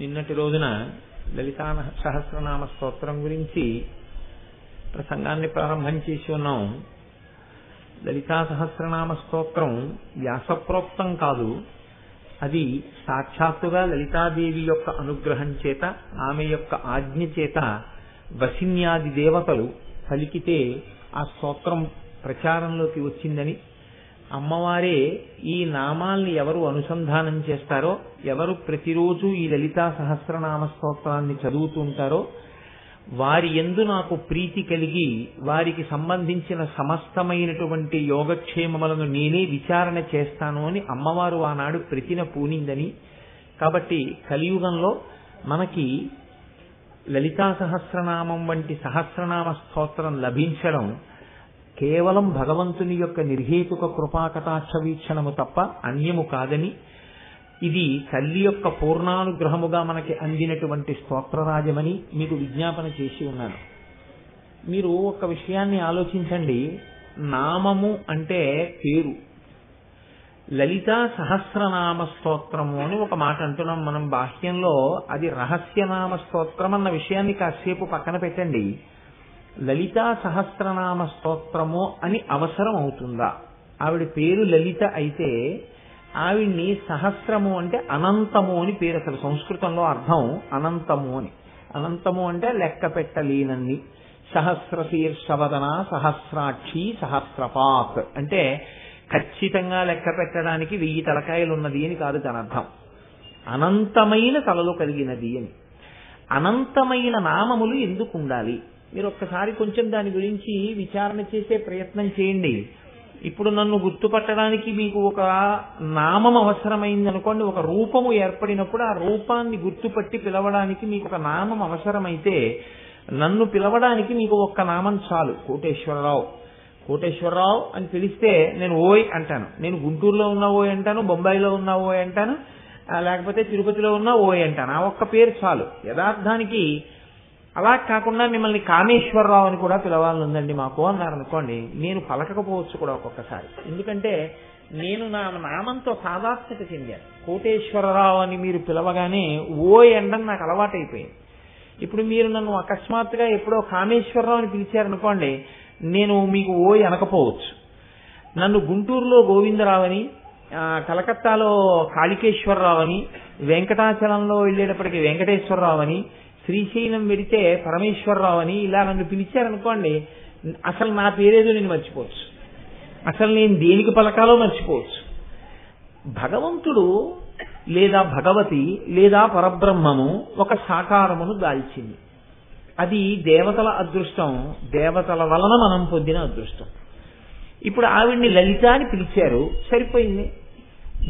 నిన్నటి రోజున లలితా సహస్రనామ స్తోత్రం గురించి ప్రసంగాన్ని ప్రారంభం చేసి ఉన్నాం. లలితా సహస్రనామ స్తోత్రం వ్యాసప్రోక్తం కాదు, అది సాక్షాత్తుగా లలితాదేవి యొక్క అనుగ్రహం చేత, ఆమె యొక్క ఆజ్ఞ చేత వసిన్యాది దేవతలు పలికితే ఆ స్తోత్రం ప్రచారంలోకి వచ్చిందని, అమ్మవారే ఈ నామాల్ని ఎవరు అనుసంధానం చేస్తారో, ఎవరు ప్రతిరోజు ఈ లలితా సహస్రనామ స్తోత్రాన్ని చదువుతుంటారో వారి యందు నాకు ప్రీతి కలిగి వారికి సంబంధించిన సమస్తమైనటువంటి యోగక్షేమములను నేనే విచారణ చేస్తాను అని అమ్మవారు ఆనాడు ప్రతిన పూనిందని. కాబట్టి కలియుగంలో మనకి లలితా సహస్రనామం వంటి సహస్రనామ స్తోత్రం లభించడం కేవలం భగవంతుని యొక్క నిర్హేతుక కృపాకటాక్ష వీక్షణము తప్ప అన్యము కాదని, ఇది తల్లి యొక్క పూర్ణానుగ్రహముగా మనకి అందినటువంటి స్తోత్రరాజమని మీకు విజ్ఞాపన చేసి ఉన్నాను. మీరు ఒక విషయాన్ని ఆలోచించండి. నామము అంటే పేరు. లలితా సహస్రనామ స్తోత్రము అని ఒక మాట అంటున్నాం మనం బాహ్యంలో. అది రహస్యనామ స్తోత్రం అన్న విషయాన్ని కాసేపు పక్కన పెట్టండి. లలితా సహస్రనామ స్తోత్రము అని అవసరం అవుతుందా? ఆవిడ పేరు లలిత అయితే ఆవిడ్ని సహస్రము అంటే అనంతము అని పేరు. అసలు సంస్కృతంలో అర్థం అనంతము అని. అనంతము అంటే లెక్క పెట్టలేనన్ని. సహస్రశీర్షవదన సహస్రాక్షి సహస్రపాత్ అంటే ఖచ్చితంగా లెక్క పెట్టడానికి 1000 తలకాయలు ఉన్నది అని కాదు దాని అర్థం. అనంతమైన తలలు కలిగినది అని. అనంతమైన నామములు ఎందుకు ఉండాలి? మీరు ఒక్కసారి కొంచెం దాని గురించి విచారణ చేసే ప్రయత్నం చేయండి. ఇప్పుడు నన్ను గుర్తుపట్టడానికి మీకు ఒక నామం అవసరమైంది అనుకోండి. ఒక రూపము ఏర్పడినప్పుడు ఆ రూపాన్ని గుర్తుపట్టి పిలవడానికి మీకు ఒక నామం అవసరమైతే, నన్ను పిలవడానికి మీకు ఒక్క నామం చాలు. కోటేశ్వరరావు. కోటేశ్వరరావు అని పిలిస్తే నేను ఓయ్ అంటాను. నేను గుంటూరులో ఉన్న ఓయ్ అంటాను, బొంబాయిలో ఉన్న ఓయ్ అంటాను, లేకపోతే తిరుపతిలో ఉన్న ఓయ్ అంటాను. ఆ ఒక్క పేరు చాలు. యథార్థానికి అలా కాకుండా మిమ్మల్ని కామేశ్వరరావు అని కూడా పిలవాలని ఉందండి మాకు అన్నారు అనుకోండి, నేను పలకకపోవచ్చు కూడా ఒక్కొక్కసారి. ఎందుకంటే నేను నా నామంతో సాదాత్మత చెందాను. కోటేశ్వరరావు అని మీరు పిలవగానే ఓయ్ అనడం నాకు అలవాటైపోయింది. ఇప్పుడు మీరు నన్ను అకస్మాత్తుగా ఎప్పుడో కామేశ్వరరావు అని పిలిచారనుకోండి, నేను మీకు ఓయ్ అనకపోవచ్చు. నన్ను గుంటూరులో గోవిందరావు అని, కలకత్తాలో కాళికేశ్వరరావు అని, వెంకటాచలంలో వెళ్ళేటప్పటికి వెంకటేశ్వరరావు అని, శ్రీశైలం వెడితే పరమేశ్వరరావు అని ఇలా నన్ను పిలిచారనుకోండి, అసలు నా పేరేదో నేను మర్చిపోవచ్చు. అసలు నేను దేనికి పలకాలో మర్చిపోవచ్చు. భగవంతుడు లేదా భగవతి లేదా పరబ్రహ్మము ఒక సాకారమును దాల్చింది. అది దేవతల అదృష్టం. దేవతల వలన మనం పొందిన అదృష్టం. ఇప్పుడు ఆవిడ్ని లలిత అని పిలిచారు, సరిపోయింది.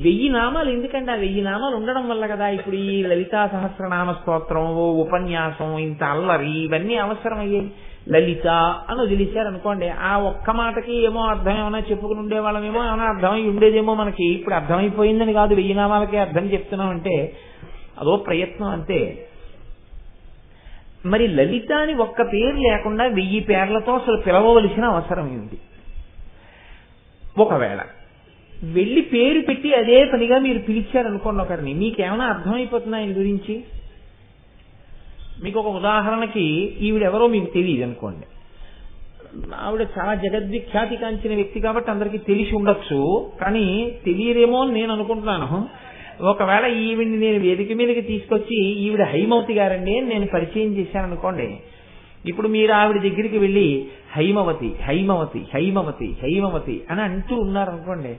1000 నామాలు ఎందుకంటే ఆ 1000 నామాలు ఉండడం వల్ల కదా ఇప్పుడు ఈ లలితా సహస్రనామ స్తోత్రం, ఉపన్యాసం, ఇంత అల్లరి ఇవన్నీ అవసరమయ్యాయి. లలిత అని వదిలేశారనుకోండి, ఆ ఒక్క మాటకి ఏమో అర్థం ఏమైనా చెప్పుకుని ఉండేవాళ్ళమేమో, ఏమైనా అర్థమై ఉండేదేమో మనకి. ఇప్పుడు అర్థమైపోయిందని కాదు, 1000 నామాలకే అర్థం చెప్తున్నామంటే అదో ప్రయత్నం అంతే. మరి లలిత అని ఒక్క పేరు లేకుండా 1000 పేర్లతో అసలు పిలవవలసిన అవసరం ఏమిటి? ఒకవేళ వెళ్ళి పేరు పెట్టి అదే పనిగా మీరు పిలిచారనుకోండి ఒకరిని, మీకేమైనా అర్థమైపోతుందా ఆయన గురించి? మీకు ఒక ఉదాహరణకి, ఈవిడెవరో మీకు తెలియదు అనుకోండి. ఆవిడ చాలా జగద్విఖ్యాతి కాంచిన వ్యక్తి కాబట్టి అందరికీ తెలిసి ఉండొచ్చు, కానీ తెలియదేమో అని నేను అనుకుంటున్నాను. ఒకవేళ ఈవిడ్ని నేను వేదిక మీదకి తీసుకొచ్చి ఈవిడ హైమవతి గారండి అని నేను పరిచయం చేశాను అనుకోండి, ఇప్పుడు మీరు ఆవిడ దగ్గరికి వెళ్ళి హైమవతి హైమవతి హైమవతి హైమవతి అని అంటూ ఉన్నారనుకోండి,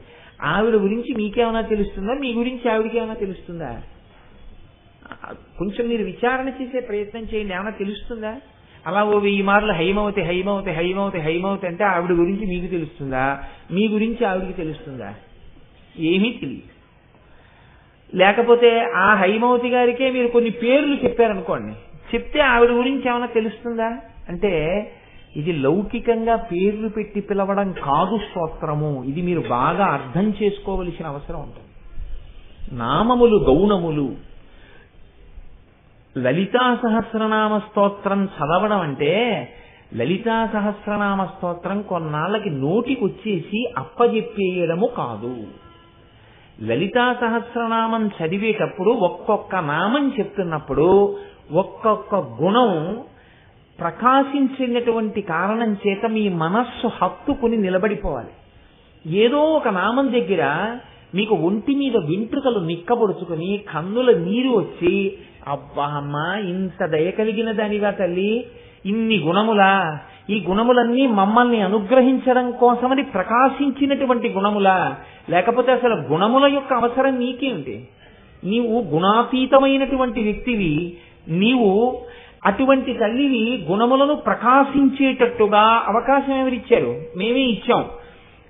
ఆవిడ గురించి మీకేమైనా తెలుస్తుందా? మీ గురించి ఆవిడకి ఏమైనా తెలుస్తుందా? కొంచెం మీరు విచారణ చేసే ప్రయత్నం చేయండి, ఏమైనా తెలుస్తుందా? అలా ఓ 1000 మార్లు హైమవతి హైమవతి హైమవతి హైమవతి అంటే ఆవిడ గురించి మీకు తెలుస్తుందా? మీ గురించి ఆవిడికి తెలుస్తుందా? ఏమీ తెలియదు. లేకపోతే ఆ హైమవతి గారికే మీరు కొన్ని పేర్లు చెప్పారనుకోండి, చెప్తే ఆవిడ గురించి ఏమైనా తెలుస్తుందా? అంటే ఇది లౌకికంగా పేర్లు పెట్టి పిలవడం కాదు స్తోత్రము. ఇది మీరు బాగా అర్థం చేసుకోవలసిన అవసరం ఉంటుంది. నామములు గౌణములు. లలితా సహస్రనామ స్తోత్రం చదవడం అంటే, లలితా సహస్రనామ స్తోత్రం కొన్నాళ్ళకి నోటికి వచ్చేసి అప్పజెప్పేయడము కాదు. లలితా సహస్రనామం చదివేటప్పుడు ఒక్కొక్క నామం చెప్తున్నప్పుడు ఒక్కొక్క గుణం ప్రకాశించినటువంటి కారణం చేత మీ మనస్సు హత్తుకుని నిలబడిపోవాలి. ఏదో ఒక నామం దగ్గర మీకు ఒంటి మీద వెంట్రుకలు నిక్కబొడుచుకుని కన్నుల నీరు వచ్చి, అబ్బా అమ్మా ఇంత దయ కలిగిన దానిగా తల్లి, ఇన్ని గుణములా, ఈ గుణములన్నీ మమ్మల్ని అనుగ్రహించడం కోసమని ప్రకాశించినటువంటి గుణములా, లేకపోతే అసలు గుణముల యొక్క అవసరం నీకేమిటి? నీవు గుణాతీతమైనటువంటి వ్యక్తివి, నీవు అటువంటి తల్లివి, గుణములను ప్రకాశించేటట్టుగా అవకాశం ఎవరిచ్చారు? మేమే ఇచ్చాం.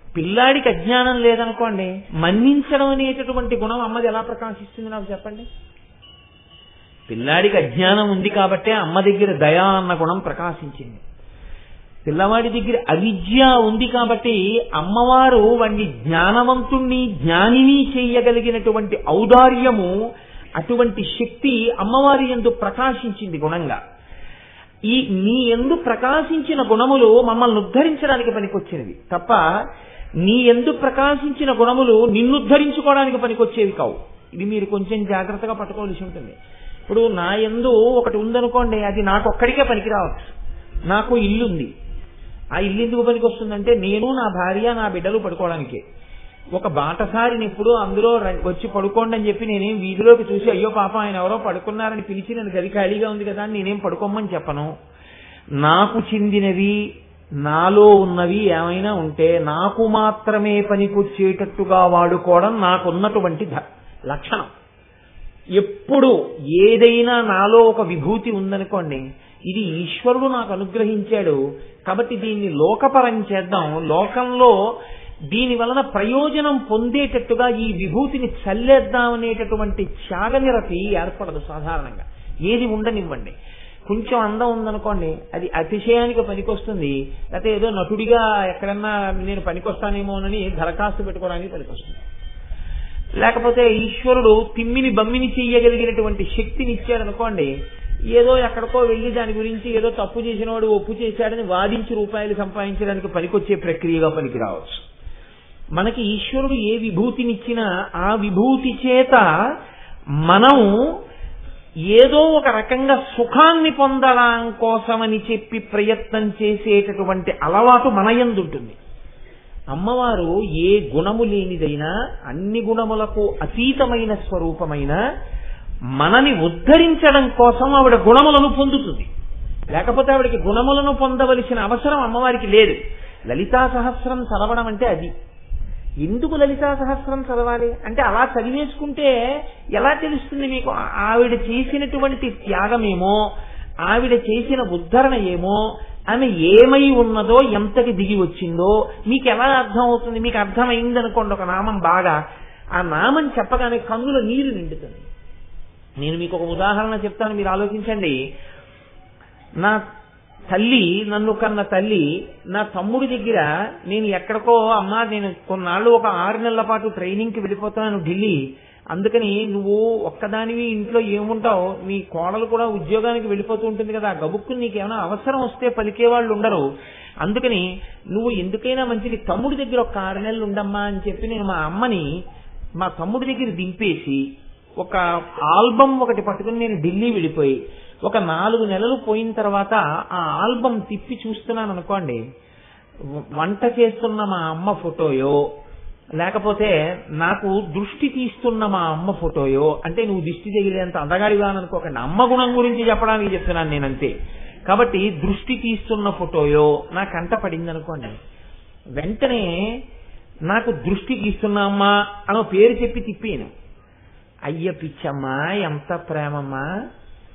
పిల్లాడికి అజ్ఞానం లేదనుకోండి, మన్నించడం అనేటటువంటి గుణం అమ్మది ఎలా ప్రకాశిస్తుంది నాకు చెప్పండి? పిల్లాడికి అజ్ఞానం ఉంది కాబట్టే అమ్మ దగ్గర దయా అన్న గుణం ప్రకాశించింది. పిల్లవాడి దగ్గర అవిద్య ఉంది కాబట్టి అమ్మవారు వాడిని జ్ఞానవంతుణ్ణి జ్ఞానిని చేయగలిగినటువంటి ఔదార్యము, అటువంటి శక్తి అమ్మవారి యందు ప్రకాశించింది గుణంగా. ఈ నీ యందు ప్రకాశించిన గుణములు మమ్మల్ని ఉద్ధరించడానికి పనికొచ్చినవి తప్ప నీ యందు ప్రకాశించిన గుణములు నిన్నుద్ధరించుకోవడానికి పనికొచ్చేవి కావు. ఇది మీరు కొంచెం జాగ్రత్తగా పట్టుకోవాల్సి ఉంటుంది. ఇప్పుడు నా యందు ఒకటి ఉందనుకోండి, అది నాకు ఒక్కడికే పనికి రావచ్చు. నాకు ఇల్లుంది, ఆ ఇల్లు ఎందుకు పనికి వస్తుందంటే నేను, నా భార్య, నా బిడ్డలు పడుకోవడానికి. ఒక బాటసారిని ఎప్పుడు అందులో వచ్చి పడుకోండి అని చెప్పి నేనేం వీధిలోకి చూసి అయ్యో పాప ఆయన ఎవరో పడుకున్నారని పిలిచి నేను గది ఖాళీగా ఉంది కదా అని నేనేం పడుకోమని చెప్పను. నాకు చెందినవి, నాలో ఉన్నవి ఏమైనా ఉంటే నాకు మాత్రమే పనికొచ్చేటట్టుగా వాడుకోవడం నాకున్నటువంటి లక్షణం. ఎప్పుడు ఏదైనా నాలో ఒక విభూతి ఉందనుకోండి, ఇది ఈశ్వరుడు నాకు అనుగ్రహించాడు కాబట్టి దీన్ని లోకపరం చేద్దాం, లోకంలో దీని వలన ప్రయోజనం పొందేటట్టుగా ఈ విభూతిని చల్లేద్దామనేటటువంటి త్యాగనిరతి ఏర్పడదు సాధారణంగా. ఏది ఉండనివ్వండి. కొంచెం అందం ఉందనుకోండి, అది అతిశయానికి పనికొస్తుంది, లేకపోతే ఏదో నటుడిగా ఎక్కడన్నా నేను పనికొస్తానేమోనని దరఖాస్తు పెట్టుకోవడానికి పనికొస్తుంది. లేకపోతే ఈశ్వరుడు తిమ్మిని బమ్మిని చెయ్యగలిగినటువంటి శక్తిని ఇచ్చాడనుకోండి, ఏదో ఎక్కడికో వెళ్ళి దాని గురించి ఏదో తప్పు చేసిన వాడు ఒప్పు చేశాడని వాదించి రూపాయలు సంపాదించడానికి పనికొచ్చే ప్రక్రియగా పనికి రావచ్చు. మనకి ఈశ్వరుడు ఏ విభూతినిచ్చినా ఆ విభూతి చేత మనం ఏదో ఒక రకంగా సుఖాన్ని పొందడం కోసమని చెప్పి ప్రయత్నం చేసేటటువంటి అలవాటు మన యందు ఉంటుంది. అమ్మవారు ఏ గుణము లేనిదైనా, అన్ని గుణములకు అతీతమైన స్వరూపమైన మనని ఉద్ధరించడం కోసం ఆవిడ గుణములను పొందుతుంది. లేకపోతే ఆవిడకి గుణములను పొందవలసిన అవసరం అమ్మవారికి లేదు. లలితా సహస్రం చదవడం అంటే అది. ఎందుకు లలితా సహస్రం చదవాలి అంటే, అలా చదివేసుకుంటే ఎలా తెలుస్తుంది మీకు ఆవిడ చేసినటువంటి త్యాగమేమో, ఆవిడ చేసిన ఉద్ధరణ ఏమో, ఆమె ఏమై ఉన్నదో, ఎంతకి దిగి వచ్చిందో మీకు ఎలా అర్థం అవుతుంది? మీకు అర్థమైందనుకోండి ఒక నామం బాగా, ఆ నామం చెప్పగానే కన్నుల నీరు నిండుతుంది. నేను మీకు ఒక ఉదాహరణ చెప్తాను, మీరు ఆలోచించండి. నా తల్లి, నన్ను కన్న తల్లి, నా తమ్ముడి దగ్గర నేను ఎక్కడికో, అమ్మా నేను కొన్నాళ్ళు ఒక 6 నెలల పాటు ట్రైనింగ్కి వెళ్ళిపోతున్నాను ఢిల్లీ, అందుకని నువ్వు ఒక్కదానివి ఇంట్లో ఏముంటావు, నీ కోడలు కూడా ఉద్యోగానికి వెళ్ళిపోతూ ఉంటుంది కదా, గబుక్కుని నీకేమైనా అవసరం వస్తే పలికేవాళ్ళు ఉండరు, అందుకని నువ్వు ఎందుకైనా మంచిది తమ్ముడి దగ్గర ఒక 6 నెలలు ఉండమ్మా అని చెప్పి నేను మా అమ్మని మా తమ్ముడి దగ్గర దింపేసి ఒక ఆల్బమ్ ఒకటి పట్టుకుని నేను ఢిల్లీ వెళ్ళిపోయి ఒక 4 నెలలు పోయిన తర్వాత ఆ ఆల్బమ్ తిప్పి చూస్తున్నాను అనుకోండి, వంట చేస్తున్న మా అమ్మ ఫోటోయో, లేకపోతే నాకు దృష్టి తీస్తున్న మా అమ్మ ఫోటోయో, అంటే నువ్వు దృష్టి తగిలేంత అందగాడిగా అనుకోకండి, అమ్మ గుణం గురించి చెప్పడానికి చెప్తున్నాను నేనంతే. కాబట్టి దృష్టి తీస్తున్న ఫోటోయో నా కంట పడింది అనుకోండి, వెంటనే నాకు దృష్టి తీస్తున్న అమ్మ అనో పేరు చెప్పి తిప్పాను. అయ్య పిచ్చమ్మా, ఎంత ప్రేమమ్మా,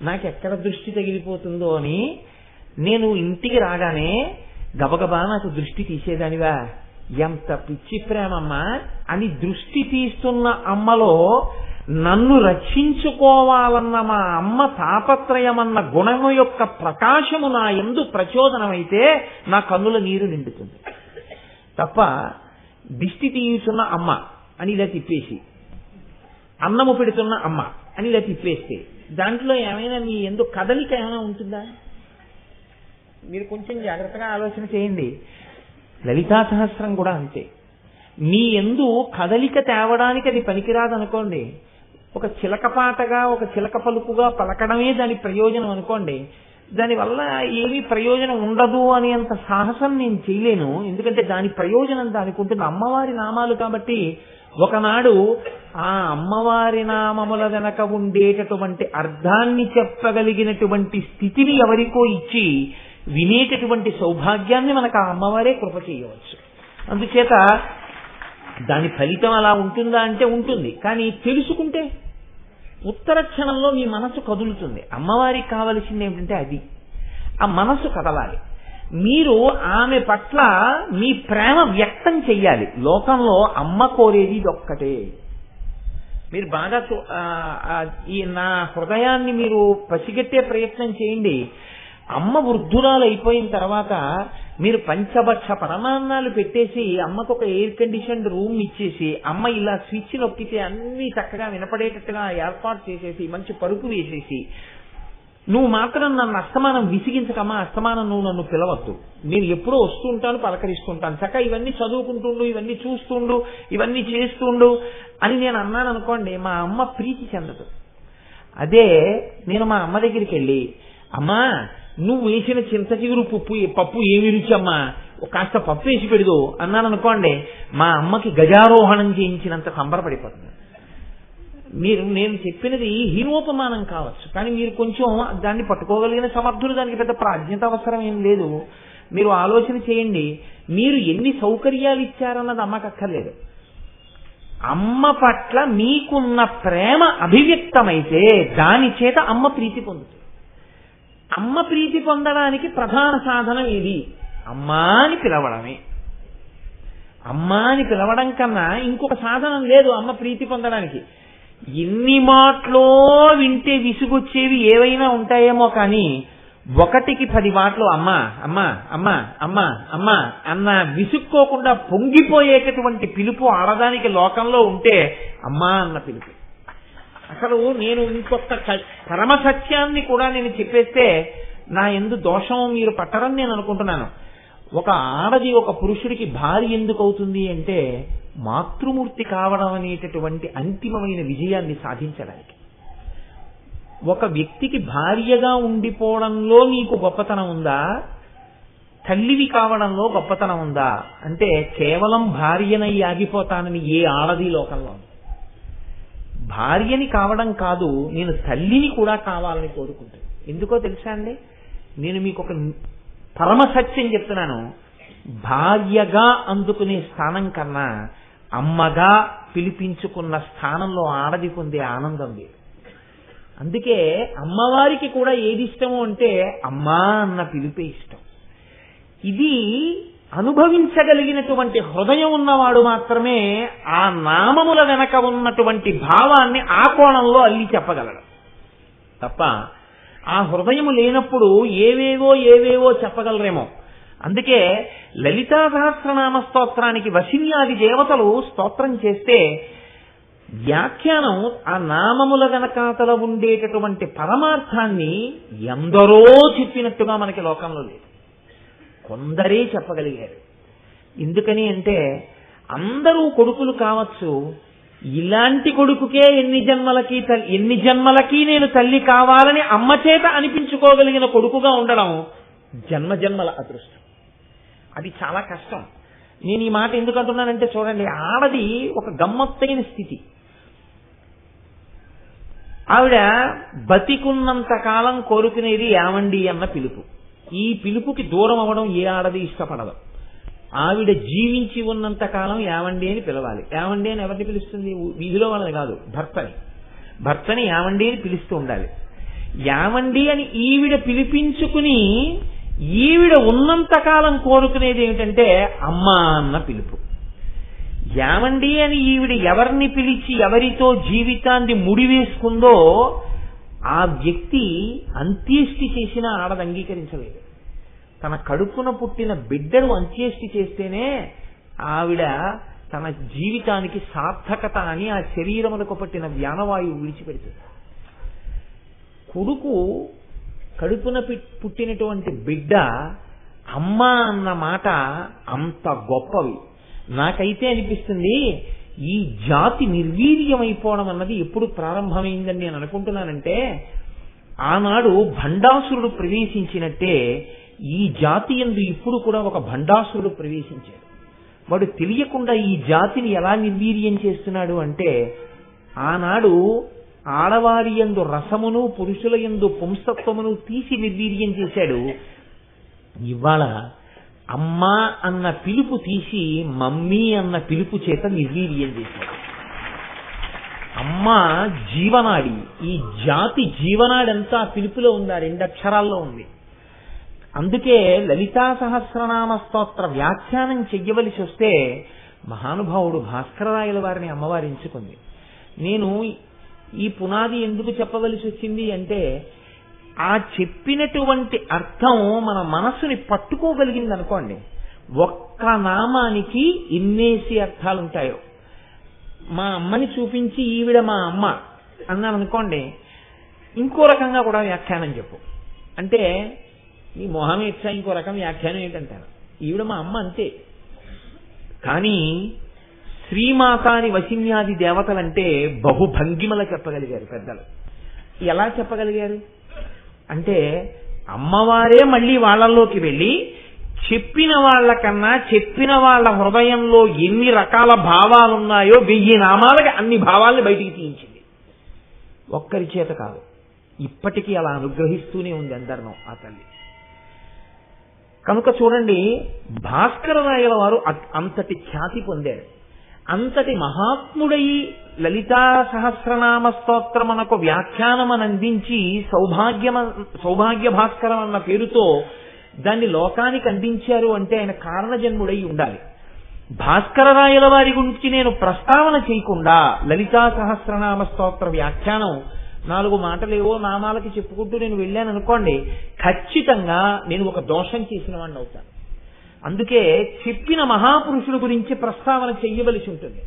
నాకెక్కడ దృష్టి తగిలిపోతుందో అని నేను ఇంటికి రాగానే గబగబా నాకు దృష్టి తీసేదానివా, ఎంత పిచ్చి ప్రేమమ్మా అని దృష్టి తీస్తున్న అమ్మలో నన్ను రక్షించుకోవాలన్న మా అమ్మ తాపత్రయమన్న గుణము యొక్క ప్రకాశము నా యందు ప్రచోదనమైతే నా కన్నుల నీరు నిండుతుంది. తప్ప దిష్టి తీయుచున్న అమ్మ అని ఇలా తిప్పేసి, అన్నము పెడుతున్న అమ్మ అని ఇలా తిప్పేస్తే దాంట్లో ఏమైనా మీ యందు కదలిక ఏమైనా ఉంటుందా? మీరు కొంచెం జాగ్రత్తగా ఆలోచన చేయండి. లలితా సహస్రం కూడా అంతే. మీ యందు కదలిక తేవడానికి అది పనికిరాదనుకోండి, ఒక చిలకపాటగా ఒక చిలక పలుకుగా పలకడమే దాని ప్రయోజనం అనుకోండి, దానివల్ల ఏమీ ప్రయోజనం ఉండదు అని అంత సాహసం నేను చేయలేను. ఎందుకంటే దాని ప్రయోజనం దానికి ఉంటుంది. అమ్మవారి నామాలు కాబట్టి ఒకనాడు ఆ అమ్మవారి నామముల వెనక ఉండేటటువంటి అర్థాన్ని చెప్పగలిగినటువంటి స్థితిని ఎవరికో ఇచ్చి వినేటటువంటి సౌభాగ్యాన్ని మనకు ఆ అమ్మవారే కృప చేయవచ్చు. అందుచేత దాని ఫలితం అలా ఉంటుందా అంటే ఉంటుంది. కానీ తెలుసుకుంటే ఉత్తర క్షణంలో మీ మనసు కదులుతుంది. అమ్మవారికి కావలసింది ఏమిటంటే అది, ఆ మనసు కదలాలి. మీరు ఆమె పట్ల మీ ప్రేమ వ్యక్తం చెయ్యాలి. లోకంలో అమ్మ కోరేది ఇదొక్కటే. మీరు బాగా ఈ నా హృదయాన్ని మీరు పసిగట్టే ప్రయత్నం చేయండి. అమ్మ వృద్ధురాలు అయిపోయిన తర్వాత మీరు పంచభక్ష పరమాన్నాలు పెట్టేసి అమ్మకు ఒక ఎయిర్ కండిషన్ రూమ్ ఇచ్చేసి అమ్మ ఇలా స్విచ్ నొక్కితే అన్ని చక్కగా వినపడేటట్టుగా ఏర్పాటు చేసేసి మంచి పరుపు వేసేసి నువ్వు మాత్రం నన్ను అస్తమానం విసిగించకమ్మా, అస్తమానం నువ్వు నన్ను పిలవద్దు, నేను ఎప్పుడూ వస్తుంటాను, పలకరిస్తుంటాను, చక్క ఇవన్నీ చదువుకుంటుండు, ఇవన్నీ చూస్తుండు, ఇవన్నీ చేస్తుండు అని నేను అన్నాను అనుకోండి, మా అమ్మ ప్రీతి చెందదు. అదే నేను మా అమ్మ దగ్గరికి వెళ్ళి అమ్మా నువ్వు వేసిన చింత చిగురు పప్పు ఏమి రుచి అమ్మా, కాస్త పప్పు వేసి పెడదు అన్నాను అనుకోండి, మా అమ్మకి గజారోహణం చేయించినంత సంబరపడిపోతుంది. నేను చెప్పినది హీనోపమానం కావచ్చు, కానీ మీరు కొంచెం దాన్ని పట్టుకోగలిగిన సమర్థులు, దానికి పెద్ద ప్రాజ్ఞత అవసరం ఏం లేదు. మీరు ఆలోచన చేయండి, మీరు ఎన్ని సౌకర్యాలు ఇచ్చారన్నది అమ్మకక్కర్లేదు. అమ్మ పట్ల మీకున్న ప్రేమ అభివ్యక్తమైతే దాని చేత అమ్మ ప్రీతి పొందుతుంది. అమ్మ ప్రీతి పొందడానికి ప్రధాన సాధనం ఇది, అమ్మా అని పిలవడమే. అమ్మా అని పిలవడం కన్నా ఇంకొక సాధనం లేదు అమ్మ ప్రీతి పొందడానికి. ఎన్ని మాటలో వింటే విసుగొచ్చేవి ఏవైనా ఉంటాయేమో, కానీ 1కి 10 మాటలు అమ్మా అమ్మా అమ్మా అమ్మా అమ్మా అన్న విసుక్కోకుండా పొంగిపోయేటటువంటి పిలుపు ఆడదానికి లోకంలో ఉంటే అమ్మా అన్న పిలుపు. అసలు నేను ఇంకొక పరమ సత్యాన్ని కూడా నేను చెప్పేస్తే నా యందు దోషం మీరు పట్టరని నేను అనుకుంటున్నాను. ఒక ఆడది ఒక పురుషుడికి భార్య ఎందుకు అవుతుంది అంటే మాతృమూర్తి కావడం అనేటటువంటి అంతిమమైన విజయాన్ని సాధించడానికి. ఒక వ్యక్తికి భార్యగా ఉండిపోవడంలో నీకు గొప్పతనం ఉందా, తల్లివి కావడంలో గొప్పతనం ఉందా అంటే కేవలం భార్యనై ఆగిపోతానని ఏ ఆడది లోకంలో. భార్యని కావడం కాదు, నేను తల్లిని కూడా కావాలని కోరుకుంటాను. ఎందుకో తెలుసా అండి, నేను మీకు ఒక పరమ సత్యం చెప్తున్నాను. భార్యగా అందుకునే స్థానం కన్నా అమ్మగా పిలిపించుకున్న స్థానంలో ఆడది పొందే ఆనందం లేదు. అందుకే అమ్మవారికి కూడా ఏది ఇష్టమో అంటే అమ్మా అన్న పిలిపే ఇష్టం. ఇది అనుభవించగలిగినటువంటి హృదయం ఉన్నవాడు మాత్రమే ఆ నామముల వెనక ఉన్నటువంటి భావాన్ని ఆ కోణంలో అల్లి చెప్పగలడు. తప్ప ఆ హృదయము లేనప్పుడు ఏవేవో చెప్పగలరేమో. అందుకే లలితా సహస్రనామ స్తోత్రానికి వశిన్యాది దేవతలు స్తోత్రం చేస్తే వ్యాఖ్యానం ఆ నామముల వెనకాతల ఉండేటటువంటి పరమార్థాన్ని ఎందరో చెప్పినట్టుగా మనకి లోకంలో లేదు, కొందరే చెప్పగలిగారు. ఎందుకని అంటే అందరూ కొడుకులు కావచ్చు, ఇలాంటి కొడుకుకే ఎన్ని జన్మలకి నేను తల్లి కావాలని అమ్మ చేత అనిపించుకోగలిగిన కొడుకుగా ఉండడం జన్మజన్మల అదృష్టం. అది చాలా కష్టం. నేను ఈ మాట ఎందుకు అంటున్నానంటే చూడండి, ఆడది ఒక గమ్మత్తైన స్థితి. ఆవిడ బతికున్నంత కాలం కోరుకునేది ఏమండి అన్న పిలుపు. ఈ పిలుపుకి దూరం అవ్వడం ఏ ఆడది ఇష్టపడదు. ఆవిడ జీవించి ఉన్నంత కాలం ఏమండి అని పిలవాలి. ఏమండి అని ఎవరిని పిలుస్తుంది? వీధిలో వాళ్ళని కాదు, భర్తని ఏమండి అని పిలుస్తూ ఉండాలి. ఏమండి అని ఈవిడ పిలిపించుకుని ఈవిడ ఉన్నంతకాలం కోరుకునేది ఏమిటంటే అమ్మా అన్న పిలుపు. ఏమండి అని ఈవిడ ఎవరిని పిలిచి ఎవరితో జీవితాన్ని ముడివేసుకుందో ఆ వ్యక్తి అంత్యేష్టి చేసినా ఆడది అంగీకరించలేదు. తన కడుపున పుట్టిన బిడ్డను అంత్యేష్టి చేస్తేనే ఆవిడ తన జీవితానికి సార్థకత అని ఆ శరీరములకు పట్టిన వ్యానవాయువు విడిచిపెడుతుంది. కొడుకు కడుపున పుట్టినటువంటి బిడ్డ అమ్మ అన్న మాట అంత గొప్పవి. నాకైతే అనిపిస్తుంది ఈ జాతి నిర్వీర్యమైపోవడం అన్నది ఎప్పుడు ప్రారంభమైందని నేను అనుకుంటున్నానంటే, ఆనాడు భండాసురుడు ప్రవేశించినట్టే ఈ జాతి యందు ఇప్పుడు కూడా ఒక భండాసురుడు ప్రవేశించాడు. వాడు తెలియకుండా ఈ జాతిని ఎలా నిర్వీర్యం చేస్తున్నాడు అంటే, ఆనాడు ఆడవారి యందు రసమును పురుషుల యందు పుంసత్వమును తీసి నిర్వీర్యం చేశాడు. ఇవాళ అమ్మ అన్న పిలుపు తీసి మమ్మీ అన్న పిలుపు చేత నిర్వీర్యం చేశాడు. అమ్మ జీవనాడి, ఈ జాతి జీవనాడంతా పిలుపులో ఉంది, ఆ 2 అక్షరాల్లో ఉంది. అందుకే లలితా సహస్రనామ స్తోత్ర వ్యాఖ్యానం చెయ్యవలసి వస్తే మహానుభావుడు భాస్కరరాయల వారిని అమ్మవారు ఎంచుకుంది. నేను ఈ పునాది ఎందుకు చెప్పవలసి వచ్చింది అంటే, ఆ చెప్పినటువంటి అర్థం మన మనస్సుని పట్టుకోగలిగింది అనుకోండి. ఒక్క నామానికి ఎన్నేసి అర్థాలు ఉంటాయో. మా అమ్మని చూపించి ఈవిడ మా అమ్మ అన్నాను అనుకోండి, ఇంకో రకంగా కూడా వ్యాఖ్యానం చెప్పు అంటే, నీ మొహం ఇచ్చా ఇంకో రకం వ్యాఖ్యానం ఏంటంటారు. ఈవిడ మా అమ్మ అంతే. కానీ శ్రీమాతాని వశిన్యాది దేవతలంటే బహుభంగిమల చెప్పగలిగారు పెద్దలు. ఎలా చెప్పగలిగారు అంటే, అమ్మవారే మళ్ళీ వాళ్ళల్లోకి వెళ్ళి చెప్పిన వాళ్ళకన్నా చెప్పిన వాళ్ళ హృదయంలో ఎన్ని రకాల భావాలున్నాయో 1000 నామాలకి అన్ని భావాల్ని బయటికి తీయించింది. ఒక్కరి చేత కాదు, ఇప్పటికీ అలా అనుగ్రహిస్తూనే ఉంది అందరినో ఆ తల్లి. కనుక చూడండి, భాస్కరరాయల వారు అంతటి ఖ్యాతి పొందారు. అంతటి మహాత్ముడై లలితా సహస్రనామ స్తోత్రమునకు వ్యాఖ్యానమనందించి సౌభాగ్య భాస్కరం అన్న పేరుతో దాన్ని లోకానికి అందించారు అంటే ఆయన కారణజన్ముడై ఉండాలి. భాస్కరరాయల వారి గురించి నేను ప్రస్తావన చేయకుండా లలితా సహస్రనామ స్తోత్ర వ్యాఖ్యానం 4 మాటలేవో నామాలకి చెప్పుకుంటూ నేను వెళ్ళాను అనుకోండి, ఖచ్చితంగా నేను ఒక దోషం చేసిన వాడిని అవుతాను. అందుకే చెప్పిన మహాపురుషుల గురించి ప్రస్తావన చెయ్యవలసి ఉంటుంది.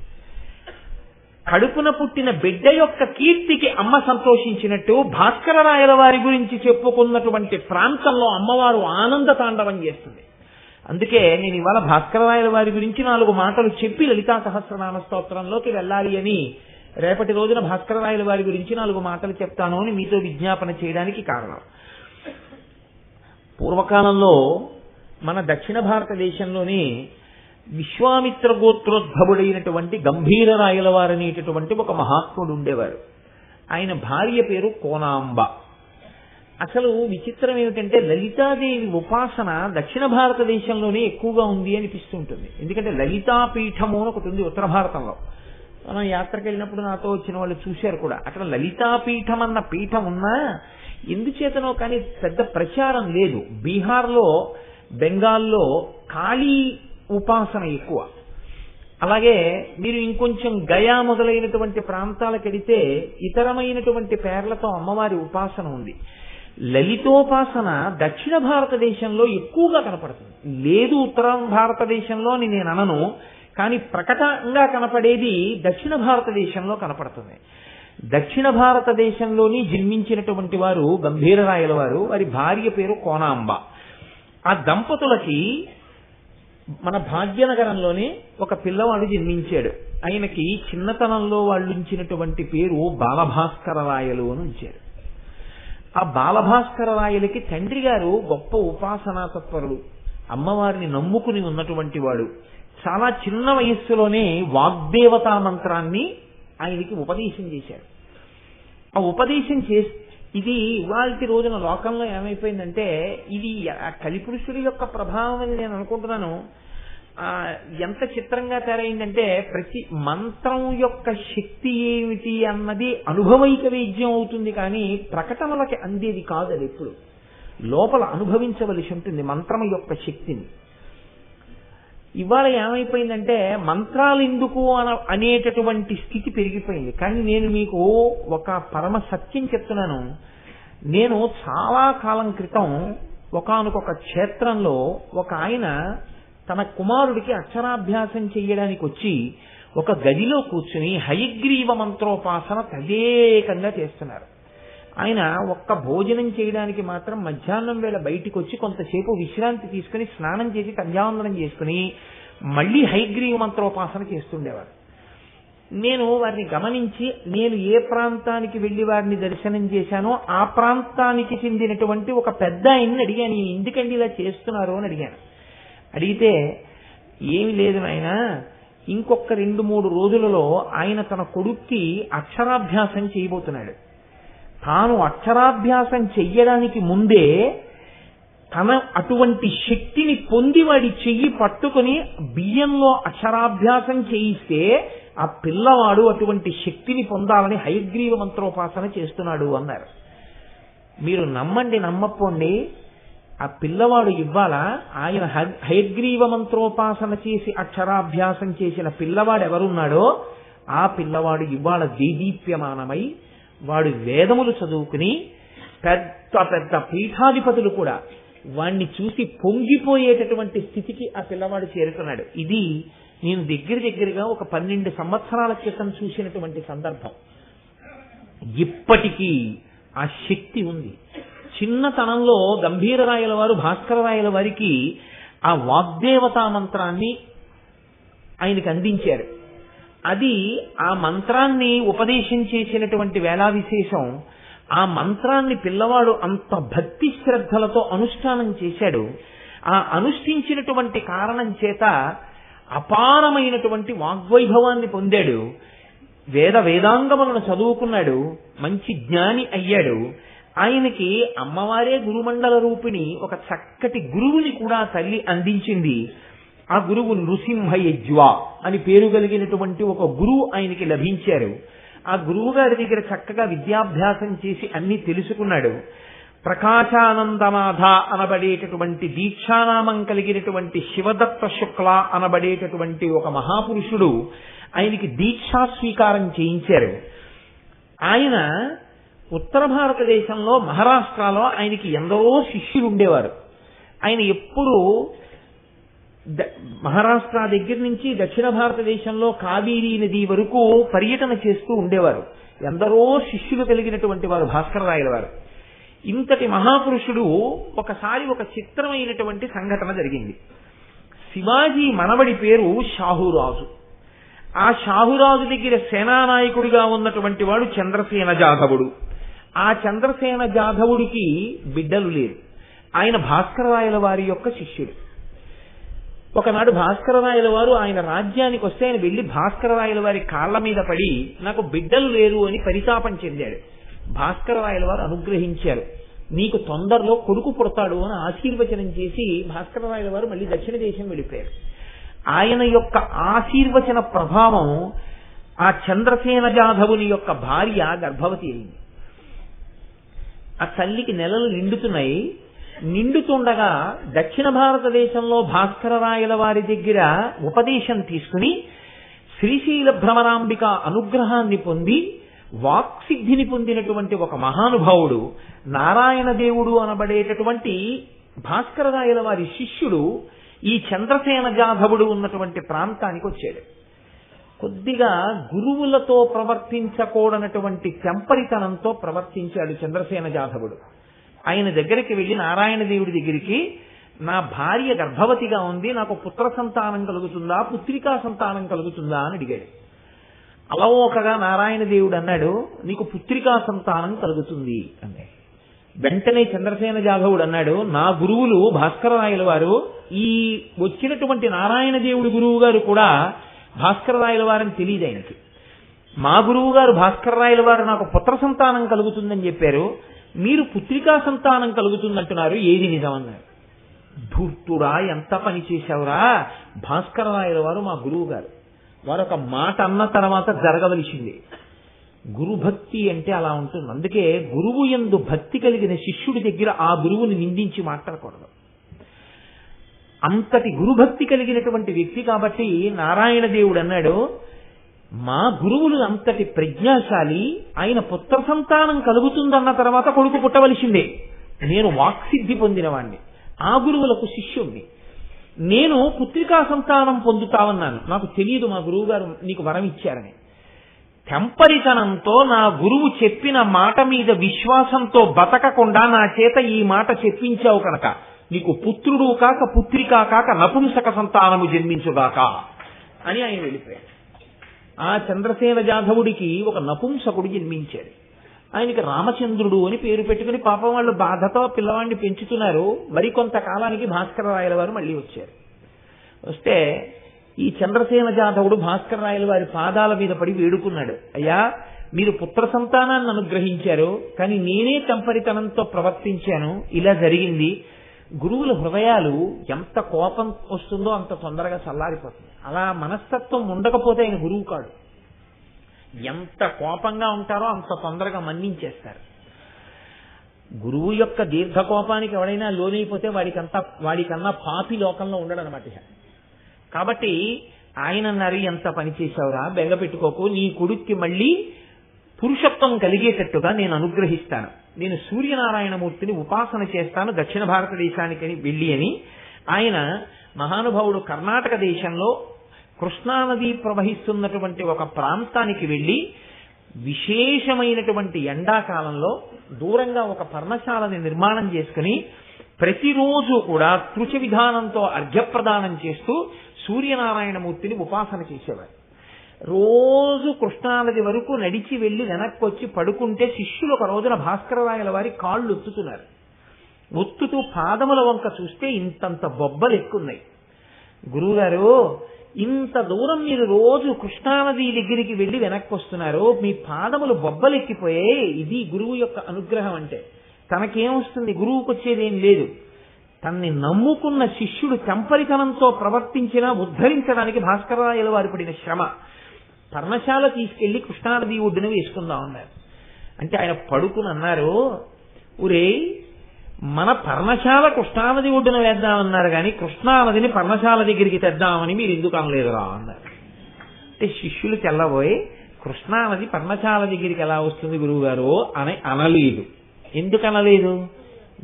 కడుపున పుట్టిన బిడ్డ యొక్క కీర్తికి అమ్మ సంతోషించినట్టు భాస్కరరాయల వారి గురించి చెప్పుకున్నటువంటి ప్రాంతంలో అమ్మవారు ఆనంద తాండవం చేస్తుంది. అందుకే నేను ఇవాళ భాస్కరరాయల వారి గురించి 4 మాటలు చెప్పి లలితా సహస్రనామ స్తోత్రంలోకి వెళ్ళాలి అని, రేపటి రోజున భాస్కరరాయల వారి గురించి 4 మాటలు చెప్తాను అని మీతో విజ్ఞాపన చేయడానికి కారణం. పూర్వకాలంలో మన దక్షిణ భారతదేశంలోని విశ్వామిత్ర గోత్రోద్భవుడైనటువంటి గంభీరరాయల వారనేటటువంటి ఒక మహాత్ముడు ఉండేవారు. ఆయన భార్య పేరు కోనాంబ. అసలు విచిత్రం ఏమిటంటే, లలితాదేవి ఉపాసన దక్షిణ భారతదేశంలోనే ఎక్కువగా ఉంది అనిపిస్తుంటుంది. ఎందుకంటే లలితాపీఠము అని ఒకటి ఉంది ఉత్తర భారతంలో. మనం యాత్రకు వెళ్ళినప్పుడు నాతో వచ్చిన వాళ్ళు చూశారు కూడా. అక్కడ లలితాపీఠం అన్న పీఠం ఉన్నా ఎందుచేతనో కానీ పెద్ద ప్రచారం లేదు. బీహార్లో, బెంగాల్లో కాళీ ఉపాసన ఎక్కువ. అలాగే మీరు ఇంకొంచెం గయా మొదలైనటువంటి ప్రాంతాలకు వెళితే ఇతరమైనటువంటి పేర్లతో అమ్మవారి ఉపాసన ఉంది. లలితోపాసన దక్షిణ భారతదేశంలో ఎక్కువగా కనపడుతుంది. లేదు ఉత్తర భారతదేశంలో అని నేను అనను, కానీ ప్రకటంగా కనపడేది దక్షిణ భారతదేశంలో కనపడుతుంది. దక్షిణ భారతదేశంలోని జన్మించినటువంటి వారు గంభీరరాయల వారు. వారి భార్య పేరు కోనాంబ. ఆ దంపతులకి మన భాగ్యనగరంలోనే ఒక పిల్లవాడు జన్మించాడు. ఆయనకి చిన్నతనంలో వాళ్ళు ఉంచినటువంటి పేరు బాలభాస్కరరాయలు అని ఉంచారు. ఆ బాలభాస్కరరాయలకి తండ్రి గారు గొప్ప ఉపాసనా తత్పరుడు, అమ్మవారిని నమ్ముకుని ఉన్నటువంటి వాడు. చాలా చిన్న వయస్సులోనే వాగ్దేవతా మంత్రాన్ని ఆయనకి ఉపదేశం చేశారు. ఆ ఉపదేశం ఇది ఇవాళ రోజున లోకంలో ఏమైపోయిందంటే, ఇది కలిపురుషుడి యొక్క ప్రభావం అని నేను అనుకుంటున్నాను. ఎంత చిత్రంగా తయారైందంటే, ప్రతి మంత్రం యొక్క శక్తి ఏమిటి అన్నది అనుభవైక వేద్యం అవుతుంది, కానీ ప్రకటనలకి అందేది కాదు. అది ఎప్పుడు లోపల అనుభవించవలసి ఉంటుంది మంత్రం యొక్క శక్తిని. ఇవాళ ఏమైపోయిందంటే, మంత్రాలు ఎందుకు అనేటటువంటి స్థితి పెరిగిపోయింది. కానీ నేను మీకు ఒక పరమ సత్యం చెప్తున్నాను. నేను చాలా కాలం క్రితం ఒకానొక క్షేత్రంలో ఒక ఆయన తన కుమారుడికి అక్షరాభ్యాసం చేయడానికి వచ్చి ఒక గదిలో కూర్చుని హయగ్రీవ మంత్రోపాసన తదేకంగా చేస్తున్నారు. ఆయన ఒక్క భోజనం చేయడానికి మాత్రం మధ్యాహ్నం వేళ బయటికి వచ్చి కొంతసేపు విశ్రాంతి తీసుకుని స్నానం చేసి సంధ్యావందనం చేసుకుని మళ్ళీ హయగ్రీవ మంత్రోపాసన చేస్తుండేవారు. నేను వారిని గమనించి నేను ఏ ప్రాంతానికి వెళ్లి వారిని దర్శనం చేశానో ఆ ప్రాంతానికి చెందినటువంటి ఒక పెద్ద ఆయన్ని అడిగాను, ఎందుకండి ఇలా చేస్తున్నారు అని అడిగాను. అడిగితే ఏమి లేదు నాయన, ఇంకొక 2-3 రోజులలో ఆయన తన కొడుక్కి అక్షరాభ్యాసం చేయబోతున్నాడు. తాను అక్షరాభ్యాసం చెయ్యడానికి ముందే తన అటువంటి శక్తిని పొంది వాడి చెయ్యి పట్టుకుని బియ్యంలో అక్షరాభ్యాసం చేయిస్తే ఆ పిల్లవాడు అటువంటి శక్తిని పొందాలని హయగ్రీవ మంత్రోపాసన చేస్తున్నాడు అన్నారు. మీరు నమ్మండి నమ్మపోండి, ఆ పిల్లవాడు ఇవ్వాల ఆయన హయగ్రీవ మంత్రోపాసన చేసి అక్షరాభ్యాసం చేసిన పిల్లవాడు ఎవరున్నాడో ఆ పిల్లవాడు ఇవాళ దేదీప్యమానమై వాడు వేదములు చదువుకుని పెద్ద పెద్ద పీఠాధిపతులు కూడా వాణ్ణి చూసి పొంగిపోయేటటువంటి స్థితికి ఆ పిల్లవాడు చేరుతున్నాడు. ఇది నేను దగ్గరగా ఒక 12 సంవత్సరాల క్రితం చూసినటువంటి సందర్భం. ఇప్పటికీ ఆ శక్తి ఉంది. చిన్నతనంలో గంభీరరాయల వారు భాస్కరరాయల వారికి ఆ వాగ్దేవతా మంత్రాన్ని ఆయనకి అందించారు. అది ఆ మంత్రాన్ని ఉపదేశం చేసినటువంటి వేళా విశేషం. ఆ మంత్రాన్ని పిల్లవాడు అంత భక్తి శ్రద్ధలతో అనుష్ఠానం చేశాడు. ఆ అనుష్ఠించినటువంటి కారణం చేత అపారమైనటువంటి వాగ్వైభవాన్ని పొందాడు. వేదాంగములను చదువుకున్నాడు, మంచి జ్ఞాని అయ్యాడు. ఆయనకి అమ్మవారే గురుమండల రూపిణి ఒక చక్కటి గురువుని కూడా తల్లి అందించింది. ఆ గురువు నృసింహయజ్వ అని పేరు కలిగినటువంటి ఒక గురువు ఆయనకి లభించారు. ఆ గురువు గారి దగ్గర చక్కగా విద్యాభ్యాసం చేసి అన్ని తెలుసుకున్నాడు. ప్రకాశానందనాథ అనబడేటటువంటి దీక్షానామం కలిగినటువంటి శివదత్త శుక్ల అనబడేటటువంటి ఒక మహాపురుషుడు ఆయనకి దీక్షా స్వీకారం చేయించారు. ఆయన ఉత్తర భారతదేశంలో మహారాష్ట్రలో ఆయనకి ఎందరో శిష్యులు ఉండేవారు. ఆయన ఎప్పుడూ మహారాష్ట్ర దగ్గర నుంచి దక్షిణ భారతదేశంలో కావేరీ నది వరకు పర్యటన చేస్తూ ఉండేవారు. ఎందరో శిష్యులు కలిగినటువంటి వారు భాస్కరరాయల వారు. ఇంతటి మహాపురుషుడు ఒకసారి ఒక చిత్రమైనటువంటి సంఘటన జరిగింది. శివాజీ మనవడి పేరు షాహురాజు. ఆ షాహురాజు దగ్గర సేనానాయకుడిగా ఉన్నటువంటి వాడు చంద్రసేన జాధవుడు. ఆ చంద్రసేన జాధవుడికి బిడ్డలు లేరు. ఆయన భాస్కరరాయల వారి యొక్క శిష్యుడు. ఒకనాడు భాస్కరరాయల వారు ఆయన రాజ్యానికి వస్తే ఆయన వెళ్లి భాస్కరరాయల వారి కాళ్ల మీద పడి నాకు బిడ్డలు లేరు అని పరితాపం చెందాడు. భాస్కరరాయల వారు అనుగ్రహించారు. నీకు తొందరలో కొడుకు పుడతాడు అని ఆశీర్వచనం చేసి భాస్కరరాయల వారు మళ్ళీ దక్షిణ దేశం వెళ్ళిపోయారు. ఆయన యొక్క ఆశీర్వచన ప్రభావం ఆ చంద్రసేన జాధవుని యొక్క భార్య గర్భవతి అయింది. ఆ తల్లికి నెలలు నిండుతున్నాయి. నిండుతుండగా దక్షిణ భారతదేశంలో భాస్కరరాయల వారి దగ్గర ఉపదేశం తీసుకుని శ్రీశైల భ్రమరాంబిక అనుగ్రహాన్ని పొంది వాక్సిద్ధిని పొందినటువంటి ఒక మహానుభావుడు నారాయణ దేవుడు అనబడేటటువంటి భాస్కరరాయల వారి శిష్యుడు ఈ చంద్రసేన జాధవుడు ఉన్నటువంటి ప్రాంతానికి వచ్చాడు. కొద్దిగా గురువులతో ప్రవర్తించకూడనటువంటి తెంపరితనంతో ప్రవర్తించాడు చంద్రసేన జాధవుడు. ఆయన దగ్గరికి వెళ్లి నారాయణ దేవుడి దగ్గరికి నా భార్య గర్భవతిగా ఉంది, నాకు పుత్ర సంతానం కలుగుతుందా పుత్రికా సంతానం కలుగుతుందా అని అడిగాడు. అలవోకగా నారాయణ దేవుడు అన్నాడు నీకు పుత్రికా సంతానం కలుగుతుంది అన్నాడు. వెంటనే చంద్రసేన జాధవుడు అన్నాడు నా గురువులు భాస్కరరాయల వారు, ఈ వచ్చినటువంటి నారాయణ దేవుడి గురువు గారు కూడా భాస్కరరాయల వారని తెలియదు ఆయనకి. మా గురువు గారు భాస్కరరాయల వారు నాకు పుత్ర సంతానం కలుగుతుందని చెప్పారు, మీరు పుత్రికా సంతానం కలుగుతుందంటున్నారు, ఏది నిజమన్నారు. ధూర్తుడా ఎంత పని చేశావురా, భాస్కరరాయల వారు మా గురువు గారు, వారు ఒక మాట అన్న తర్వాత జరగవలసింది. గురుభక్తి అంటే అలా ఉంటుంది. అందుకే గురువు యందు భక్తి కలిగిన శిష్యుడి దగ్గర ఆ గురువుని నిందించి మాట్లాడకూడదు. అంతటి గురుభక్తి కలిగినటువంటి వ్యక్తి కాబట్టి నారాయణ దేవుడు అన్నాడు మా గురువులు అంతటి ప్రజ్ఞాశాలి, ఆయన పుత్ర సంతానం కలుగుతుందన్న తర్వాత కొడుకు పుట్టవలసిందే. నేను వాక్సిద్ధి పొందినవాణ్ణి, ఆ గురువులకు శిష్యుణ్ణి, నేను పుత్రికా సంతానం పొందుతావన్నాను, నాకు తెలియదు మా గురువు గారు నీకు వరం ఇచ్చారని. తెంపరితనంతో నా గురువు చెప్పిన మాట మీద విశ్వాసంతో బతకకుండా నా చేత ఈ మాట చెప్పించావు కనుక నీకు పుత్రుడు కాక పుత్రికా కాక నపుంసక సంతానము జన్మించుగాక అని ఆయన వెళ్ళిపోయాడు. ఆ చంద్రసేన జాధవుడికి ఒక నపుంసకుడు జన్మించాడు. ఆయనకి రామచంద్రుడు అని పేరు పెట్టుకుని పాపం వాళ్ళు బాధతో పిల్లవాడిని పెంచుతున్నారు. మరికొంతకాలానికి భాస్కరరాయల వారు మళ్ళీ వచ్చారు. వస్తే ఈ చంద్రసేన జాధవుడు భాస్కరరాయల వారి పాదాల మీద పడి వేడుకున్నాడు, అయ్యా మీరు పుత్ర సంతానాన్ని అనుగ్రహించారు, కానీ నేనే తంపరితనంతో ప్రవర్తించాను, ఇలా జరిగింది. గురువుల హృదయాలు ఎంత కోపం వస్తుందో అంత తొందరగా చల్లారిపోతుంది. అలా మనస్తత్వం ఉండకపోతే ఆయన గురువు కాడు. ఎంత కోపంగా ఉంటారో అంత తొందరగా మన్నించేస్తారు. గురువు యొక్క దీర్ఘకోపానికి ఎవడైనా లోనైపోతే వాడికన్నా పాపి లోకంలో ఉండడు అనమాట. కాబట్టి ఆయన అన్నారు, ఎంత పని చేశావురా, బెంగ పెట్టుకోకు, నీ కొడుక్కి మళ్ళీ పురుషత్వం కలిగేటట్టుగా నేను అనుగ్రహిస్తాను. నేను సూర్యనారాయణమూర్తిని ఉపాసన చేస్తాను దక్షిణ భారతదేశానికి వెళ్ళి అని ఆయన మహానుభావుడు కర్ణాటక దేశంలో కృష్ణానది ప్రవహిస్తున్నటువంటి ఒక ప్రాంతానికి వెళ్ళి విశేషమైనటువంటి ఎండాకాలంలో దూరంగా ఒక పర్ణశాలని నిర్మాణం చేసుకుని ప్రతిరోజు కూడా తృచ విధానంతో అర్ఘ్యప్రదానం చేస్తూ సూర్యనారాయణమూర్తిని ఉపాసన చేసేవారు. రోజు కృష్ణానది వరకు నడిచి వెళ్లి వెనక్కి వచ్చి పడుకుంటే శిష్యులు ఒక రోజున భాస్కరరాయల వారి కాళ్ళు ఒత్తుతున్నారు. ఒత్తుతూ పాదముల వంక చూస్తే ఇంతంత బొబ్బలు ఎక్కున్నాయి. గురువుగారు, ఇంత దూరం మీరు రోజు కృష్ణానది దగ్గరికి వెళ్లి వెనక్కి వస్తున్నారు, మీ పాదములు బొబ్బలెక్కిపోయాయి. ఇది గురువు యొక్క అనుగ్రహం అంటే. తనకేమొస్తుంది, గురువుకు వచ్చేదేం లేదు. తన్ని నమ్ముకున్న శిష్యుడు చంపరితనంతో ప్రవర్తించినా ఉద్ధరించడానికి భాస్కరరాయల వారు పడిన శ్రమ. పర్ణశాల తీసుకెళ్లి కృష్ణానది ఒడ్డున వేసుకుందాం అన్నారు. అంటే ఆయన పడుకుని అన్నారు, ఒరే మన పర్ణశాల కృష్ణానది ఒడ్డున వేద్దామన్నారు కానీ కృష్ణానదిని పర్ణశాల దగ్గరికి తెద్దామని మీరు ఎందుకు అనలేదురా అన్నారు. అంటే శిష్యులు తెల్లబోయి, కృష్ణానది పర్ణశాల దగ్గరికి ఎలా వస్తుంది గురువు గారు అని అనలేదు. ఎందుకు అనలేదు?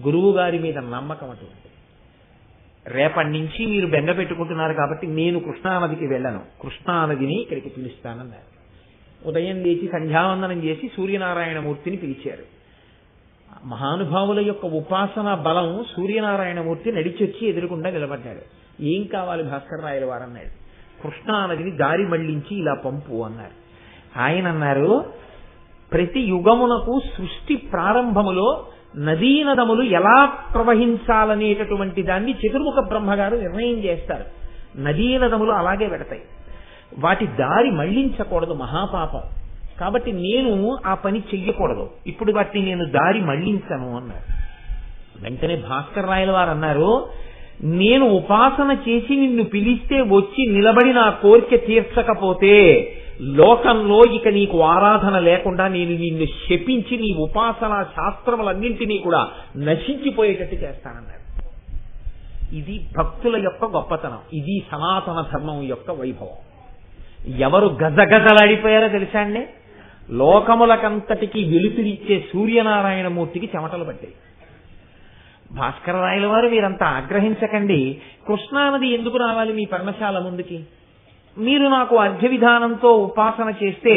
గురువు గారి మీద నమ్మకం అటువంటి. రేపటి నుంచి మీరు బెంగ పెట్టుకుంటున్నారు కాబట్టి నేను కృష్ణానదికి వెళ్ళను, కృష్ణానదిని ఇక్కడికి పిలుస్తానన్నారు. ఉదయం లేచి సంధ్యావందనం చేసి సూర్యనారాయణమూర్తిని పిలిచారు. మహానుభావుల యొక్క ఉపాసన బలం సూర్యనారాయణమూర్తి నడిచొచ్చి ఎదురుకుండా నిలబడ్డాడు. ఏం కావాలి భాస్కరరాయల వారు అన్నాడు. కృష్ణానదిని దారి మళ్లించి ఇలా పంపు అన్నారు. ఆయన అన్నారు, ప్రతి యుగమునకు సృష్టి ప్రారంభములో నదీనదములు ఎలా ప్రవహించాలనేటటువంటి దాన్ని చతుర్ముఖ బ్రహ్మగారు నిర్ణయం చేస్తారు. నదీనదములు అలాగే పెడతాయి. వాటి దారి మళ్లించకూడదు, మహాపాపం. కాబట్టి నేను ఆ పని చెయ్యకూడదు, ఇప్పుడు వాటిని నేను దారి మళ్లించను అన్నారు. వెంటనే భాస్కరరాయల వారు అన్నారు, నేను ఉపాసన చేసి నిన్ను పిలిస్తే వచ్చి నిలబడి నా కోరిక తీర్చకపోతే లోకంలో ఇక నీకు ఆరాధన లేకుండా నేను నిన్ను శపించి నీ ఉపాసన శాస్త్రములన్నింటినీ కూడా నశించిపోయేటట్టు చేస్తానన్నారు. ఇది భక్తుల యొక్క గొప్పతనం, ఇది సనాతన ధర్మం యొక్క వైభవం. ఎవరు గజగజలాడిపోయారో తెలుసా అండి? లోకములకంతటికి వెలుతురిచ్చే సూర్యనారాయణమూర్తికి చెమటలు పట్టాయి. భాస్కరరాయల వారు, మీరంతా ఆగ్రహించకండి, కృష్ణానది ఎందుకు రావాలి మీ పర్ణశాల ముందుకి? మీరు నాకు అర్ఘ్య విధానంతో ఉపాసన చేస్తే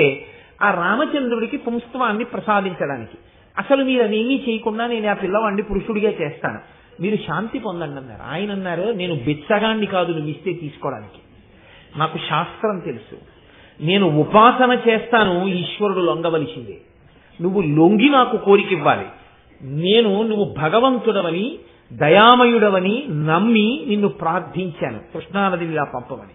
ఆ రామచంద్రుడికి పుంస్తవాన్ని ప్రసాదించడానికి. అసలు మీరు అదేమీ చేయకుండా నేను ఆ పిల్లవాడిని పురుషుడిగా చేస్తాను, మీరు శాంతి పొందండి అన్నారు. ఆయన అన్నారు, నేను బెచ్చగాన్ని కాదు నువ్వు ఇస్తే తీసుకోవడానికి, నాకు శాస్త్రం తెలుసు, నేను ఉపాసన చేస్తాను, ఈశ్వరుడు లొంగవలసిందే, నువ్వు లొంగి నాకు కోరిక ఇవ్వాలి. నువ్వు భగవంతుడవని దయామయుడవని నమ్మి నిన్ను ప్రార్థించాను కృష్ణానదిని ఇలా పంపమని.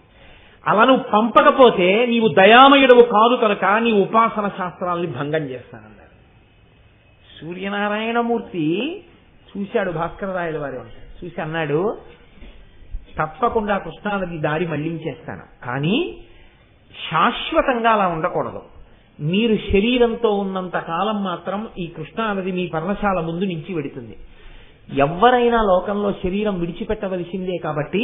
అలా నువ్వు పంపకపోతే నీవు దయామయుడవు కాదు కనుక నీ ఉపాసన శాస్త్రాల్ని భంగం చేస్తానన్నారు. సూర్యనారాయణమూర్తి చూశాడు భాస్కరరాయల వారు, చూసి అన్నాడు, తప్పకుండా కృష్ణానది దారి మళ్లించేస్తాను, కానీ శాశ్వతంగా అలా ఉండకూడదు. మీరు శరీరంతో ఉన్నంత కాలం మాత్రం ఈ కృష్ణానది మీ పర్ణశాల ముందు నుంచి వెడుతుంది. ఎవరైనా లోకంలో శరీరం విడిచిపెట్టవలసిందే, కాబట్టి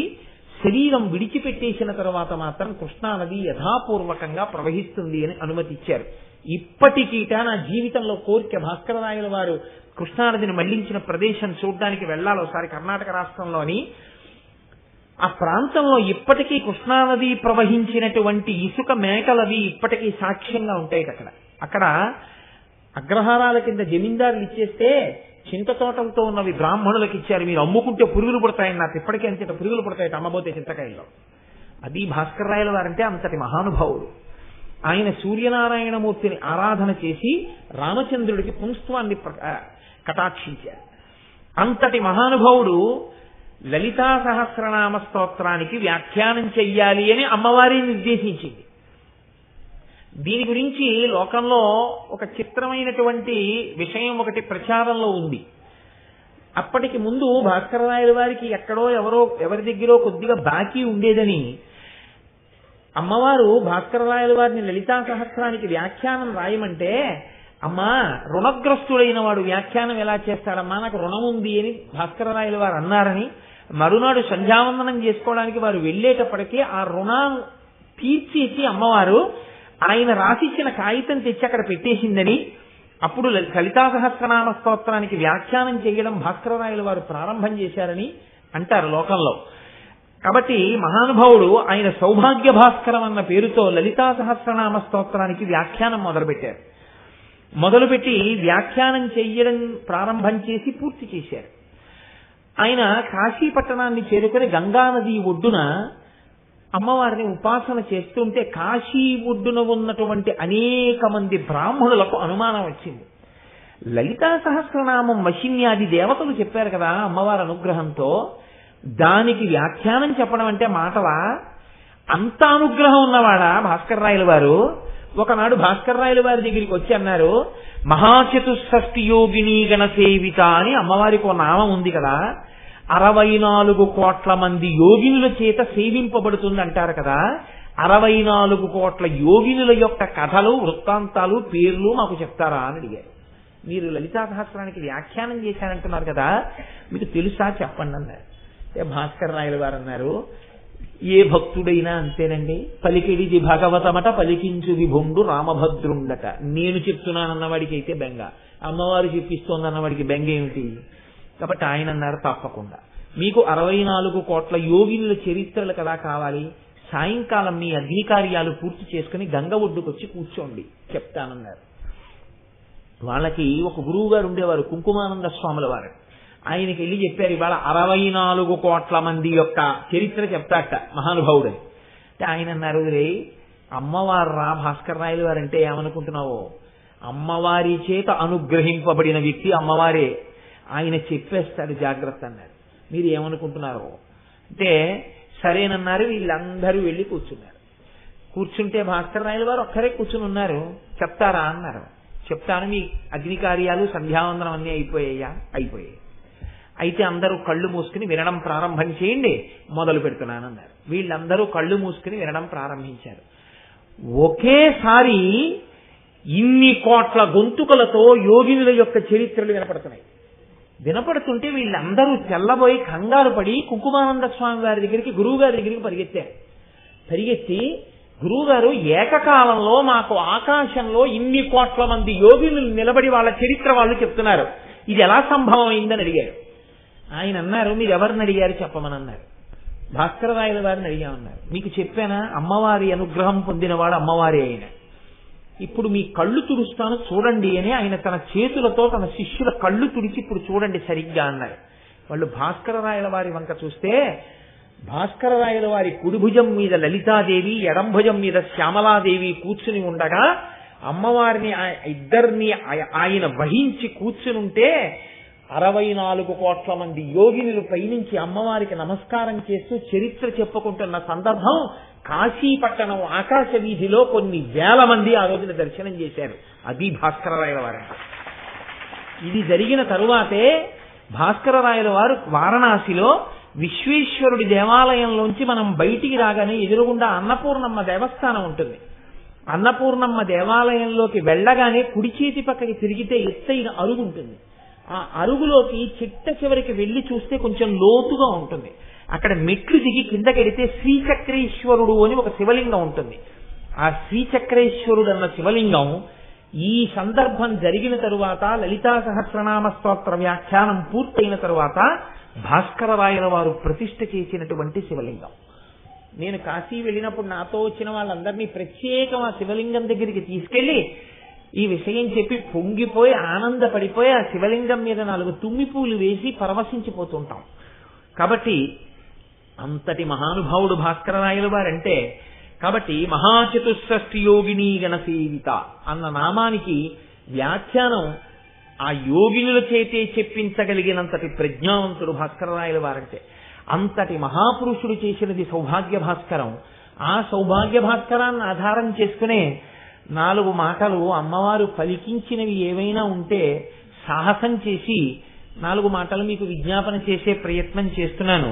శరీరం విడిచిపెట్టేసిన తర్వాత మాత్రం కృష్ణానది యథాపూర్వకంగా ప్రవహిస్తుంది అని అనుమతిచ్చారు. ఇప్పటికీట నా జీవితంలో కోరిక భాస్కరరాయల వారు కృష్ణానదిని మళ్లించిన ప్రదేశం చూడడానికి వెళ్ళాలి ఒకసారి కర్ణాటక రాష్ట్రంలోని. ఆ ప్రాంతంలో ఇప్పటికీ కృష్ణానది ప్రవహించినటువంటి ఇసుక మేకలవి ఇప్పటికీ సాక్ష్యంగా ఉంటాయి. అక్కడ అగ్రహారాల కింద జమీందారులు ఇచ్చేస్తే చింత తోటలతో ఉన్నవి బ్రాహ్మణులకు ఇచ్చారు, మీరు అమ్ముకుంటే పురుగులు పుడతాయని, నాకు ఇప్పటికే అంతట పురుగులు పుడతాయి అమ్మబోతే చింతకాయల్లో. అది భాస్కర రాయల వారంటే అంతటి మహానుభావుడు. ఆయన సూర్యనారాయణమూర్తిని ఆరాధన చేసి రామచంద్రుడికి పుంస్త్వాన్ని కటాక్షించారు. అంతటి మహానుభావుడు లలితా సహస్రనామ స్తోత్రానికి వ్యాఖ్యానం చెయ్యాలి అని అమ్మవారిని నిర్దేశించింది. దీని గురించి లోకంలో ఒక చిత్రమైనటువంటి విషయం ఒకటి ప్రచారంలో ఉంది. అప్పటికి ముందు భాస్కర రాయల వారికి ఎక్కడో ఎవరి దగ్గర కొద్దిగా బాకీ ఉండేదని అమ్మవారు భాస్కర రాయల వారిని లలితా సహస్రానికి వ్యాఖ్యానం రాయమంటే, అమ్మా రుణగ్రస్తుడైన వాడు వ్యాఖ్యానం ఎలా చేస్తాడమ్మా, నాకు రుణం ఉంది అని భాస్కర రాయల వారు అన్నారని, మరునాడు సంధ్యావందనం చేసుకోవడానికి వారు వెళ్ళేటప్పటికీ ఆ రుణం తీర్చేసి అమ్మవారు ఆయన రాసిచ్చిన కాగితం తెచ్చి అక్కడ పెట్టేసిందని, అప్పుడు లలితా సహస్రనామ స్తోత్రానికి వ్యాఖ్యానం చేయడం భాస్కర రాయల వారు ప్రారంభం చేశారని అంటారు లోకంలో. కాబట్టి మహానుభావుడు ఆయన సౌభాగ్య భాస్కరం అన్న పేరుతో లలితా సహస్రనామ స్తోత్రానికి వ్యాఖ్యానం మొదలుపెట్టారు. మొదలుపెట్టి వ్యాఖ్యానం చెయ్యడం ప్రారంభం చేసి పూర్తి చేశారు. ఆయన కాశీ పట్టణాన్ని చేరుకుని గంగానది ఒడ్డున అమ్మవారిని ఉపాసన చేస్తుంటే కాశీ ఒడ్డున ఉన్నటువంటి అనేక మంది బ్రాహ్మణులకు అనుమానం వచ్చింది. లలితా సహస్రనామం వశిన్యాది దేవతలు చెప్పారు కదా అమ్మవారి అనుగ్రహంతో, దానికి వ్యాఖ్యానం చెప్పడం అంటే మాటలా? అంత అనుగ్రహం ఉన్నవాడా భాస్కర రాయల వారు? ఒకనాడు భాస్కర రాయల వారి దగ్గరికి వచ్చి అన్నారు, మహాచతుషష్ఠి యోగిని గణ సేవిత అని అమ్మవారికి ఒక నామం ఉంది కదా, 64 కోట్ల మంది యోగినుల చేత సేవింపబడుతుంది అంటారు కదా, 64 కోట్ల యోగినుల యొక్క కథలు, వృత్తాంతాలు, పేర్లు మాకు చెప్తారా అని అడిగారు. మీరు లలితా సహస్రానికి వ్యాఖ్యానం చేశారంటున్నారు కదా, మీకు తెలుసా చెప్పండి అన్నారు. భాస్కర రాయల వారు అన్నారు, ఏ భక్తుడైనా అంతేనండి, పలికిడిది భగవతమట పలికించు విభుండు రామభద్రుండట. నేను చెప్తున్నానన్నవాడికి అయితే బెంగ, అమ్మవారు చెప్పిస్తోందన్నవాడికి బెంగ ఏమిటి? కాబట్టి ఆయన అన్నారు, తప్పకుండా మీకు 64 కోట్ల యోగినుల చరిత్రలు కదా కావాలి, సాయంకాలం మీ అగ్ని కార్యాలు పూర్తి చేసుకుని గంగ ఒడ్డుకొచ్చి కూర్చోండి చెప్తానన్నారు. వాళ్ళకి ఒక గురువు గారు ఉండేవారు, కుంకుమానంద స్వాముల వారు. ఆయనకి వెళ్ళి చెప్పారు, ఇవాళ 64 కోట్ల మంది యొక్క చరిత్ర చెప్తాట మహానుభావుడని. అంటే ఆయన అన్నారు, రే అమ్మవారు రా భాస్కర రాయల వారు అంటే ఏమనుకుంటున్నావో, అమ్మవారి చేత అనుగ్రహింపబడిన వ్యక్తి అమ్మవారే, ఆయన చెప్పేస్తాడు జాగ్రత్త అన్నారు. మీరు ఏమనుకుంటున్నారో అంటే సరేనన్నారు. వీళ్ళందరూ వెళ్ళి కూర్చున్నారు. కూర్చుంటే భాస్కర రాయల వారు ఒక్కరే కూర్చుని ఉన్నారు. చెప్తారా అన్నారు. చెప్తాను, మీ అగ్ని కార్యాలు సంధ్యావందనం అన్నీ అయిపోయాయా? అయిపోయాయి. అయితే అందరూ కళ్ళు మూసుకుని వినడం ప్రారంభం చేయండి, మొదలు పెడుతున్నానన్నారు. వీళ్ళందరూ కళ్ళు మూసుకుని వినడం ప్రారంభించారు. ఒకేసారి ఇన్ని కోట్ల గొంతుకలతో యోగినుల యొక్క చరిత్రలు వినపడుతున్నాయి. వినపడుతుంటే వీళ్ళందరూ తెల్లబోయి కంగారు పడి కుంకుమానంద స్వామి వారి దగ్గరికి, గురువు గారి దగ్గరికి పరిగెత్తారు. పరిగెత్తి, గురువుగారు ఏకకాలంలో మాకు ఆకాశంలో ఇన్ని కోట్ల మంది యోగినులు నిలబడి వాళ్ళ చరిత్ర వాళ్ళు చెప్తున్నారు, ఇది ఎలా సంభవం అయిందని అడిగారు. ఆయన అన్నారు, మీరు ఎవరిని అడిగారు చెప్పమని అన్నారు. భాస్కర రాయల వారిని అడిగామన్నారు. మీకు చెప్పానా, అమ్మవారి అనుగ్రహం పొందినవాడు అమ్మవారి అయిన, ఇప్పుడు మీ కళ్ళు తుడుస్తాను చూడండి అని ఆయన తన చేతులతో తన శిష్యుల కళ్ళు తుడిచి ఇప్పుడు చూడండి సరిగ్గా అన్నారు. వాళ్ళు భాస్కర రాయల వారి వంక చూస్తే భాస్కర రాయల వారి కుడిభుజం మీద లలితాదేవి, ఎడంభుజం మీద శ్యామలాదేవి కూర్చుని ఉండగా అమ్మవారిని ఇద్దరిని ఆయన వహించి కూర్చునుంటే 64 కోట్ల మంది యోగినులు పైనుంచి అమ్మవారికి నమస్కారం చేస్తూ చరిత్ర చెప్పుకుంటున్న సందర్భం. కాశీపట్టణం ఆకాశ వీధిలో కొన్ని వేల మంది ఆ రోజున దర్శనం చేశారు. అది భాస్కర రాయల వారు. ఇది జరిగిన తరువాతే భాస్కర రాయల వారు వారణాసిలో విశ్వేశ్వరుడి దేవాలయంలోంచి మనం బయటికి రాగానే ఎదురుగుండా అన్నపూర్ణమ్మ దేవస్థానం ఉంటుంది. అన్నపూర్ణమ్మ దేవాలయంలోకి వెళ్ళగానే కుడి చేతి పక్కకి తిరిగితే ఎత్తైన అరుగు ఉంటుంది. ఆ అరుగులోకి చిట్ట చివరికి వెళ్లి చూస్తే కొంచెం లోతుగా ఉంటుంది. అక్కడ మెట్లు దిగి కిందకెడితే శ్రీచక్రేశ్వరుడు అని ఒక శివలింగం ఉంటుంది. ఆ శ్రీచక్రేశ్వరుడు అన్న శివలింగం ఈ సందర్భం జరిగిన తరువాత, లలితా సహస్రనామ స్తోత్ర వ్యాఖ్యానం పూర్తయిన తరువాత భాస్కర రాయల వారు ప్రతిష్ఠ చేసినటువంటి శివలింగం. నేను కాశీ వెళ్ళినప్పుడు నాతో వచ్చిన వాళ్ళందరినీ ప్రత్యేకం ఆ శివలింగం దగ్గరికి తీసుకెళ్లి ఈ విషయం చెప్పి పొంగిపోయి ఆనందపడిపోయి ఆ శివలింగం మీద 4 తుమ్మి పూలు వేసి పరవశించిపోతుంటాం. కాబట్టి అంతటి మహానుభావుడు భాస్కరరాయల వారంటే, కాబట్టి మహాచతుష్షష్ఠి యోగిని గణసేవిత అన్న నామానికి వ్యాఖ్యానం ఆ యోగినుల చేతే చెప్పించగలిగినంతటి ప్రజ్ఞావంతుడు భాస్కరరాయల వారంటే. అంతటి మహాపురుషుడు చేసినది సౌభాగ్య భాస్కరం. ఆ సౌభాగ్య భాస్కరాన్ని ఆధారం చేసుకునే 4 మాటలు అమ్మవారు పలికించినవి ఏవైనా ఉంటే సాహసం చేసి 4 మాటలు మీకు విజ్ఞాపన చేసే ప్రయత్నం చేస్తున్నాను.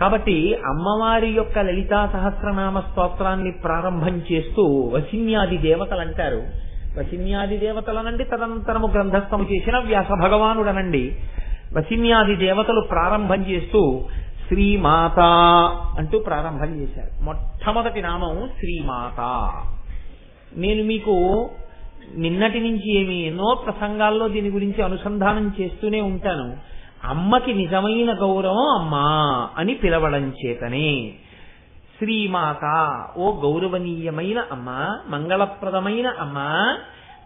కాబట్టి అమ్మవారి యొక్క లలితా సహస్రనామ స్తోత్రాన్ని ప్రారంభం చేస్తూ వసిన్యాది దేవతలు అంటారు. వసిన్యాది దేవతలనండి, తదనంతరము గ్రంథస్థము చేసిన వ్యాస భగవానుడనండి. వసిన్యాది దేవతలు ప్రారంభం చేస్తూ శ్రీమాత అంటూ ప్రారంభం చేశారు. మొట్టమొదటి నామం శ్రీమాత. నేను మీకు నిన్నటి నుంచి ఎన్నో ప్రసంగాల్లో దీని గురించి అనుసంధానం చేస్తూనే ఉంటాను. అమ్మకి నిజమైన గౌరవం అమ్మా అని పిలవడం చేతనే శ్రీమాత, ఓ గౌరవనీయమైన అమ్మ, మంగళప్రదమైన అమ్మ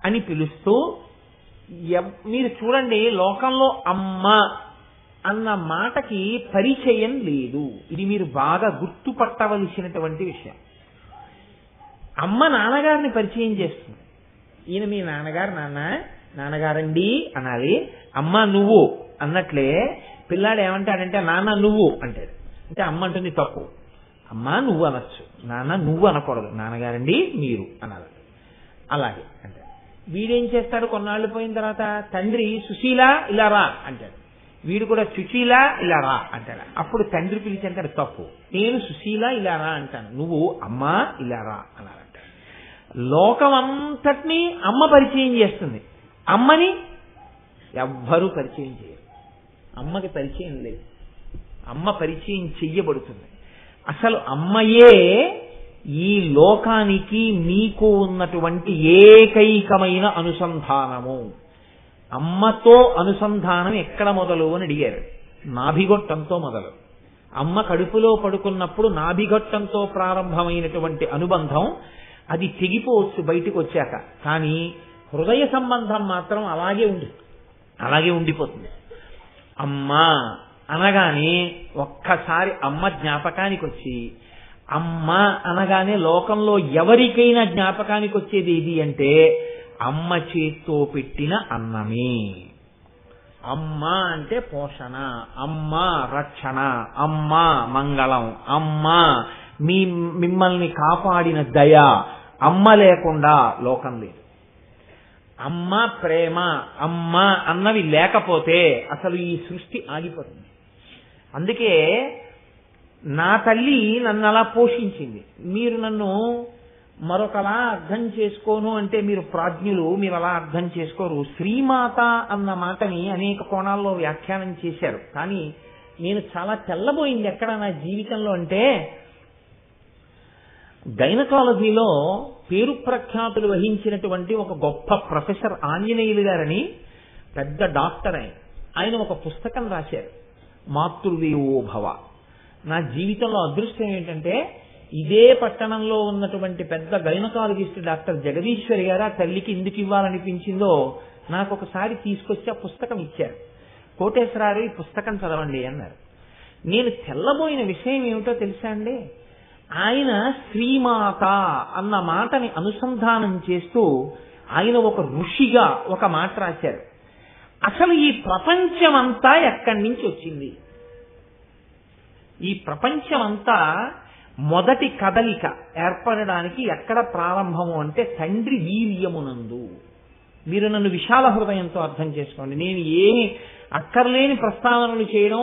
అని పిలుస్తూ, మీరు చూడండి లోకంలో అమ్మ అన్న మాటకి పరిచయం లేదు. ఇది మీరు బాగా గుర్తుపట్టవలసినటువంటి విషయం. అమ్మ నాన్నగారిని పరిచయం చేస్తుంది. ఈయన మీ నాన్నగారు, నాన్నగారండి అనాలి. అమ్మ నువ్వు అన్నట్లే పిల్లాడు ఏమంటాడంటే నాన్న నువ్వు అంటాడు. అంటే అమ్మ అంటుంది తప్పు. అమ్మ నువ్వు అనొచ్చు, నాన్న నువ్వు అనకూడదు. నాన్నగారండి మీరు అనాలి. అలాగే అంటే వీడేం చేస్తాడు, కొన్నాళ్ళు పోయిన తర్వాత తండ్రి సుశీల ఇలా రా అంటాడు. వీడు కూడా సుశీల ఇలా రా అంటాడు. అప్పుడు తండ్రి పిలిచి అంటాడు తప్పు, నేను సుశీల ఇలా రా అంటాను, నువ్వు అమ్మ ఇలా రా అనాలంట. లోకం అంతటినీ అమ్మ పరిచయం చేస్తుంది, అమ్మని ఎవ్వరూ పరిచయం చేయరు. అమ్మకి పరిచయం లేదు, అమ్మ పరిచయం చెయ్యబడుతుంది. అసలు అమ్మయే ఈ లోకానికి మీకు ఉన్నటువంటి ఏకైకమైన అనుసంధానము. అమ్మతో అనుసంధానం ఎక్కడ మొదలు అని అడిగారు. నాభిగొట్టంతో మొదలు. అమ్మ కడుపులో పడుకున్నప్పుడు నాభిగొట్టంతో ప్రారంభమైనటువంటి అనుబంధం అది తెగిపోవచ్చు బయటికి వచ్చాక, కానీ హృదయ సంబంధం మాత్రం అలాగే ఉండిపోతుంది. అమ్మ అనగానే ఒక్కసారి అమ్మ జ్ఞాపకానికి వచ్చి, అమ్మ అనగానే లోకంలో ఎవరికైనా జ్ఞాపకానికి వచ్చేది ఏది అంటే అమ్మ చేత్తో పెట్టిన అన్నమే. అమ్మ అంటే పోషణ, అమ్మ రక్షణ, అమ్మ మంగళం, అమ్మ మిమ్మల్ని కాపాడిన దయ. అమ్మ లేకుండా లోకం లేదు. అమ్మ ప్రేమ, అమ్మ అన్నవి లేకపోతే అసలు ఈ సృష్టి ఆగిపోతుంది. అందుకే నా తల్లి నన్ను అలా పోషించింది, మీరు నన్ను మరొకలా అర్థం చేసుకోను అంటే మీరు ప్రాజ్ఞులు, మీరు అలా అర్థం చేసుకోరు. శ్రీమాత అన్న మాటని అనేక కోణాల్లో వ్యాఖ్యానం చేశారు. కానీ నేను చాలా తెల్లబోయింది ఎక్కడ నా జీవితంలో అంటే, గైనకాలజీలో పేరు ప్రఖ్యాతులు వహించినటువంటి ఒక గొప్ప ప్రొఫెసర్ ఆంజనేయులు గారని పెద్ద డాక్టర్ ఆయన ఒక పుస్తకం రాశారు, మాతృదేవో భవ. నా జీవితంలో అదృష్టం ఏంటంటే ఇదే పట్టణంలో ఉన్నటువంటి పెద్ద గైనకాలజిస్ట్ డాక్టర్ జగదీశ్వరి గారు ఆ తల్లికి ఎందుకు ఇవ్వాలనిపించిందో నాకు ఒకసారి తీసుకొచ్చి ఆ పుస్తకం ఇచ్చారు. కోటేశ్వరారు ఈ పుస్తకం చదవండి అన్నారు. నేను తెల్లబోయిన విషయం ఏమిటో తెలుసా అండి, ఆయన శ్రీమాత అన్న మాటని అనుసంధానం చేస్తూ ఆయన ఒక ఋషిగా ఒక మాట రాశారు. అసలు ఈ ప్రపంచమంతా ఎక్కడి నుంచి వచ్చింది? ఈ ప్రపంచమంతా మొదటి కదలిక ఏర్పడడానికి ఎక్కడ ప్రారంభము అంటే తండ్రి వీర్యమునందు. మీరు నన్ను విశాల హృదయంతో అర్థం చేసుకోండి. నేను ఏమి అక్కర్లేని ప్రస్తావనలు చేయడం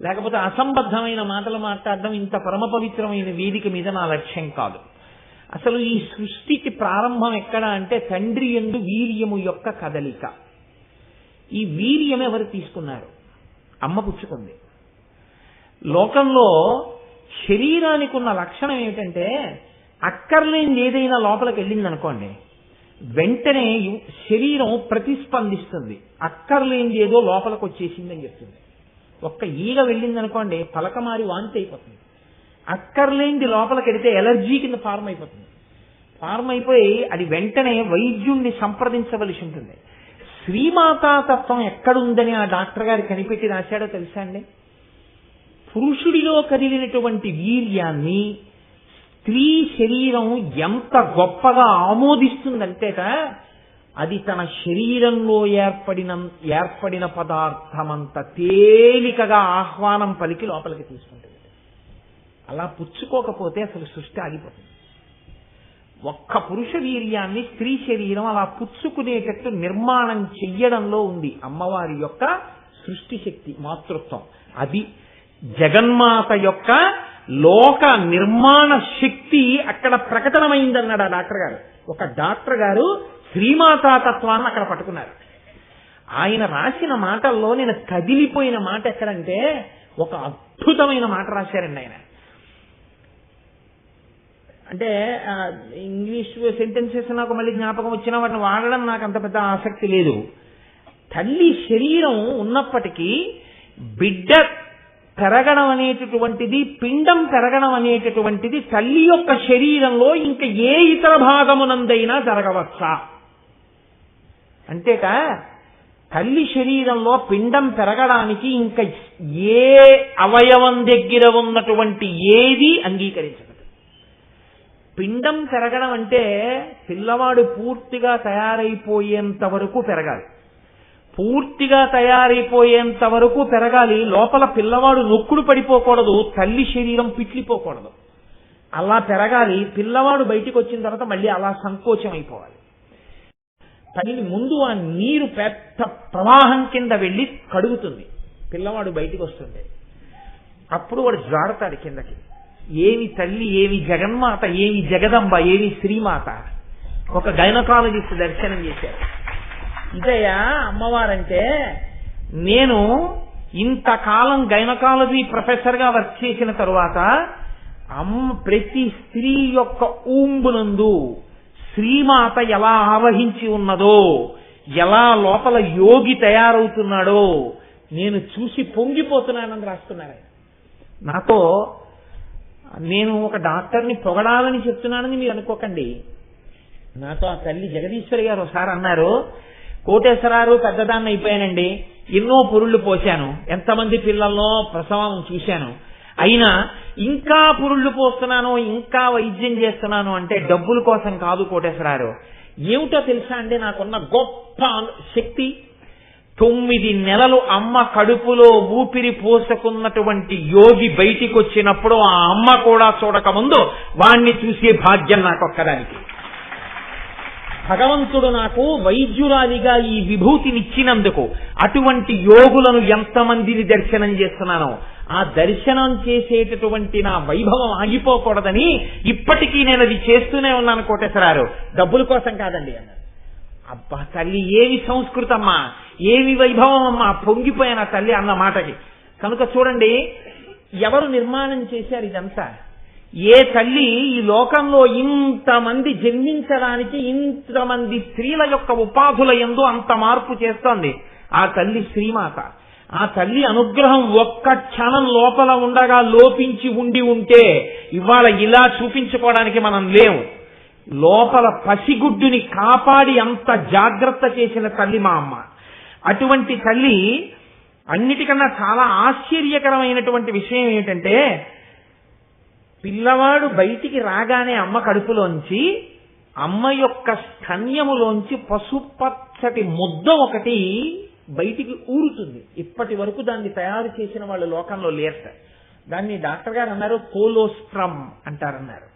లేకపోతే అసంబద్ధమైన మాటలు మాట్లాడడం ఇంత పరమ పవిత్రమైన వేదిక మీద నా లక్ష్యం కాదు. అసలు ఈ సృష్టికి ప్రారంభం ఎక్కడ అంటే తండ్రి యందు వీర్యము యొక్క కదలిక. ఈ వీర్యం ఎవరు తీసుకున్నారు? అమ్మ పుచ్చుకుంది. లోకంలో శరీరానికి ఉన్న లక్షణం ఏమిటంటే అక్కర్లేనిది ఏదైనా లోపలికి వెళ్ళింది అనుకోండి, వెంటనే శరీరం ప్రతిస్పందిస్తుంది. అక్కర్లేనిది ఏదో లోపలికి వచ్చేసిందని చెప్తుంది. ఒక్క ఈగ వెళ్ళింది అనుకోండి, పలకమారి వాంతి అయిపోతుంది. అక్కర్లేనిది లోపలికి వెడితే ఎలర్జీ కింద ఫార్మ్ అయిపోతుంది. ఫార్మ్ అయిపోయి అది వెంటనే వైద్యుణ్ణి సంప్రదించవలసి ఉంటుంది. శ్రీమాతాతత్వం ఎక్కడుందని ఆ డాక్టర్ గారు కనిపెట్టి రాశాడో తెలుసా అండి? పురుషుడిలో కదిలినటువంటి వీర్యాన్ని స్త్రీ శరీరం ఎంత గొప్పగా ఆమోదిస్తుందంటేట అది తన శరీరంలో ఏర్పడిన పదార్థమంత తేలికగా ఆహ్వానం పలికి లోపలికి తీసుకుంటుంది. అలా పుచ్చుకోకపోతే అసలు సృష్టి ఆగిపోతుంది. ఒక్క పురుష వీర్యాన్ని స్త్రీ శరీరం అలా పుచ్చుకునేటట్టు నిర్మాణం చెయ్యడంలో ఉంది అమ్మవారి యొక్క సృష్టి శక్తి, మాతృత్వం. అది జగన్మాత యొక్క లోక నిర్మాణ శక్తి అక్కడ ప్రకటనమైందన్నాడు ఆ డాక్టర్ గారు. ఒక డాక్టర్ గారు శ్రీమాతాతత్వాన్ని అక్కడ పట్టుకున్నారు. ఆయన రాసిన మాటల్లో నేను కదిలిపోయిన మాట ఎక్కడంటే ఒక అద్భుతమైన మాట రాశారండి ఆయన. అంటే ఇంగ్లీష్ సెంటెన్సెస్ నాకు మళ్ళీ జ్ఞాపకం వచ్చినా వాటిని వాడడం నాకు అంత పెద్ద ఆసక్తి లేదు. తల్లి శరీరం ఉన్నప్పటికీ బిడ్డ పెరగడం అనేటటువంటిది, పిండం పెరగడం అనేటటువంటిది తల్లి యొక్క శరీరంలో ఇంకా ఏ ఇతర భాగమునందైనా జరగవచ్చా? అంతేక తల్లి శరీరంలో పిండం పెరగడానికి ఇంకా ఏ అవయవం దగ్గర ఉన్నటువంటి ఏది అంగీకరించదు. పిండం పెరగడం అంటే పిల్లవాడు పూర్తిగా తయారైపోయేంత వరకు పెరగాలి. పూర్తిగా తయారైపోయేంత వరకు పెరగాలి. లోపల పిల్లవాడు నొక్కుడు పడిపోకూడదు, తల్లి శరీరం పిట్లిపోకూడదు. అలా పెరగాలి. పిల్లవాడు బయటికి వచ్చిన తర్వాత మళ్ళీ అలా సంకోచం అయిపోవాలి. తల్లి ముందు ఆ నీరు పెద్ద ప్రవాహం కింద వెళ్ళి కడుగుతుంది. పిల్లవాడు బయటికి వస్తుంటే అప్పుడు వాడు జాడతాడు కిందకి. ఏమి తల్లి, ఏమి జగన్మాత, ఏమి జగదంబ, ఏమి శ్రీమాత. ఒక గైనకాలజిస్ట్ దర్శనం చేశారు. ఇదయ్యా అమ్మవారంటే, నేను ఇంతకాలం గైనకాలజీ ప్రొఫెసర్ గా వర్క్ చేసిన తరువాత ప్రతి స్త్రీ యొక్క ఊంబునందు శ్రీమాత ఎలా ఆవహించి ఉన్నదో, ఎలా లోపల యోగి తయారవుతున్నాడో నేను చూసి పొంగిపోతున్నానని రాస్తున్నాను. నాతో నేను ఒక డాక్టర్ని పొగడాలని చెప్తున్నానని మీరు అనుకోకండి. నాతో ఆ తల్లి జగదీశ్వరి గారు ఒకసారి అన్నారు, కోటేశ్వరారు పెద్దదాన్ని అయిపోయానండి, ఎన్నో పురుళ్ళు పోశాను, ఎంతమంది పిల్లల్లో ప్రసవం చూశాను, అయినా ఇంకా పురుళ్ళు పోస్తున్నాను, ఇంకా వైద్యం చేస్తున్నాను అంటే డబ్బుల కోసం కాదు కోటేశ్వరారు. ఏమిటో తెలుసా అండి, నాకున్న గొప్ప శక్తి 9 నెలలు అమ్మ కడుపులో ఊపిరి పోసుకున్నటువంటి యోగి బయటికి వచ్చినప్పుడు ఆ అమ్మ కూడా చూడక ముందు వాణ్ణి చూసే భాగ్యం నాకొక్కదానికి. భగవంతుడు నాకు వైద్యురాలిగా ఈ విభూతినిచ్చినందుకు అటువంటి యోగులను ఎంతమందిని దర్శనం చేస్తున్నానో, ఆ దర్శనం చేసేటటువంటి నా వైభవం ఆగిపోకూడదని ఇప్పటికీ నేను అది చేస్తూనే ఉన్నాను కోటేశ్వరారు, డబ్బుల కోసం కాదండి అన్నారు. అబ్బా తల్లి ఏమి సంస్కృతమ్మా, ఏమి వైభవం అమ్మా, పొంగిపోయిన తల్లి అన్న మాటకి. కనుక చూడండి, ఎవరు నిర్మాణం చేశారు ఇదంతా? ఏ తల్లి ఈ లోకంలో ఇంతమంది జన్మించడానికి ఇంతమంది స్త్రీల యొక్క ఉపాధుల యందు అంత మార్పు చేస్తోంది? ఆ తల్లి శ్రీమాత. ఆ తల్లి అనుగ్రహం ఒక్క క్షణం లోపల ఉండగా లోపించి ఉంటే ఇవాళ ఇలా చూపించుకోవడానికి మనం లేవు. లోపల పసిగుడ్డుని కాపాడి అంత జాగ్రత్త చేసిన తల్లి మా అమ్మ. అటువంటి తల్లి అన్నిటికన్నా చాలా ఆశ్చర్యకరమైనటువంటి విషయం ఏమిటంటే, పిల్లవాడు బయటికి రాగానే అమ్మ కడుపులోంచి, అమ్మ యొక్క స్తన్యములోంచి పసుపచ్చటి ముద్ద ఒకటి బయటికి ఊరుతుంది. ఇప్పటి వరకు దాన్ని తయారు చేసిన వాళ్ళు లోకంలో లేరు. దాన్ని డాక్టర్ గారు అన్నారు కోలోస్ట్రమ్ అంటారన్నారు.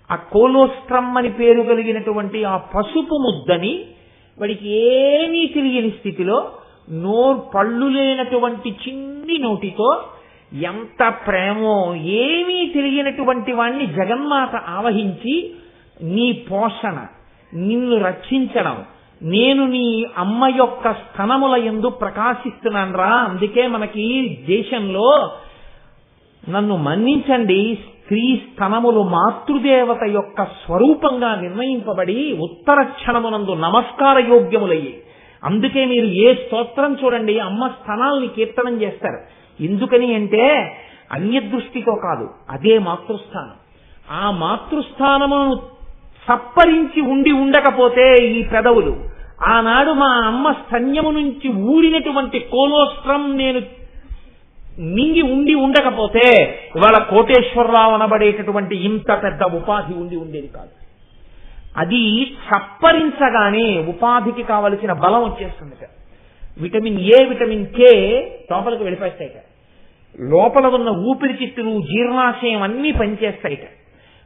ఆ కోలోస్ట్రమ్ అని పేరు కలిగినటువంటి ఆ పసుపు ముద్దని వాడికి ఏమీ తెలియని స్థితిలో పళ్ళు లేనటువంటి చిన్ని నోటితో ఎంత ప్రేమో ఏమీ తెలియనటువంటి వాణ్ణి జగన్మాత ఆవహించి, నీ పోషణ, నిన్ను రక్షించడం, నేను నీ అమ్మ యొక్క స్తనముల యందు ప్రకాశిస్తున్నాను రా, అందుకే మనకి దేశంలో నన్ను మన్నించండి, స్త్రీ స్తనములు మాతృదేవత యొక్క స్వరూపంగా నిర్ణయింపబడి ఉత్తర క్షణమునందు నమస్కార యోగ్యములయ్యి. అందుకే మీరు ఏ స్తోత్రం చూడండి అమ్మ స్తనాల్ని కీర్తనం చేస్తారు. ఎందుకని అంటే అన్యదృష్టితో కాదు, అదే మాతృస్థానం. ఆ మాతృస్థానమును సప్పరించి ఉండి ఉండకపోతే ఈ పెదవులు, ఆనాడు మా అమ్మ స్తన్యము నుంచి ఊడినటువంటి కోలోస్ట్రం నేను మింగి ఉండి ఉండకపోతే ఇవాళ కోటేశ్వరరావు అనబడేటటువంటి ఇంత పెద్ద ఉపాధి ఉండేది కాదు. అది సప్పరించగానే ఉపాధికి కావలసిన బలం వచ్చేస్తుంది. విటమిన్ ఏ, విటమిన్ కే లోపలికి వెళ్ళిపోతాయిట. లోపల ఉన్న ఊపిరితిత్తులు, జీర్ణాశయం అన్నీ పనిచేస్తాయిట.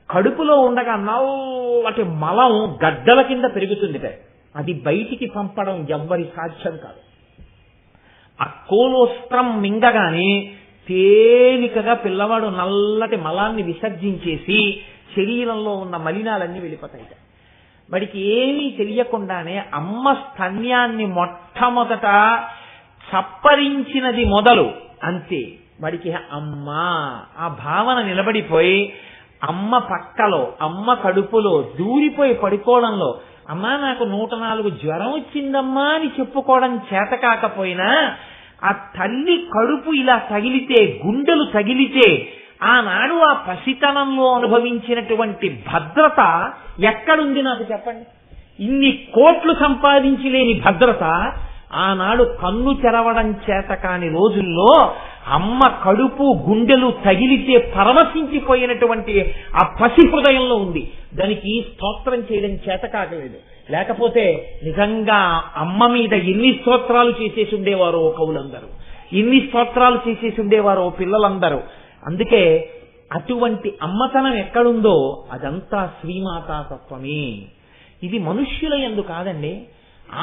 కడుపులో ఉండగా నల్లటి మలం గడ్డల కింద పెరుగుతుందిట. అది బయటికి పంపడం ఎవ్వరి సాధ్యం కాదు. ఆ కోలోస్ట్రం మింగగానే తేలికగా పిల్లవాడు నల్లటి మలాన్ని విసర్జించేసి శరీరంలో ఉన్న మలినాలన్నీ వెళ్ళిపోతాయిట. వాడికి ఏమీ తెలియకుండానే అమ్మ స్తన్యాన్ని మొట్టమొదట చప్పరించినది మొదలు అంతే. వాడికి అమ్మ ఆ భావన నిలబడిపోయి అమ్మ పక్కలో, అమ్మ కడుపులో దూరిపోయి పడుకోవడంలో, అమ్మా నాకు 104 జ్వరం వచ్చిందమ్మా అని చెప్పుకోవడం చేత కాకపోయినా ఆ తల్లి కడుపు ఇలా తగిలితే, గుండెలు తగిలితే ఆనాడు ఆ పసితనంలో అనుభవించినటువంటి భద్రత ఎక్కడుంది నాకు చెప్పండి? ఇన్ని కోట్లు సంపాదించి లేని భద్రత ఆనాడు కన్ను తెరవడం చేత కాని రోజుల్లో అమ్మ కడుపు, గుండెలు తగిలితే పరవశించిపోయినటువంటి ఆ పసి హృదయంలో ఉంది. దానికి స్తోత్రం చేయడం చేత కాకలేదు. లేకపోతే నిజంగా అమ్మ మీద ఎన్ని స్తోత్రాలు చేసేసి ఉండేవారో కవులందరూ, ఎన్ని స్తోత్రాలు చేసేసి ఉండేవారో పిల్లలందరూ. అందుకే అటువంటి అమ్మతనం ఎక్కడుందో అదంతా శ్రీమాతా తత్వమే. ఇది మనుష్యుల యందు కాదండి.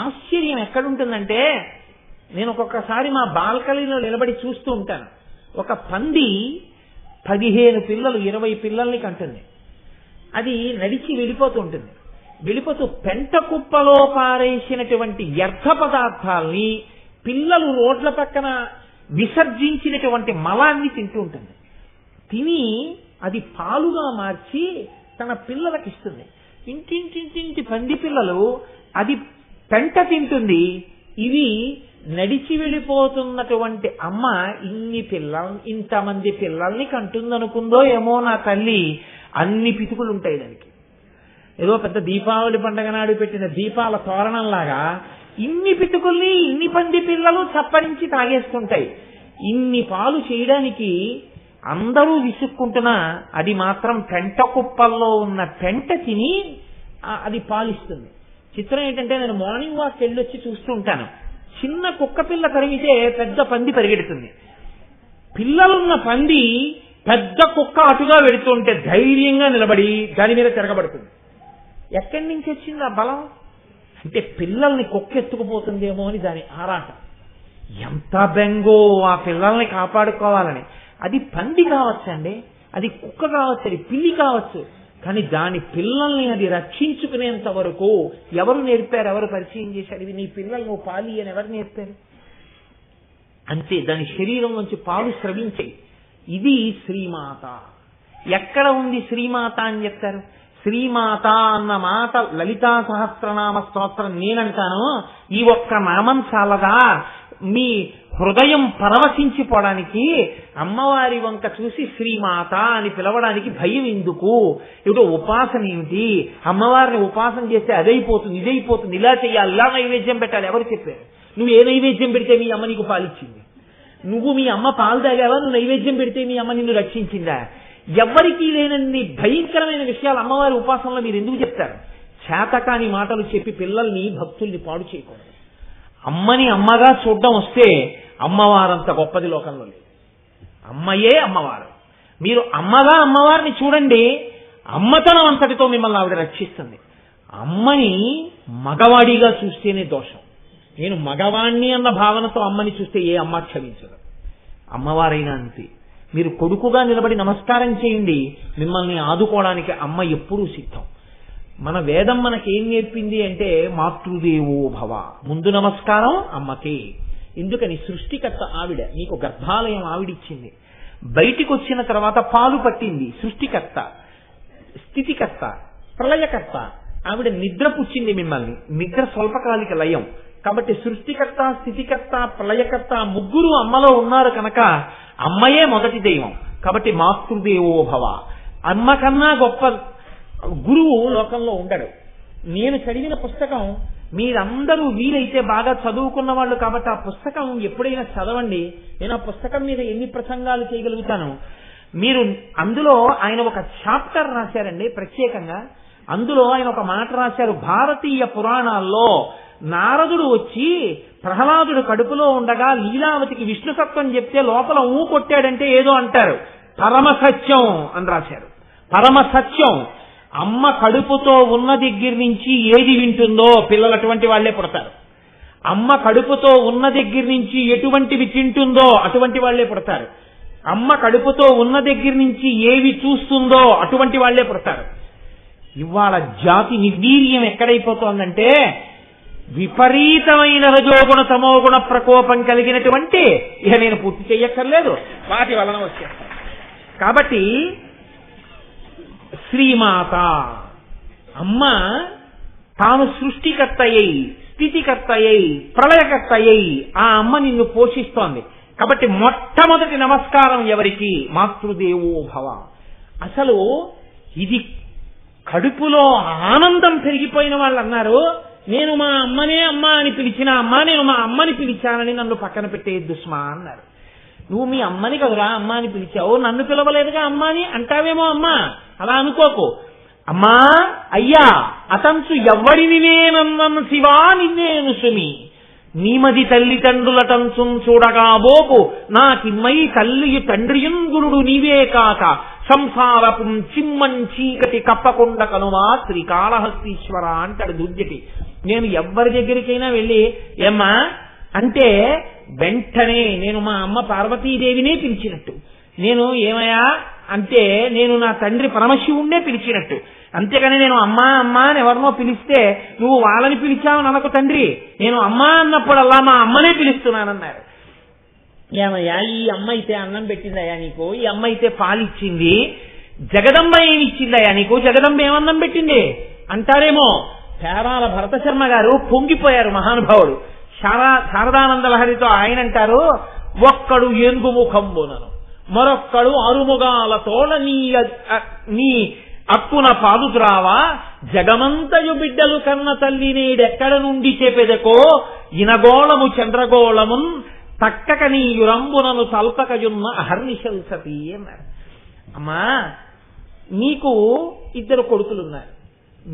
ఆశ్చర్యం ఎక్కడుంటుందంటే, నేను ఒక్కొక్కసారి మా బాల్కనీలో నిలబడి చూస్తూ ఉంటాను. ఒక పంది 15 పిల్లలు 20 పిల్లల్ని కంటుంది. అది నడిచి వెళ్ళిపోతూ ఉంటుంది. వెళ్ళిపోతూ పెంట కుప్పలో పారేసినటువంటి వ్యర్థ పదార్థాల్ని, పిల్లలు రోడ్ల పక్కన విసర్జించినటువంటి మలాన్ని తింటూ ఉంటుంది. తిని అది పాలుగా మార్చి తన పిల్లలకి ఇస్తుంది. ఇంటింటి పంది పిల్లలు అది పెంట తింటుంది. ఇవి నడిచి వెళ్ళిపోతున్నటువంటి అమ్మ ఇంతమంది పిల్లల్ని కంటుందనుకుందో ఏమో నా తల్లి. అన్ని పితుకులు ఉంటాయి దానికి. ఏదో పెద్ద దీపావళి పండగ నాడు పెట్టిన దీపాల తోరణంలాగా ఇన్ని పితుకుల్ని ఇన్ని పంది పిల్లలు చప్పరించి తాగేస్తుంటాయి. ఇన్ని పాలు చేయడానికి అందరూ విసుక్కుంటున్నా అది మాత్రం పెంట కుప్పల్లో ఉన్న పెంట తిని అది పాలిస్తుంది. చిత్రం ఏంటంటే, నేను మార్నింగ్ వాక్ వెళ్ళొచ్చి చూస్తూ ఉంటాను. చిన్న కుక్క పిల్ల తరిగితే పెద్ద పంది పరిగెడుతుంది. పిల్లలున్న పంది పెద్ద కుక్క అటుగా వెడుతుంటే ధైర్యంగా నిలబడి దాని మీద తిరగబడుతుంది. ఎక్కడి నుంచి వచ్చింది ఆ బలం? అంటే పిల్లల్ని కుక్క ఎత్తుకుపోతుందేమో అని దాని ఆరాటం. ఎంత బెంగో ఆ పిల్లల్ని కాపాడుకోవాలని. అది పంది కావచ్చండి, అది కుక్క కావచ్చు, అది పిల్లి కావచ్చు, కానీ దాని పిల్లల్ని అది రక్షించుకునేంత వరకు ఎవరు నేర్పారు? ఎవరు పరిచయం చేశారు? ఇది నీ పిల్లలు నువ్వు పాలి అని ఎవరు నేర్పారు? అంతే, దాని శరీరం నుంచి పాలు స్రవించాయి. ఇది శ్రీమాత. ఎక్కడ ఉంది శ్రీమాత అని చెప్తారు? శ్రీమాత అన్న మాట లలితా సహస్రనామ స్తోత్రం నేనంటాను. ఈ ఒక్క నామం చాలదా మీ హృదయం పరవశించిపోవడానికి? అమ్మవారి వంక చూసి శ్రీమాత అని పిలవడానికి భయం ఎందుకు? ఏమిటో ఉపాసన ఏమిటి? అమ్మవారిని ఉపాసన చేస్తే అదైపోతుంది, ఇదైపోతుంది, ఇలా చెయ్యాలి, ఇలా నైవేద్యం పెట్టాలి. ఎవరు చెప్పారు? నువ్వు ఏ నైవేద్యం పెడితే మీ అమ్మ నీకు పాలిచ్చింది? నువ్వు మీ అమ్మ పాలు తాగావా? నువ్వు నైవేద్యం పెడితే మీ అమ్మ నిన్ను రక్షించిందా? ఎవ్వరికీ లేనన్ని భయంకరమైన విషయాలు అమ్మవారి ఉపాసనలో మీరు ఎందుకు చెప్తారు? చేతకాని మాటలు చెప్పి పిల్లల్ని, భక్తుల్ని పాడు చేయకూడదు. అమ్మని అమ్మగా చూడడం వస్తే అమ్మవారంత గొప్పది లోకంలో లేదు. అమ్మయే అమ్మవారు. మీరు అమ్మగా అమ్మవారిని చూడండి, అమ్మతనం అంతటితో మిమ్మల్ని ఆవిడ రక్షిస్తుంది. అమ్మని మగవాడిగా చూస్తేనే దోషం. నేను మగవాణ్ణి అన్న భావనతో అమ్మని చూస్తే ఏ అమ్మ క్షమించదు. అమ్మవారైనా అంతే. మీరు కొడుకుగా నిలబడి నమస్కారం చేయండి, మిమ్మల్ని ఆదుకోవడానికి అమ్మ ఎప్పుడూ సిద్ధం. మన వేదం మనకేం నేర్పింది అంటే మాతృదేవో భవ. ముందు నమస్కారం అమ్మకే. ఎందుకని? సృష్టికర్త ఆవిడ. నీకు గర్భాలయం ఆవిడిచ్చింది. బయటికి వచ్చిన తర్వాత పాలు పట్టింది సృష్టికర్త, స్థితికర్త, ప్రళయకర్త. ఆవిడ నిద్ర పుచ్చింది మిమ్మల్ని. నిద్ర స్వల్పకాలిక లయం. కాబట్టి సృష్టికర్త, స్థితికర్త, ప్రళయకర్త ముగ్గురు అమ్మలో ఉన్నారు కనుక అమ్మయే మొదటి దైవం. కాబట్టి మాతృదేవో భవ. అమ్మ కన్నా గొప్ప గురువు లోకంలో ఉండడు. నేను చదివిన పుస్తకం మీరందరూ వీలైతే బాగా చదువుకున్న వాళ్ళు కాబట్టి ఆ పుస్తకం ఎప్పుడైనా చదవండి. నేను ఆ పుస్తకం మీద ఎన్ని ప్రసంగాలు చేయగలుగుతాను. మీరు అందులో ఆయన ఒక చాప్టర్ రాశారండి ప్రత్యేకంగా. అందులో ఆయన ఒక మాట రాశారు. భారతీయ పురాణాల్లో నారదుడు వచ్చి ప్రహ్లాదుడు కడుపులో ఉండగా లీలావతికి విష్ణుతత్వం చెప్తే లోపల ఊ కొట్టాడంటే ఏదో అంటారు. పరమసత్యం అని రాశారు. పరమసత్యం. అమ్మ కడుపుతో ఉన్న దగ్గర నుంచి ఏది వింటుందో పిల్లలు అటువంటి వాళ్లే పుడతారు. అమ్మ కడుపుతో ఉన్న దగ్గర నుంచి ఎటువంటివి తింటుందో అటువంటి వాళ్లే పుడతారు. అమ్మ కడుపుతో ఉన్న దగ్గర నుంచి ఏవి చూస్తుందో అటువంటి వాళ్లే పుడతారు. ఇవాళ జాతి నిర్వీర్యం ఎక్కడైపోతోందంటే విపరీతమైన రజోగుణ తమోగుణ ప్రకోపం కలిగినటువంటి, ఇక నేను పూర్తి చెయ్యక్కర్లేదు, వాటి వలన వచ్చేస్తాను. కాబట్టి శ్రీమాత అమ్మ తాను సృష్టికర్త అయి స్థితికర్త అయి ప్రళయకర్త అయి ఆ అమ్మ నిన్ను పోషిస్తోంది. కాబట్టి మొట్టమొదటి నమస్కారం ఎవరికి? మాతృదేవో భవ. అసలు ఇది కడుపులో ఆనందం పెరిగిపోయిన వాళ్ళు అన్నారు, నేను మా అమ్మనే అమ్మ అని పిలిచిన అమ్మ, నేను మా అమ్మని పిలిచానని నన్ను పక్కన పెట్టేయద్దు సుమా అన్నారు. నువ్వు మీ అమ్మని కదురా అమ్మ అని పిలిచావు, నన్ను పిలవలేదుగా అమ్మ అని అంటావేమో. అమ్మ అలా అనుకోకు. అమ్మా అయ్యా అతంచు ఎవ్వడిని నేనన్నను శివా నిన్నేను సుమి, నీమది తల్లిదండ్రులటంచు చూడగా బోపు నాకిమ్మై తల్లియు తండ్రియున్ గురుడు నీవే కాక సంసారపు చిమ్మన్ చీకటి కప్పకుండా కనుమా శ్రీకాళహస్తీశ్వర అంటాడు దుర్జటి. నేను ఎవ్వరి దగ్గరికైనా వెళ్ళి ఏమ్మా అంటే వెంటనే నేను మా అమ్మ పార్వతీదేవినే పిలిచినట్టు, నేను ఏమయ్యా అంటే నేను నా తండ్రి పరమశివుణ్ణే పిలిచినట్టు. అంతేగాని నేను అమ్మా అమ్మా అని ఎవరినో పిలిస్తే నువ్వు వాళ్ళని పిలిచావు ననకు తండ్రి, నేను అమ్మా అన్నప్పుడల్లా మా అమ్మనే పిలుస్తున్నానన్నారు. ఏమయ్యా ఈ అమ్మ అయితే అన్నం పెట్టిందయ్యా నీకు, ఈ అమ్మ అయితే పాలిచ్చింది, జగదంబ ఏమిచ్చిందయ్యా నీకు, జగదంబ ఏమన్నం పెట్టింది అంటారేమో. పేరాల భరత శర్మ గారు పొంగిపోయారు మహానుభావుడు. శారదానంద లహరితో ఆయన అంటారు, ఒక్కడు ఏనుగు ముఖంబునను మరొక్కడు అరుముగాలతోడ నీ అక్కున పాదుద్రావా జగమంతయు బిడ్డలు కన్న తల్లి నేడెక్కడ నుండి చెప్పెదకో ఇనగోళము చంద్రగోళమున్ తక్కక నీ యురంబునను తల్పకయున్న అహర్నిశల్ సతీ అన్నారు. అమ్మా నీకు 2 కొడుకులున్నారు,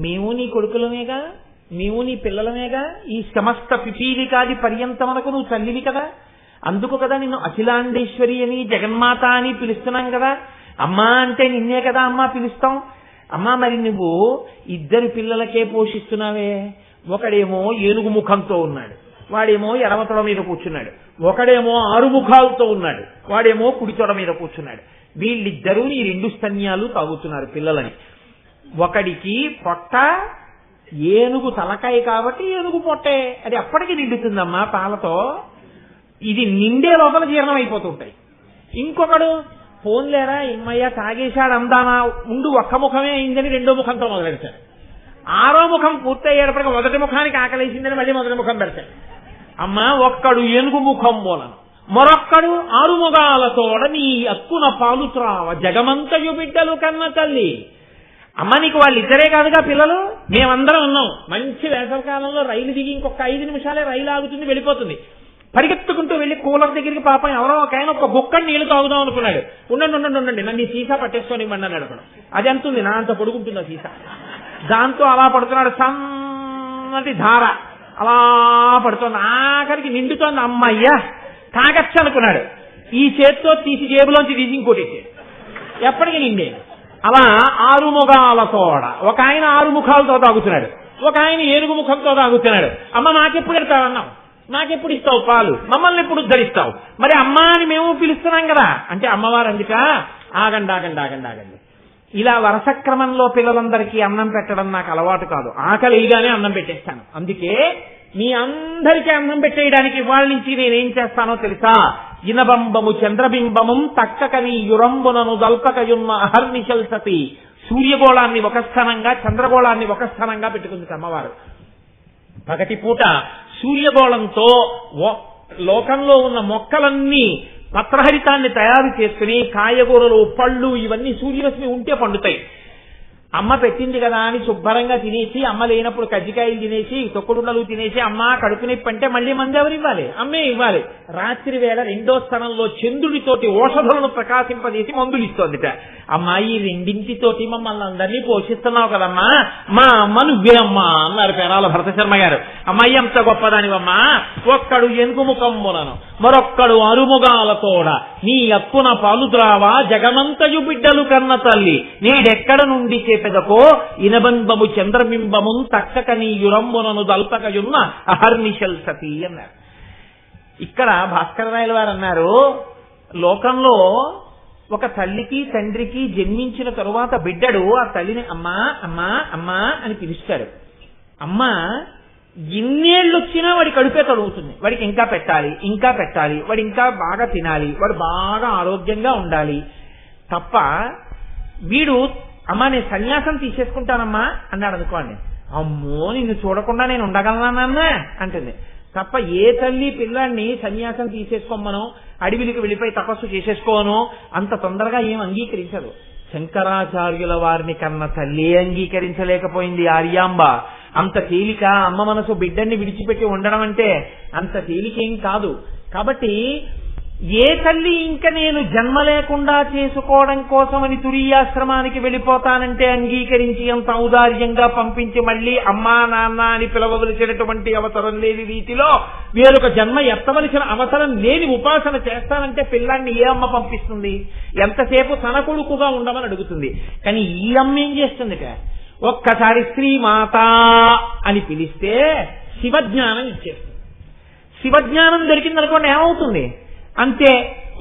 మేము నీ కొడుకులమేగా, మేము నీ పిల్లలమేగా, ఈ సమస్త పిపీలికాది పర్యంతమనకు నువ్వు తల్లివి కదా, అందుకు కదా నిన్ను అఖిలాండేశ్వరి అని జగన్మాత అని పిలుస్తున్నాం కదా. అమ్మా అంటే నిన్నే కదా అమ్మా పిలుస్తాం. అమ్మా మరి నువ్వు 2 పిల్లలకే పోషిస్తున్నావే, ఒకడేమో ఏనుగు ముఖంతో ఉన్నాడు, వాడేమో ఎడమ తొడ మీద కూర్చున్నాడు, ఒకడేమో 6 ముఖాలతో ఉన్నాడు, వాడేమో కుడి తొడ మీద కూర్చున్నాడు. వీళ్ళిద్దరూ నీ 2 స్తన్యాలు తాగుతున్నారు పిల్లలని. ఒకడికి పొట్ట ఏనుగు తలకాయ కాబట్టి ఏనుగు పొట్టే, అది అప్పటికి నిండుతుందమ్మా పాలతో, ఇది నిండే లోపల జీర్ణం అయిపోతుంటాయి. ఇంకొకడు ఫోన్లేరా ఇమ్మయ్య తాగేశాడు అందానా ఉండు ఒక్క ముఖమే అయిందని 2వ ముఖంతో మొదలెడతాడు. 6వ ముఖం పూర్తయ్యేటప్పటికి 1వ ముఖానికి ఆకలేసిందని మళ్ళీ 1వ ముఖం పెడతాడు. అమ్మా ఒక్కడు ఏనుగు ముఖం మూలను మరొక్కడు 6 ముఖాలతోడ నీ అక్కున పాలు త్రావ జగమంతయు బిడ్డలు కన్న తల్లి. అమ్మ నీకు వాళ్ళిద్దరే కాదుగా పిల్లలు, మేమందరం ఉన్నాం. మంచి వేసవికాలంలో రైలు దిగి ఇంకొక 5 నిమిషాలే రైలు ఆగుతుంది, వెళ్ళిపోతుంది. పరిగెత్తుకుంటూ వెళ్లి కూలర్ దగ్గరికి పాపం ఎవరో ఒక ఆయన ఒక బొక్కని నీళ్లు తాగుదాం అనుకున్నాడు. ఉండండి నన్ను ఈ సీసా పట్టేసుకొని ఇవ్వండి అని అడగడం. అది ఎంతుంది నా అంత పొడుగుంటుంది ఆ సీసా, దాంతో అలా పడుతున్నాడు. సన్నటి ధార అలా పడుతోంది, ఆఖరికి నిండుతోంది. అమ్మయ్యా తాగచ్చు అనుకున్నాడు, ఈ చేత్తో తీసి జేబులోంచి తీసి ఇంకోటి ఎప్పటికీ నిండే. అలా 6 ముఖాలతోడ ఒక ఆయన 6 ముఖాలతో తాగుతున్నాడు, ఒక ఆయన ఏనుగు ముఖంతో తాగుతున్నాడు. అమ్మ మాకెప్పుడు ఎడతావన్నావు, నాకెప్పుడు ఇస్తావు పాలు, మమ్మల్ని ఎప్పుడు ఉద్ధరిస్తావు, మరి అమ్మ అని మేము పిలుస్తున్నాం కదా అంటే అమ్మవారు అందుక ఆగండి ఇలా వరుస క్రమంలో పిల్లలందరికీ అన్నం పెట్టడం నాకు అలవాటు కాదు, ఆకలిగానే అన్నం పెట్టేస్తాను. అందుకే మీ అందరికీ అన్నం పెట్టేయడానికి ఇవాళ నుంచి నేనేం చేస్తానో తెలుసా? ఇనబంబము చంద్రబింబము తక్కకని యురంబునను దల్పకయున్న అహర్నిశల్ సతి. సూర్యగోళాన్ని ఒక స్థానంగా చంద్రగోళాన్ని ఒక స్థానంగా పెట్టుకుంది అమ్మవారు. పగటి పూట సూర్యగోళంతో లోకంలో ఉన్న మొక్కలన్నీ పత్రహరితాన్ని తయారు చేసుకుని కాయగూరలు పళ్ళు ఇవన్నీ సూర్యరశ్మి ఉంటే పండుతాయి. అమ్మ పెట్టింది కదా అని శుభ్రంగా తినేసి, అమ్మ లేనప్పుడు కజ్జికాయలు తినేసి, తొక్కుడున్నలు తినేసి, అమ్మ కడుపు నొప్పి అంటే మళ్ళీ మంది ఎవరు ఇవ్వాలి? అమ్మే ఇవ్వాలి. రాత్రి వేళ రెండో స్థలంలో చంద్రుడితోటి ఔషధులను ప్రకాశింపజేసి మందులు ఇస్తోందిట. అమ్మా, ఈ రెండింటితోటి మమ్మల్ని అందరినీ పోషిస్తున్నావు కదమ్మా, మా అమ్మ నువ్వే అమ్మా అన్నారు పేరాల భరతశర్మ గారు. అమ్మాయి ఎంత గొప్పదానివమ్మా, ఒక్కడు ఎనుగుముఖంబులను మరొక్కడు అరుముగాలతోడ నీ అక్కున పాలుద్రావా జగమంతయు బిడ్డలు కన్న తల్లి నేడెక్కడ నుండి చేపెదకో ఇనబంబము చంద్రబింబము తక్కక నీ యురంబునను దల్పకయున్న అహర్నిశల్ సతీ అన్నారు. ఇక్కడ భాస్కరరాయల వారు అన్నారు, లోకంలో ఒక తల్లికి తండ్రికి జన్మించిన తరువాత బిడ్డడు ఆ తల్లిని అమ్మా అమ్మా అమ్మా అని పిలుస్తాడు. అమ్మా ఎన్నేళ్ళు వచ్చినా వాడి కడుపే తడుగుతుంది. వాడికి ఇంకా పెట్టాలి, ఇంకా పెట్టాలి, వాడు ఇంకా బాగా తినాలి, వాడు బాగా ఆరోగ్యంగా ఉండాలి తప్ప వీడు అమ్మా నేను సన్యాసం తీసేసుకుంటానమ్మా అన్నాడు అనుకోండి, అమ్మో నిన్ను చూడకుండా నేను ఉండగలనా అంటుంది తప్ప ఏ తల్లి పిల్లాన్ని సన్యాసం తీసేసుకోమనో అడవిలికి వెళ్ళిపోయి తపస్సు చేసేసుకోను అంత తొందరగా ఏం అంగీకరించదు. శంకరాచార్యుల వారిని కన్న తల్లి అంగీకరించలేకపోయింది ఆర్యాంబ. అంత తేలిక అమ్మ మనసు బిడ్డని విడిచిపెట్టి ఉండడం అంటే అంత తేలికేం కాదు. కాబట్టి ఏ తల్లి ఇంకా నేను జన్మ లేకుండా చేసుకోవడం కోసమని తురీయాశ్రమానికి వెళ్ళిపోతానంటే అంగీకరించి అంత ఔదార్యంగా పంపించి మళ్ళీ అమ్మా నాన్న అని పిలవవలసినటువంటి అవసరం లేని రీతిలో వేరొక జన్మ ఎత్తవలసిన అవసరం లేని ఉపాసన చేస్తానంటే పిల్లాన్ని ఏ అమ్మ పంపిస్తుంది? ఎంతసేపు తన కొడుకుగా ఉండమని అడుగుతుంది. కానీ ఈ అమ్మ ఏం చేస్తుందిట, ఒక్కసారి శ్రీమాత అని పిలిస్తే శివజ్ఞానం ఇచ్చేస్తుంది. శివజ్ఞానం దొరికిందనుకోండి ఏమవుతుంది? అంతే,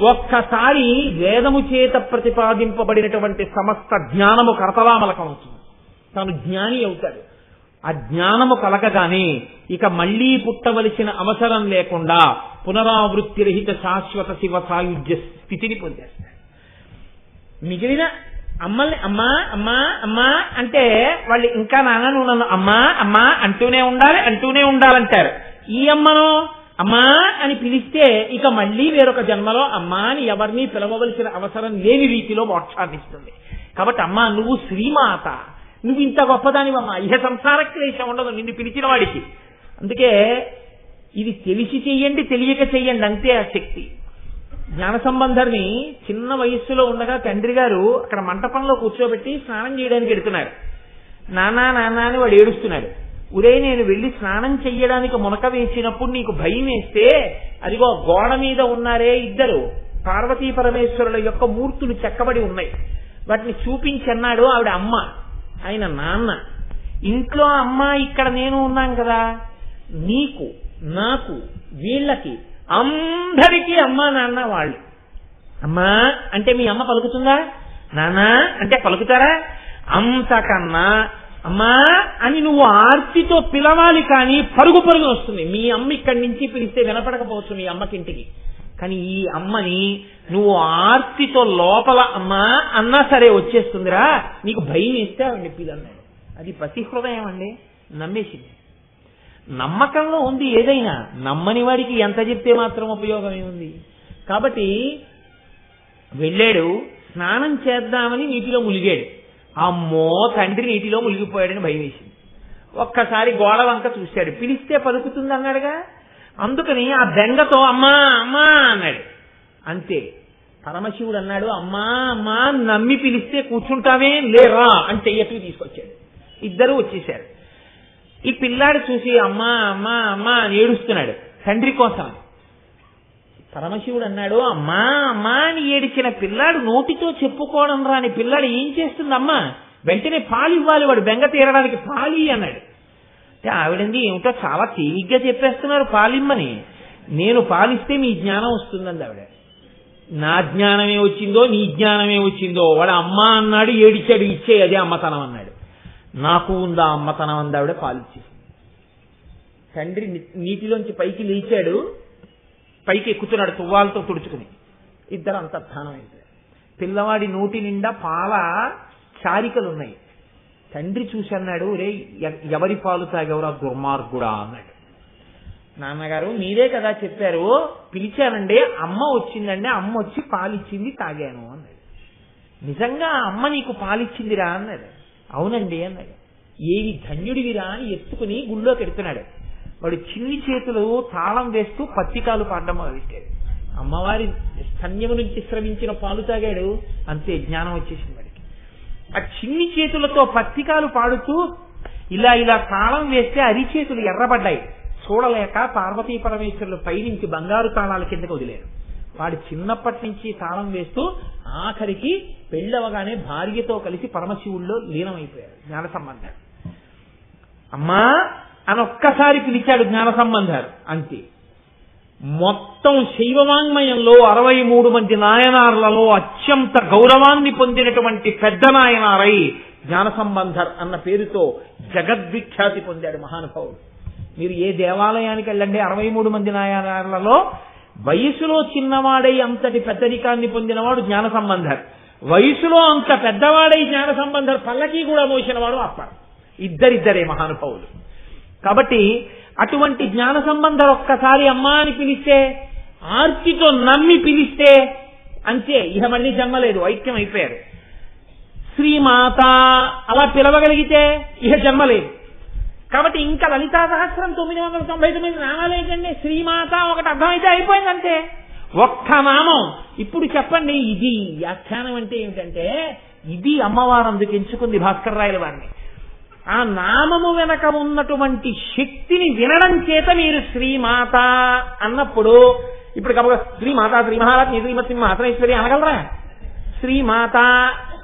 ఒక్కసారి వేదము చేత ప్రతిపాదింపబడినటువంటి సమస్త జ్ఞానము కరతలామలకం అవుతుంది. తాను జ్ఞాని అవుతాడు. ఆ జ్ఞానము కలగగానే ఇక మళ్లీ పుట్టవలసిన అవసరం లేకుండా పునరావృత్తి రహిత శాశ్వత శివ సాయుధ్య స్థితిని పొందేస్తాడు. మిగిలిన అమ్మల్ని అమ్మా అమ్మా అమ్మా అంటే వాళ్ళు ఇంకా నాన్న నువ్వు నన్ను అమ్మా అమ్మా అంటూనే ఉండాలంటారు. ఈ అమ్మను అమ్మా అని పిలిస్తే ఇక మళ్లీ వేరొక జన్మలో అమ్మా అని ఎవరిని పిలవవలసిన అవసరం లేని రీతిలో మోక్షాన్ని ఇస్తుంది. కాబట్టి అమ్మా నువ్వు శ్రీమాత, నువ్వు ఇంత గొప్పదానివమ్మా, ఇహ సంసార క్లేశం ఉండదు నిన్ను పిలిచిన వాడికి. అందుకే ఇది తెలిసి చెయ్యండి తెలియక చెయ్యండి అంతే ఆ శక్తి. జ్ఞాన సంబంధర్ని చిన్న వయస్సులో ఉండగా తండ్రి గారు అక్కడ మంటపంలో కూర్చోబెట్టి స్నానం చేయడానికి వెడుతున్నారు. నానా నానా అని వాడు ఏడుస్తున్నాడు. ఉరే నేను వెళ్లి స్నానం చెయ్యడానికి మునక వేసినప్పుడు నీకు భయం వేస్తే అదిగో గోడ మీద ఉన్నారే ఇద్దరు పార్వతీ పరమేశ్వరుల యొక్క మూర్తులు చెక్కబడి ఉన్నాయి, వాటిని చూపించన్నాడు. ఆవిడ అమ్మ, ఆయన నాన్న. ఇంట్లో అమ్మ, ఇక్కడ నేను ఉన్నాను కదా, నీకు నాకు వీళ్ళకి అందరికీ అమ్మా నాన్న వాళ్ళు. అమ్మా అంటే మీ అమ్మ పలుకుతుందా? నాన్న అంటే పలుకుతారా? అంతకన్నా అమ్మా అని నువ్వు ఆర్తితో పిలవాలి, కానీ పరుగు పరుగు వస్తుంది. మీ అమ్మ ఇక్కడి నుంచి పిలిస్తే వినపడకపోవచ్చు మీ అమ్మకింటికి, కానీ ఈ అమ్మని నువ్వు ఆర్తితో లోపల అమ్మా అన్నా సరే వచ్చేస్తుందిరా, నీకు భయం ఇస్తే ఆవిడ నొప్పిదన్నాడు. అది పసి హృదయం అండి, నమ్మేసింది. నమ్మకంలో ఉంది ఏదైనా, నమ్మని వాడికి ఎంత చెప్తే మాత్రం ఉపయోగం ఏముంది? కాబట్టి వెళ్ళాడు, స్నానం చేద్దామని నీటిలో ములిగాడు. అమ్మో తండ్రి నీటిలో మునిగిపోయాడని భయం వేసింది. ఒక్కసారి గోడ వంక చూశాడు, పిలిస్తే పలుకుతుంది అన్నాడుగా, అందుకని ఆ బెంగతో అమ్మా అమ్మా అన్నాడు. అంతే, పరమశివుడు అన్నాడు అమ్మా అమ్మా నమ్మి పిలిస్తే కూర్చుంటావే లేరా అని చెయ్యట్టు తీసుకొచ్చాడు. ఇద్దరు వచ్చేశారు. ఈ పిల్లాడు చూసి అమ్మా అమ్మా అమ్మా అని ఏడుస్తున్నాడు తండ్రి కోసం. పరమశివుడు అన్నాడు అమ్మా అమ్మా అని ఏడిచిన పిల్లాడు నోటితో చెప్పుకోవడం రాని పిల్లాడు ఏం చేస్తుంది అమ్మా, వెంటనే పాలు ఇవ్వాలి, వాడు బెంగ తీరడానికి పాలి అన్నాడు. ఆవిడంది ఏమిటో చాలా తేలిగ్గా చెప్పేస్తున్నారు పాలిమ్మని, నేను పాలిస్తే మీ జ్ఞానం వస్తుందండి ఆవిడ. నా జ్ఞానమే వచ్చిందో నీ జ్ఞానమే వచ్చిందో, వాడు అమ్మా అన్నాడు ఏడిచాడు, ఇచ్చే అదే అమ్మతనం అన్నాడు. నాకు ఉందా అమ్మతనం అంది ఆవిడ, పాలిచ్చేసి. తండ్రి నీటిలోంచి పైకి లేచాడు, పైకి ఎక్కుతున్నాడు తువ్వాలతో తుడుచుకుని. ఇద్దరు అంతర్ధానం అయిపోయారు. పిల్లవాడి నోటి నిండా పాల చారికలున్నాయి. తండ్రి చూసి అన్నాడు, రే ఎవరి పాలు తాగెవరా దుర్మార్గుడా అన్నాడు. నాన్నగారు మీరే కదా చెప్పారు, పిలిచానండి, అమ్మ వచ్చిందండి, అమ్మ వచ్చి పాలిచ్చింది తాగాను అన్నాడు. నిజంగా అమ్మ నీకు పాలిచ్చిందిరా అన్నాడు. అవునండి అన్నాడు. ఏవి ధన్యుడివిరా అని ఎత్తుకుని గుళ్ళోకి ఎడుతున్నాడు. వాడు చిన్ని చేతులు తాళం వేస్తూ పత్తికాలు పాడడం మొదలెట్టాడు. అమ్మవారి స్తన్యము నుంచి స్రవించిన పాలు తాగాడు, అంతే జ్ఞానం వచ్చేసింది వాడికి. ఆ చిన్ని చేతులతో పత్తికాలు పాడుతూ ఇలా ఇలా తాళం వేస్తే అరిచేతులు ఎర్రబడ్డాయి. చూడలేక పార్వతీ పరమేశ్వరులు పైనుంచి బంగారు తాళాల కిందకి వదిలేరు. వాడు చిన్నప్పటి నుంచి తాళం వేస్తూ ఆఖరికి పెళ్ళవగానే భార్యతో కలిసి పరమశివుల్లో లీనమైపోయాడు జ్ఞాన సంబంధాలు. అమ్మా అని ఒక్కసారి పిలిచాడు జ్ఞాన సంబంధాలు, అంతే. మొత్తం శైవవాంగ్మయంలో 63 మంది నాయనార్లలో అత్యంత గౌరవాన్ని పొందినటువంటి పెద్ద నాయనారై జ్ఞాన సంబంధర్ అన్న పేరుతో జగద్విఖ్యాతి పొందాడు మహానుభావుడు. మీరు ఏ దేవాలయానికి వెళ్ళండి, 63 మంది నాయనార్లలో వయసులో చిన్నవాడై అంతటి పెద్దరికాన్ని పొందినవాడు జ్ఞాన సంబంధర్. వయసులో అంత పెద్దవాడై జ్ఞాన సంబంధర్ పల్లకి కూడా మోసినవాడు అప్ప. ఇద్దరిద్దరే మహానుభావులు. కాబట్టి అటువంటి జ్ఞాన సంబంధం ఒక్కసారి అమ్మా అని పిలిస్తే, ఆర్తితో నమ్మి పిలిస్తే అంతే, ఇహ మళ్ళీ జన్మలేదు, ఐక్యం అయిపోయారు. శ్రీమాత అలా పిలవగలిగితే ఇహ జన్మలేదు. కాబట్టి ఇంకా లలితా సహస్రం 999 నామాలేకండి, శ్రీమాత ఒకటి అర్థమైతే అయిపోయిందంటే ఒక్క నామం. ఇప్పుడు చెప్పండి, ఇది వ్యాఖ్యానం అంటే ఏమిటంటే, ఇది అమ్మవారు అందుకు ఎంచుకుంది భాస్కర్ రాయల వారిని. ఆ నామము వెనక ఉన్నటువంటి శక్తిని వినడం చేత మీరు శ్రీమాత అన్నప్పుడు, ఇప్పుడు కాబట్టి శ్రీమాత శ్రీ మహారాజ్ని శ్రీమతి మాతరేశ్వరి అనగలరా? శ్రీమాత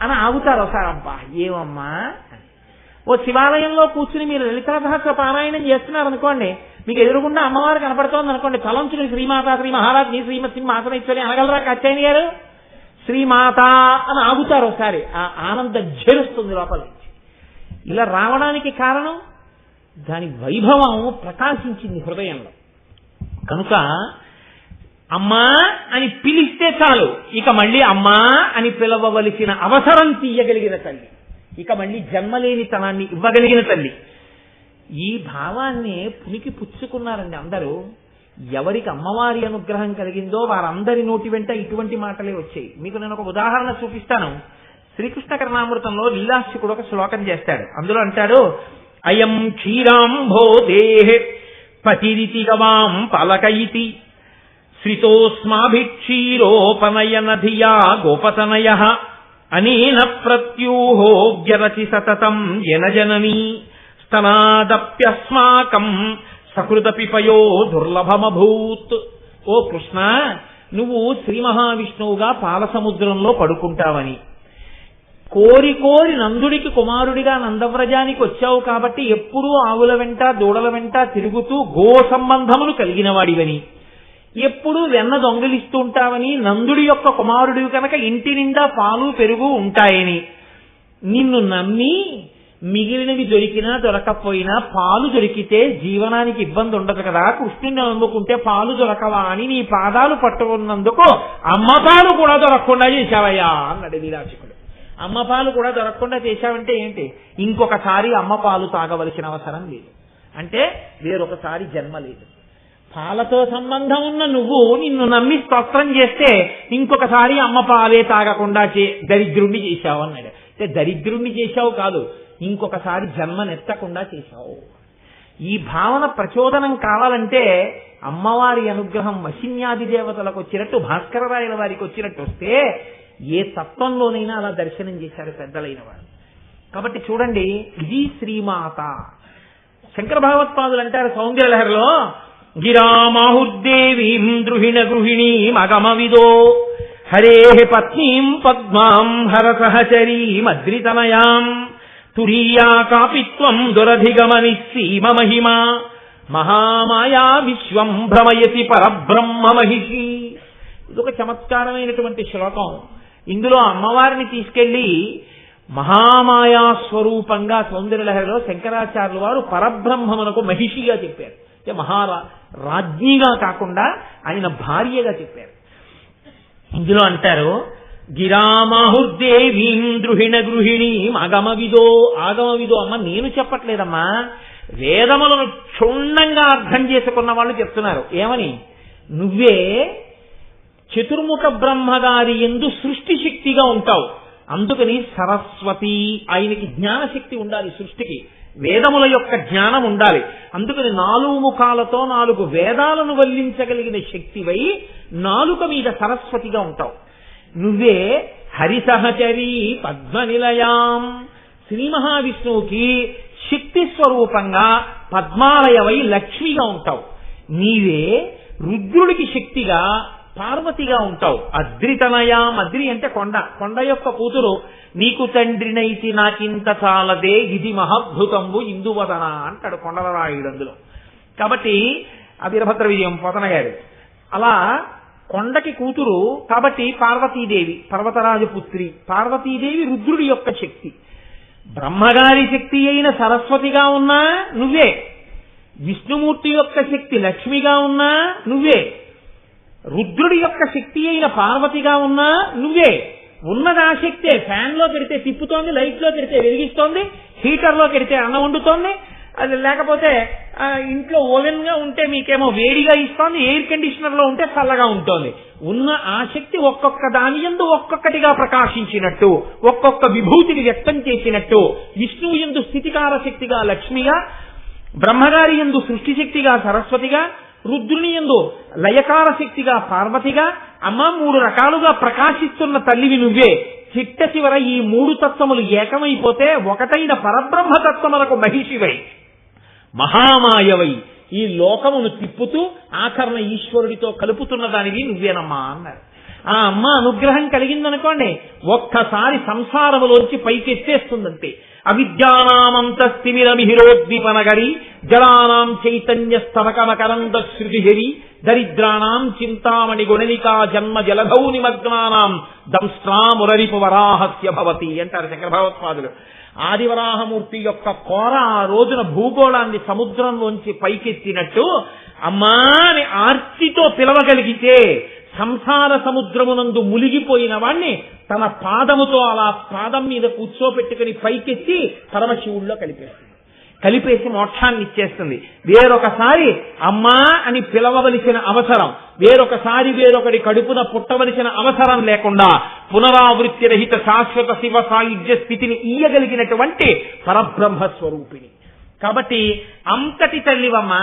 అని ఆగుతారు ఒకసారి. అబ్బా ఏమమ్మా, ఓ శివాలయంలో కూర్చుని మీరు లలితా సహస్ర పారాయణం చేస్తున్నారు అనుకోండి, మీకు ఎదురుగుండా అమ్మవారు కనపడుతోంది అనుకోండి, తలంచుని శ్రీమాత శ్రీ మహారాజ్ని శ్రీమతి మాతరేశ్వరి అనగలరా కాత్యాయని గారు? శ్రీమాత అని ఆగుతారు ఒకసారి. ఆ ఆనందం జరుస్తుంది లోపల నుంచి. ఇలా రావడానికి కారణం దాని వైభవం ప్రకాశించింది హృదయంలో. కనుక అమ్మా అని పిలిస్తే చాలు, ఇక మళ్ళీ అమ్మా అని పిలవవలసిన అవసరం తీయగలిగిన తల్లి, ఇక మళ్ళీ జన్మలేనితనాన్ని ఇవ్వగలిగిన తల్లి. ఈ భావాన్ని పునికి పుచ్చుకున్నారండి అందరూ. ఎవరికి అమ్మవారి అనుగ్రహం కలిగిందో వారందరి నోటి వెంట ఇటువంటి మాటలే వచ్చాయి. మీకు నేను ఒక ఉదాహరణ చూపిస్తాను. శ్రీకృష్ణ కరుణామృతంలో లీలాశకుడు ఒక శ్లోకం చేస్తాడు. అందులో అంటాడు, అయం క్షీరాంభోదేహే పతిరితి గవాం పలకయితి శ్రితోస్మాభిక్షీరోపనయన ధియా గోపతనయః అనేన ప్రత్యూహోగ్యరచి సతతం జనజననీ స్తనాదప్యస్మాకం సకృతపిపయో దుర్లభమభూత్. ఓ కృష్ణ, నువ్వు శ్రీ మహావిష్ణువుగా పాలసముద్రంలో పడుకుంటావని, కోరి కోరి నందుడికి కుమారుడిగా నందవ్రజానికి వచ్చావు కాబట్టి ఎప్పుడూ ఆవుల వెంట దూడల వెంట తిరుగుతూ గో సంబంధములు కలిగిన వాడివని, ఎప్పుడూ వెన్న దొంగిలిస్తూ ఉంటావని, నందుడి యొక్క కుమారుడివి కనుక ఇంటి నిండా పాలు పెరుగు ఉంటాయని నిన్ను నమ్మి మిగిలినవి దొరికినా దొరకపోయినా పాలు దొరికితే జీవనానికి ఇబ్బంది ఉండదు కదా, కృష్ణుని నమ్ముకుంటే పాలు దొరకవా అని నీ పాదాలు పట్టుకున్నందుకు అమ్మ పాలు కూడా దొరకకుండా చేశావయ్యా అన్నాడు లీలాశకుడు. అమ్మ పాలు కూడా దొరకకుండా చేశావంటే ఏంటి? ఇంకొకసారి అమ్మ పాలు తాగవలసిన అవసరం లేదు, అంటే వేరొకసారి జన్మ లేదు. పాలతో సంబంధం ఉన్న నువ్వు నిన్ను నమ్మి స్తోత్రం చేస్తే ఇంకొకసారి అమ్మ పాలే తాగకుండా దరిద్రుణ్ణి చేశావు అన్నాడు. అంటే దరిద్రుణ్ణి చేశావు కాదు, ఇంకొకసారి జన్మనెత్తకుండా చేశావు. ఈ భావన ప్రచోదనం కావాలంటే అమ్మవారి అనుగ్రహం వశిన్యాది దేవతలకు వచ్చినట్టు భాస్కర రాయల వారికి వచ్చినట్టు వస్తే ఏ తత్వంలోనైనా అలా దర్శనం చేశారు పెద్దలైన వారు. కాబట్టి చూడండి, ఇది శ్రీమాత. శంకర భగవత్పాదులు అంటారు సౌందర్యలహరిలో, గిరామాహుర్దేవీం ద్రుహిణ గృహిణీం అగమవిదో హరే పత్నీం పద్మాం హరసహచరీం అద్రితనయాం తురీయా కాపిత్వం దురధిగమని సీమ మహిమా మహామాయా విశ్వం భ్రమయసి పరబ్రహ్మ మహిషి. ఇదొక చమత్కారమైనటువంటి శ్లోకం. ఇందులో అమ్మవారిని తీసుకెళ్లి మహామాయా స్వరూపంగా సౌందర్యలహరిలో శంకరాచార్యులు వారు పరబ్రహ్మమునకు మహిషిగా చెప్పారు. అంటే రాజ్ఞిగా కాకుండా ఆయన భార్యగా చెప్పారు. ఇందులో అంటారు, గిరామాహుర్దేవీం ద్రుహిణ గృహిణీం అగమవిదో. ఆగమవిదో అమ్మ నేను చెప్పట్లేదమ్మా, వేదములను క్షుణ్ణంగా అర్థం చేసుకున్న వాళ్ళు చెప్తున్నారు. ఏమని? నువ్వే చతుర్ముఖ బ్రహ్మగారి యందు సృష్టి శక్తిగా ఉంటావు. అందుకని సరస్వతి, ఆయనకి జ్ఞానశక్తి ఉండాలి, సృష్టికి వేదముల యొక్క జ్ఞానం ఉండాలి. అందుకని 4 ముఖాలతో 4 వేదాలను వల్లించగలిగిన శక్తివై నాలుక మీద సరస్వతిగా ఉంటావు. నువ్వే హరిసహచరి పద్మనిలయాం, శ్రీ మహావిష్ణువుకి శక్తి స్వరూపంగా పద్మాలయవై లక్ష్మిగా ఉంటావు. నీవే రుద్రుడికి శక్తిగా పార్వతిగా ఉంటావు. అద్రితనయాం, అద్రి అంటే కొండ, కొండ యొక్క కూతురు. నీకు తండ్రినైతి నాకింత చాలదే ఇది మహాద్భుతంబు ఇందువదన అంటాడు కొండలరాయుడు అందులో. కాబట్టి ఆ వీరభద్ర విజయం పోతన గారు అలా కొండకి కూతురు కాబట్టి పార్వతీదేవి, పర్వతరాజు పుత్రి పార్వతీదేవి రుద్రుడి యొక్క శక్తి. బ్రహ్మగారి శక్తి అయిన సరస్వతిగా ఉన్నా నువ్వే, విష్ణుమూర్తి యొక్క శక్తి లక్ష్మిగా ఉన్నా నువ్వే, రుద్రుడి యొక్క శక్తి అయిన పార్వతిగా ఉన్నా నువ్వే. ఉన్నది ఆ శక్తే. ఫ్యాన్ లో పెడితే తిప్పుతోంది, లైట్ లో పెడితే వెలిగిస్తోంది, హీటర్ లో పెడితే అన్నం వండుతోంది, అది లేకపోతే ఇంట్లో ఓవెన్ గా ఉంటే మీకేమో వేడిగా ఇస్తోంది, ఎయిర్ కండిషనర్ లో ఉంటే చల్లగా ఉంటుంది. ఉన్న ఆ శక్తి ఒక్కొక్క దాని యందు ఒక్కొక్కటిగా ప్రకాశించినట్టు, ఒక్కొక్క విభూతిని వ్యక్తం చేసినట్టు, విష్ణువు యందు స్థితికార శక్తిగా లక్ష్మిగా, బ్రహ్మగారి యందు సృష్టి శక్తిగా సరస్వతిగా, రుద్రుని యందు లయకార శక్తిగా పార్వతిగా, అమ్మ 3 రకాలుగా ప్రకాశిస్తున్న తల్లివి నువ్వే. చిట్ట చివర ఈ 3 తత్వములు ఏకమైపోతే ఒకటైన పరబ్రహ్మ తత్వములకు మహిషివై మహామాయవై ఈ లోకమును తిప్పుతూ ఆఖరణ ఈశ్వరుడితో కలుపుతున్న దానివి నువ్వేనమ్మా అన్నారు. ఆ అమ్మ అనుగ్రహం కలిగిందనుకోండి ఒక్కసారి సంసారములోంచి పైకెత్తేస్తుందంతే. అవిద్యానామంతస్తిమిరమిహిరోద్విపనగరి జడానాం చైతన్య స్తవకమకరంద శృతిహరి దరిద్రాణం చింతామణి గుణనికా జన్మ జలధౌ నిమగ్నానాం దంస్ట్రామురరిపు వరాహస్య భవతి అంటారు శంకర భగవత్పాదులు. ఆదివరాహమూర్తి యొక్క కోర ఆ రోజున భూగోళాన్ని సముద్రంలోంచి పైకెత్తినట్టు అమ్మా అని ఆర్తితో పిలవగలిగితే సంసార సముద్రమునందు మునిగిపోయిన వాణ్ణి తన పాదముతో అలా పాదం మీద కూర్చోపెట్టుకుని పైకెత్తి పరమశివుల్లో కలిపేసి మోక్షాన్ని ఇచ్చేస్తుంది. వేరొకసారి అమ్మా అని పిలవవలసిన అవసరం, వేరొకసారి వేరొకటి కడుపున పుట్టవలసిన అవసరం లేకుండా పునరావృత్తి రహిత శాశ్వత శివ సాయుధ్య స్థితిని ఇయ్యగలిగినటువంటి పరబ్రహ్మ స్వరూపిణి. కాబట్టి అంతటి తల్లివమ్మ,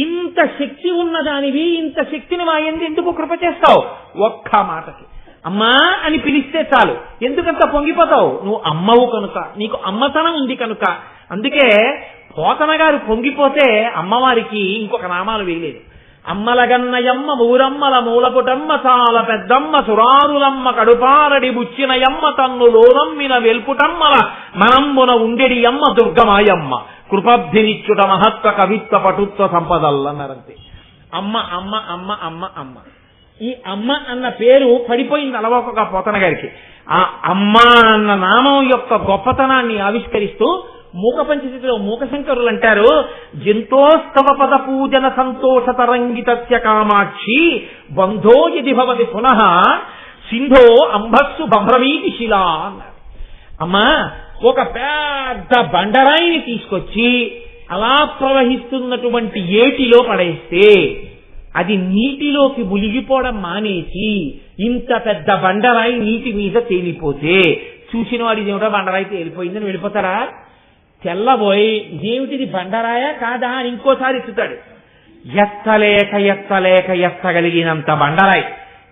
ఇంత శక్తి ఉన్నదానివి, ఇంత శక్తిని మా ఎందుకు కృప చేస్తావు? ఒక్క మాటకి అమ్మా అని పిలిస్తే చాలు. ఎందుకంత పొంగిపోతావు? నువ్వు అమ్మవు కనుక, నీకు అమ్మతనం ఉంది కనుక. అందుకే పోతన గారు పొంగిపోతే అమ్మవారికి ఇంకొక నామాలు వేయలేదు. అమ్మలగన్నయమ్మ ఊరమ్మల మూలపుటమ్మ చాలా పెద్దమ్మ సురారులమ్మ కడుపారడి బుచ్చినయమ్మ తన్ను లోనమ్మిన వెల్పుటమ్మల మనంబున ఉండెడి అమ్మ దుర్గమాయమ్మ కృపబ్ధినిచ్చుట మహత్వ కవిత్వ పటుత్వ సంపదల్లన్నారంతే. అమ్మ అమ్మ అమ్మ అమ్మ అమ్మ. ఈ అమ్మ అన్న పేరు పడిపోయింది అలవోకగా పోతన గారికి. ఆ అమ్మ అన్న నామం యొక్క గొప్పతనాన్ని ఆవిష్కరిస్తూ మూక పంచశతిలో మూకశంకరులు అంటారు, జంతోస్తవ పద పూజన సంతోష తరంగితస్య కామాక్షి బంధో యది భవతి పునః సింధో అంబస్సు భ్రమీతి శిలా అన్నారు. అమ్మా ఒక పెద్ద బండరాయిని తీసుకొచ్చి అలా ప్రవహిస్తున్నటువంటి ఏటిలో పడేస్తే అది నీటిలోకి మునిగిపోవడం మానేసి ఇంత పెద్ద బండరాయి నీటి మీద తేలిపోతే చూసిన వాడి ఏమిటో బండరాయి తేలిపోయిందని వెళ్ళిపోతారా? తెల్లబోయి ఏమిటిది బండరాయా కాదా అని ఇంకోసారి ఎత్తుతాడు. ఎత్తలేక ఎత్తలేక ఎత్తగలిగినంత బండరాయి,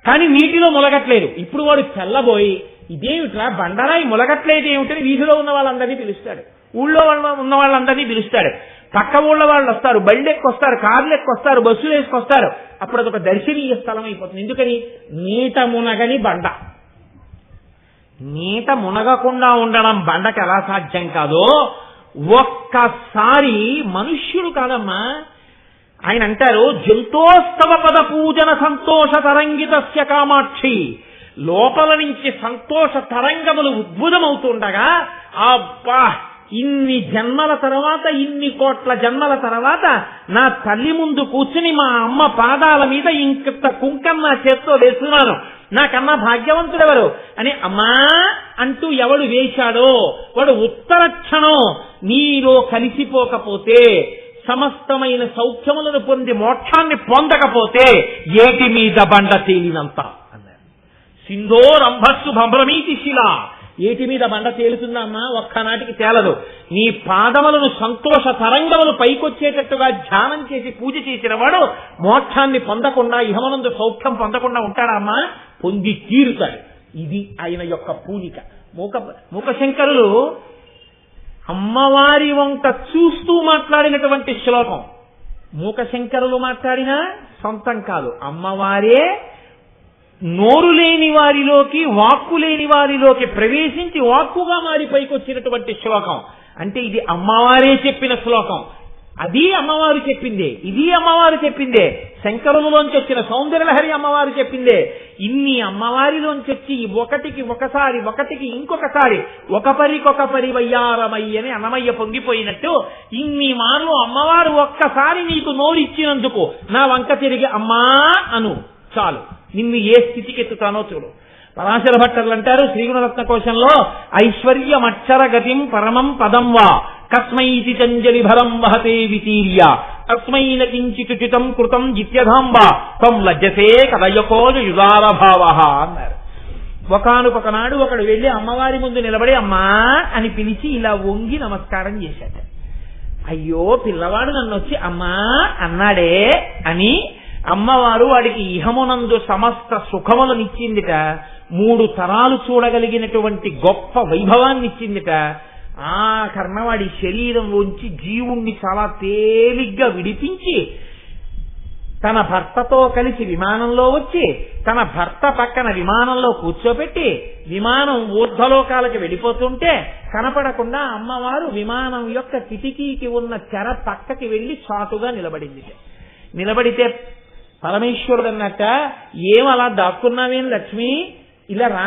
కానీ నీటిలో ములగట్లేదు. ఇప్పుడు వాడు తెల్లబోయి ఇదేమిట్రా బండరాయి ములగట్లేదు ఏమిటని వీధిలో ఉన్న వాళ్ళందరినీ పిలుస్తాడు, ఊళ్ళో ఉన్న వాళ్ళందరినీ పిలుస్తాడు. పక్క ఊళ్ళ వాళ్ళు వస్తారు, బళ్ళెక్కొస్తారు, కార్లెక్కొస్తారు, బస్సులు వేసుకొస్తారు. అప్పుడు అదొక దర్శనీయ స్థలం అయిపోతుంది. ఎందుకని? నీట మునగని బండ. నీట మునగకుండా ఉండడం బండకి ఎలా సాధ్యం కాదో ఒక్కసారి మనుష్యుడు కాదమ్మా. ఆయన అంటారు, జంతోస్తవ పద పూజన సంతోష తరంగితస్య కామాక్షి. లోపల నుంచి సంతోష తరంగములు ఉద్భుతమవుతుండగా అబ్బా ఇన్ని జన్మల తర్వాత, ఇన్ని కోట్ల జన్మల తర్వాత నా తల్లి ముందు కూర్చుని మా అమ్మ పాదాల మీద ఇంత కుంకం నా చేత్తో వేస్తున్నాను, నాకన్నా భాగ్యవంతుడెవరు అని అమ్మా అంటూ ఎవడు వేశాడో వాడు ఉత్తరక్షణం నీలో కలిసిపోకపోతే, సమస్తమైన సౌఖ్యములను పొంది మోక్షాన్ని పొందకపోతే ఏటి మీద బండ తేలినంత అన్నారు. సింధోరంభస్సు భ్రమీతి శిల. ఏటి మీద బండ తేలుతుందమ్మా, ఒక్కనాటికి తేలదు. నీ పాదములను సంతోష తరంగములు పైకొచ్చేటట్టుగా ధ్యానం చేసి పూజ చేసిన వాడు మోక్షాన్ని పొందకుండా, ఇహమనందు సౌఖ్యం పొందకుండా ఉంటాడమ్మా, పొంది తీరుతాడు. ఇది ఆయన యొక్క పూనిక. మూకశంకరులు అమ్మవారి వంక చూస్తూ మాట్లాడినటువంటి శ్లోకం. మూకశంకరులు మాట్లాడినా సొంతం కాదు, అమ్మవారే నోరు లేని వారిలోకి, వాక్కు లేని వారిలోకి ప్రవేశించి వాక్కుగా మారి పైకి వచ్చినటువంటి శ్లోకం. అంటే ఇది అమ్మవారే చెప్పిన శ్లోకం. అది అమ్మవారు చెప్పిందే, ఇది అమ్మవారు చెప్పిందే. శంకరులలోంచి వచ్చిన సౌందర్యలహరి అమ్మవారు చెప్పిందే. ఇన్ని అమ్మవారిలోంచి వచ్చి ఒకటికి ఒకసారి, ఒకటికి ఇంకొకసారి, ఒక పరికొకపరి వయ్యారమయ్యని అన్నమయ్య పొంగిపోయినట్టు ఇన్ని మార్లు అమ్మవారు ఒక్కసారి నీకు నోరిచ్చినందుకు నా వంక తిరిగి అమ్మా అను చాలు, నిన్ను ఏ స్థితికి ఎత్తుతానో చూడు. పరాశర భట్టర్లు అంటారు శ్రీగుణరత్న కోశంలో, ఐశ్వర్యమక్షర గతిం పరమం పదం వా కస్మైతి చంజలి భరం వహతే వితీర్య అస్మైన కించితుచితం కృతం జిత్యధాంబ త్వం లజ్జసే కదయకోజ యుదారభావ అన్నారు. ఒకనొకనాడు ఒకడు వెళ్లి అమ్మవారి ముందు నిలబడి అమ్మా అని పిలిచి ఇలా వంగి నమస్కారం చేశాడు. అయ్యో పిల్లవాడు నన్ను వచ్చి అమ్మా అన్నాడే అని అమ్మవారు వాడికి ఇహమునందు సమస్త సుఖములనిచ్చిందిట, 3 తరాలు చూడగలిగినటువంటి గొప్ప వైభవాన్ని ఇచ్చిందిట. ఆ కర్ణవాడి శరీరంలోంచి జీవుణ్ణి చాలా తేలిగ్గా విడిపించి తన భర్తతో కలిసి విమానంలో వచ్చి తన భర్త పక్కన విమానంలో కూర్చోబెట్టి విమానం ఊర్ధ్వలోకాలకి వెళ్ళిపోతుంటే కనపడకుండా అమ్మవారు విమానం యొక్క కిటికీకి ఉన్న తెర పక్కకి వెళ్లి చాటుగా నిలబడింది. నిలబడితే పరమేశ్వరుడు అన్నట్ట, ఏం అలా దాక్కున్నావేం లక్ష్మి, ఇలా రా,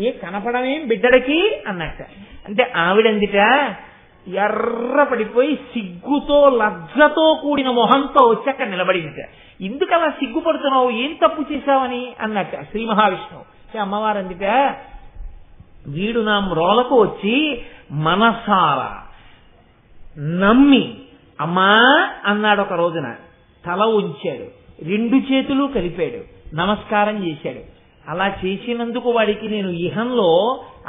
ఏ కనపడమేం బిడ్డడికి అన్నట్ట. అంటే ఆవిడందిట ఎర్ర పడిపోయి సిగ్గుతో లజ్జతో కూడిన మొహంతో వచ్చి అక్కడ నిలబడిందిట. ఎందుకు అలా సిగ్గుపడుతున్నావు, ఏం తప్పు చేశావని అన్నట్ట శ్రీ మహావిష్ణువు. అమ్మవారు అందిట, వీడు నా మ్రోలకు వచ్చి మనసారా నమ్మి అమ్మా అన్నాడు. ఒక రోజున తల ఉంచాడు, 2 చేతులు కలిపాడు, నమస్కారం చేశాడు. అలా చేసినందుకు వాడికి నేను ఇహంలో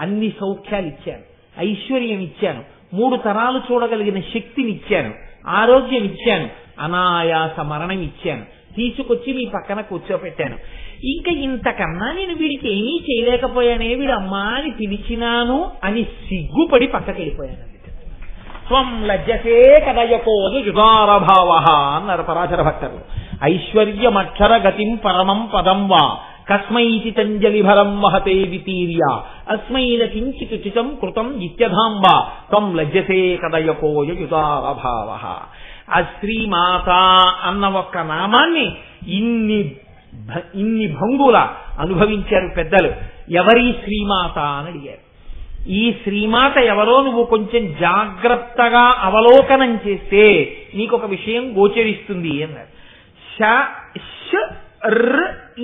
అన్ని సౌఖ్యాలు ఇచ్చాను, ఐశ్వర్యం ఇచ్చాను, 3 తరాలు చూడగలిగిన శక్తిని ఇచ్చాను, ఆరోగ్యం ఇచ్చాను, అనాయాస మరణం ఇచ్చాను, తీసుకొచ్చి మీ పక్కన కూర్చోపెట్టాను. ఇంకా ఇంతకన్నా నేను వీడికి ఏమీ చేయలేకపోయానే, వీడు అమ్మా అని పిలిచినాను అని సిగ్గుపడి పక్కకెళ్ళిపోయాను. త్వం లజ్జసే కదయకోదు యుగారభావ అన్నారు పరాశర భట్టర్లు. ఐశ్వర్యమక్షర గతిం పరమం పదం వా కస్మైతి తంజలి భరం వహతే వితీర్య అస్మైన కించితుచితం కృతం జిత్యధాంబ త్వం లజ్జసే కదయకోయ యుగారభావ. ఆ శ్రీమాత అన్న ఒక్క నామాన్ని ఇన్ని భంగుల అనుభవించారు పెద్దలు. ఎవరి శ్రీమాత అని అడిగారు. ఈ శ్రీమాత ఎవరో నువ్వు కొంచెం జాగ్రత్తగా అవలోకనం చేస్తే నీకు ఒక విషయం గోచరిస్తుంది అన్నారు.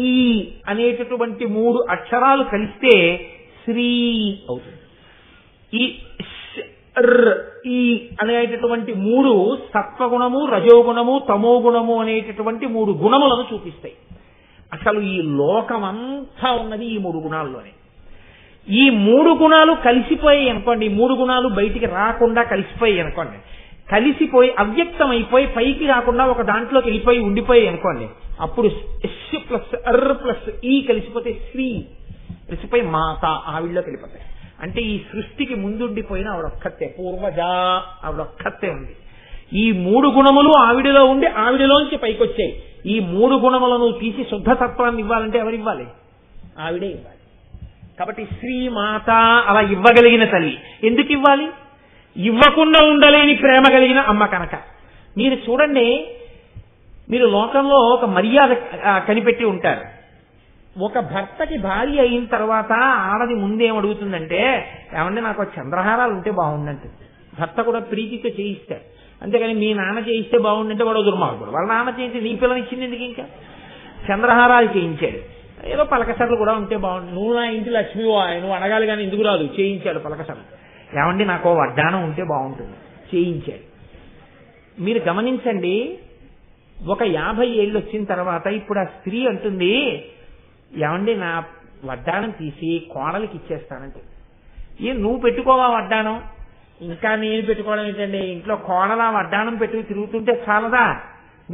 ఈ అనేటటువంటి 3 అక్షరాలు కలిస్తే శ్రీ అవుతుంది. ఈ అనేటటువంటి 3 సత్వగుణము, రజోగుణము, తమోగుణము అనేటటువంటి 3 గుణములను చూపిస్తాయి. అసలు ఈ లోకమంతా ఉన్నది ఈ 3 గుణాల్లోనే. ఈ 3 గుణాలు కలిసిపోయాయి అనుకోండి, 3 గుణాలు బయటికి రాకుండా కలిసిపోయాయి అనుకోండి, కలిసిపోయి అవ్యక్తం అయిపోయి పైకి రాకుండా ఒక దాంట్లోకి వెళ్ళిపోయి ఉండిపోయాయి అనుకోండి, అప్పుడు ఎస్ ప్లస్ అర్ ప్లస్ ఈ కలిసిపోతే శ్రీ, కలిసిపోయి మాత ఆవిడలోకి వెళ్ళిపోతాయి. అంటే ఈ సృష్టికి ముందుండిపోయిన ఆవిడొక్కతే, పూర్వజ ఆవిడొక్కతే ఉంది. ఈ 3 గుణములు ఆవిడలో ఉండి ఆవిడలోంచి పైకొచ్చాయి. ఈ 3 గుణములను తీసి శుద్ధతత్వాన్ని ఇవ్వాలంటే ఎవరివ్వాలి? ఆవిడే ఇవ్వాలి. కాబట్టి శ్రీమాత అలా ఇవ్వగలిగిన తల్లి. ఎందుకు ఇవ్వాలి? ఇవ్వకుండా ఉండలేని ప్రేమ కలిగిన అమ్మ కనుక. మీరు చూడండి, మీరు లోకంలో ఒక మర్యాద కనిపెట్టి ఉంటారు. ఒక భర్తకి భార్య అయిన తర్వాత ఆడది ముందేం అడుగుతుందంటే, ఏమంటే నాకు చంద్రహారాలు ఉంటే బాగుండంటే. భర్త కూడా ప్రీతితో చేయిస్తాడు. అంతేగాని మీ నాన్న చేయిస్తే బాగుండంటే వాడు దుర్మార్గుడు. వాళ్ళ నాన్న చేయించి నీ పిల్లనిచ్చింది ఎందుకు? ఇంకా చంద్రహారాలు చేయించాడు. ఏదో పలకసర్లు కూడా ఉంటే బాగుండు. నువ్వు నా ఇంటి లక్ష్మి నువ్వు అనగాలి కానీ ఎందుకు రాదు, చేయించాడు పలకసర్లు. ఏమండి నాకు వడ్డానం ఉంటే బాగుంటుంది, చేయించాడు. మీరు గమనించండి, ఒక 50 ఏళ్ళు వచ్చిన తర్వాత ఇప్పుడు ఆ స్త్రీ అంటుంది, ఏమండి నా వడ్డానం తీసి కోడలికి ఇచ్చేస్తానంటే. నువ్వు పెట్టుకోవా వడ్డానం? ఇంకా నేను పెట్టుకోవడం ఏంటండి, ఇంట్లో కోడలా వడ్డానం పెట్టుకు తిరుగుతుంటే చాలదా?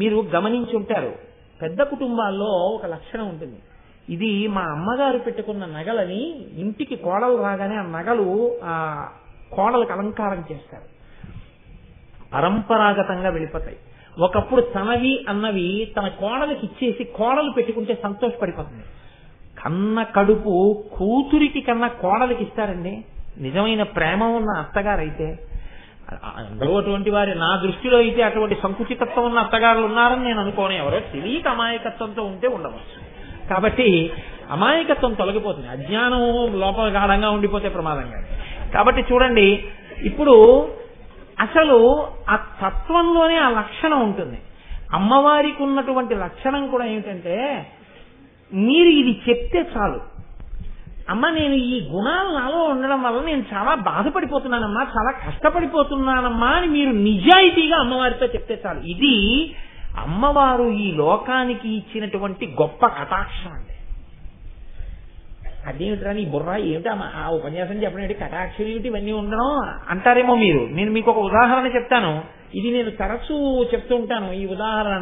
మీరు గమనించి ఉంటారు, పెద్ద కుటుంబాల్లో ఒక లక్షణం ఉంటుంది. ఇది మా అమ్మగారు పెట్టుకున్న నగలని ఇంటికి కోడలు రాగానే ఆ నగలు ఆ కోడలకు అలంకారం చేస్తారు, పరంపరాగతంగా వెళ్ళిపోతాయి. ఒకప్పుడు తనవి అన్నవి తన కోడలికి ఇచ్చేసి కోడలు పెట్టుకుంటే సంతోషపడిపోతుంది. కన్న కడుపు కూతురికి కన్నా కోడలికి ఇస్తారండి నిజమైన ప్రేమ ఉన్న అత్తగారైతే. అందరూ అటువంటి వారి, నా దృష్టిలో అయితే అటువంటి సంకుచితత్వం ఉన్న అత్తగారులు ఉన్నారని నేను అనుకోను. ఎవరో తెలియక అమాయకత్వంతో ఉంటే ఉండవచ్చు. కాబట్టి అమాయకత్వం తొలగిపోతుంది, అజ్ఞానం లోపల గాఢంగా ఉండిపోతే ప్రమాదంగా. కాబట్టి చూడండి, ఇప్పుడు అసలు ఆ తత్వంలోనే ఆ లక్షణం ఉంటుంది. అమ్మవారికి ఉన్నటువంటి లక్షణం కూడా ఏమిటంటే, మీరు ఇది చెప్తే చాలు, అమ్మ నేను ఈ గుణాలు నాలో ఉండడం వల్ల నేను చాలా బాధపడిపోతున్నానమ్మా, చాలా కష్టపడిపోతున్నానమ్మా అని మీరు నిజాయితీగా అమ్మవారితో చెప్తే చాలు. ఇది అమ్మవారు ఈ లోకానికి ఇచ్చినటువంటి గొప్ప కటాక్షం అండి. అదేమిట్రా నీ బుర్ర ఏమిటా ఆ ఉపన్యాసం చెప్పడం ఏంటి, కటాక్షం ఏమిటి, ఇవన్నీ ఉండడం అంటారేమో మీరు. నేను మీకు ఒక ఉదాహరణ చెప్తాను, ఇది నేను తరచూ చెప్తూ ఉంటాను. ఈ ఉదాహరణ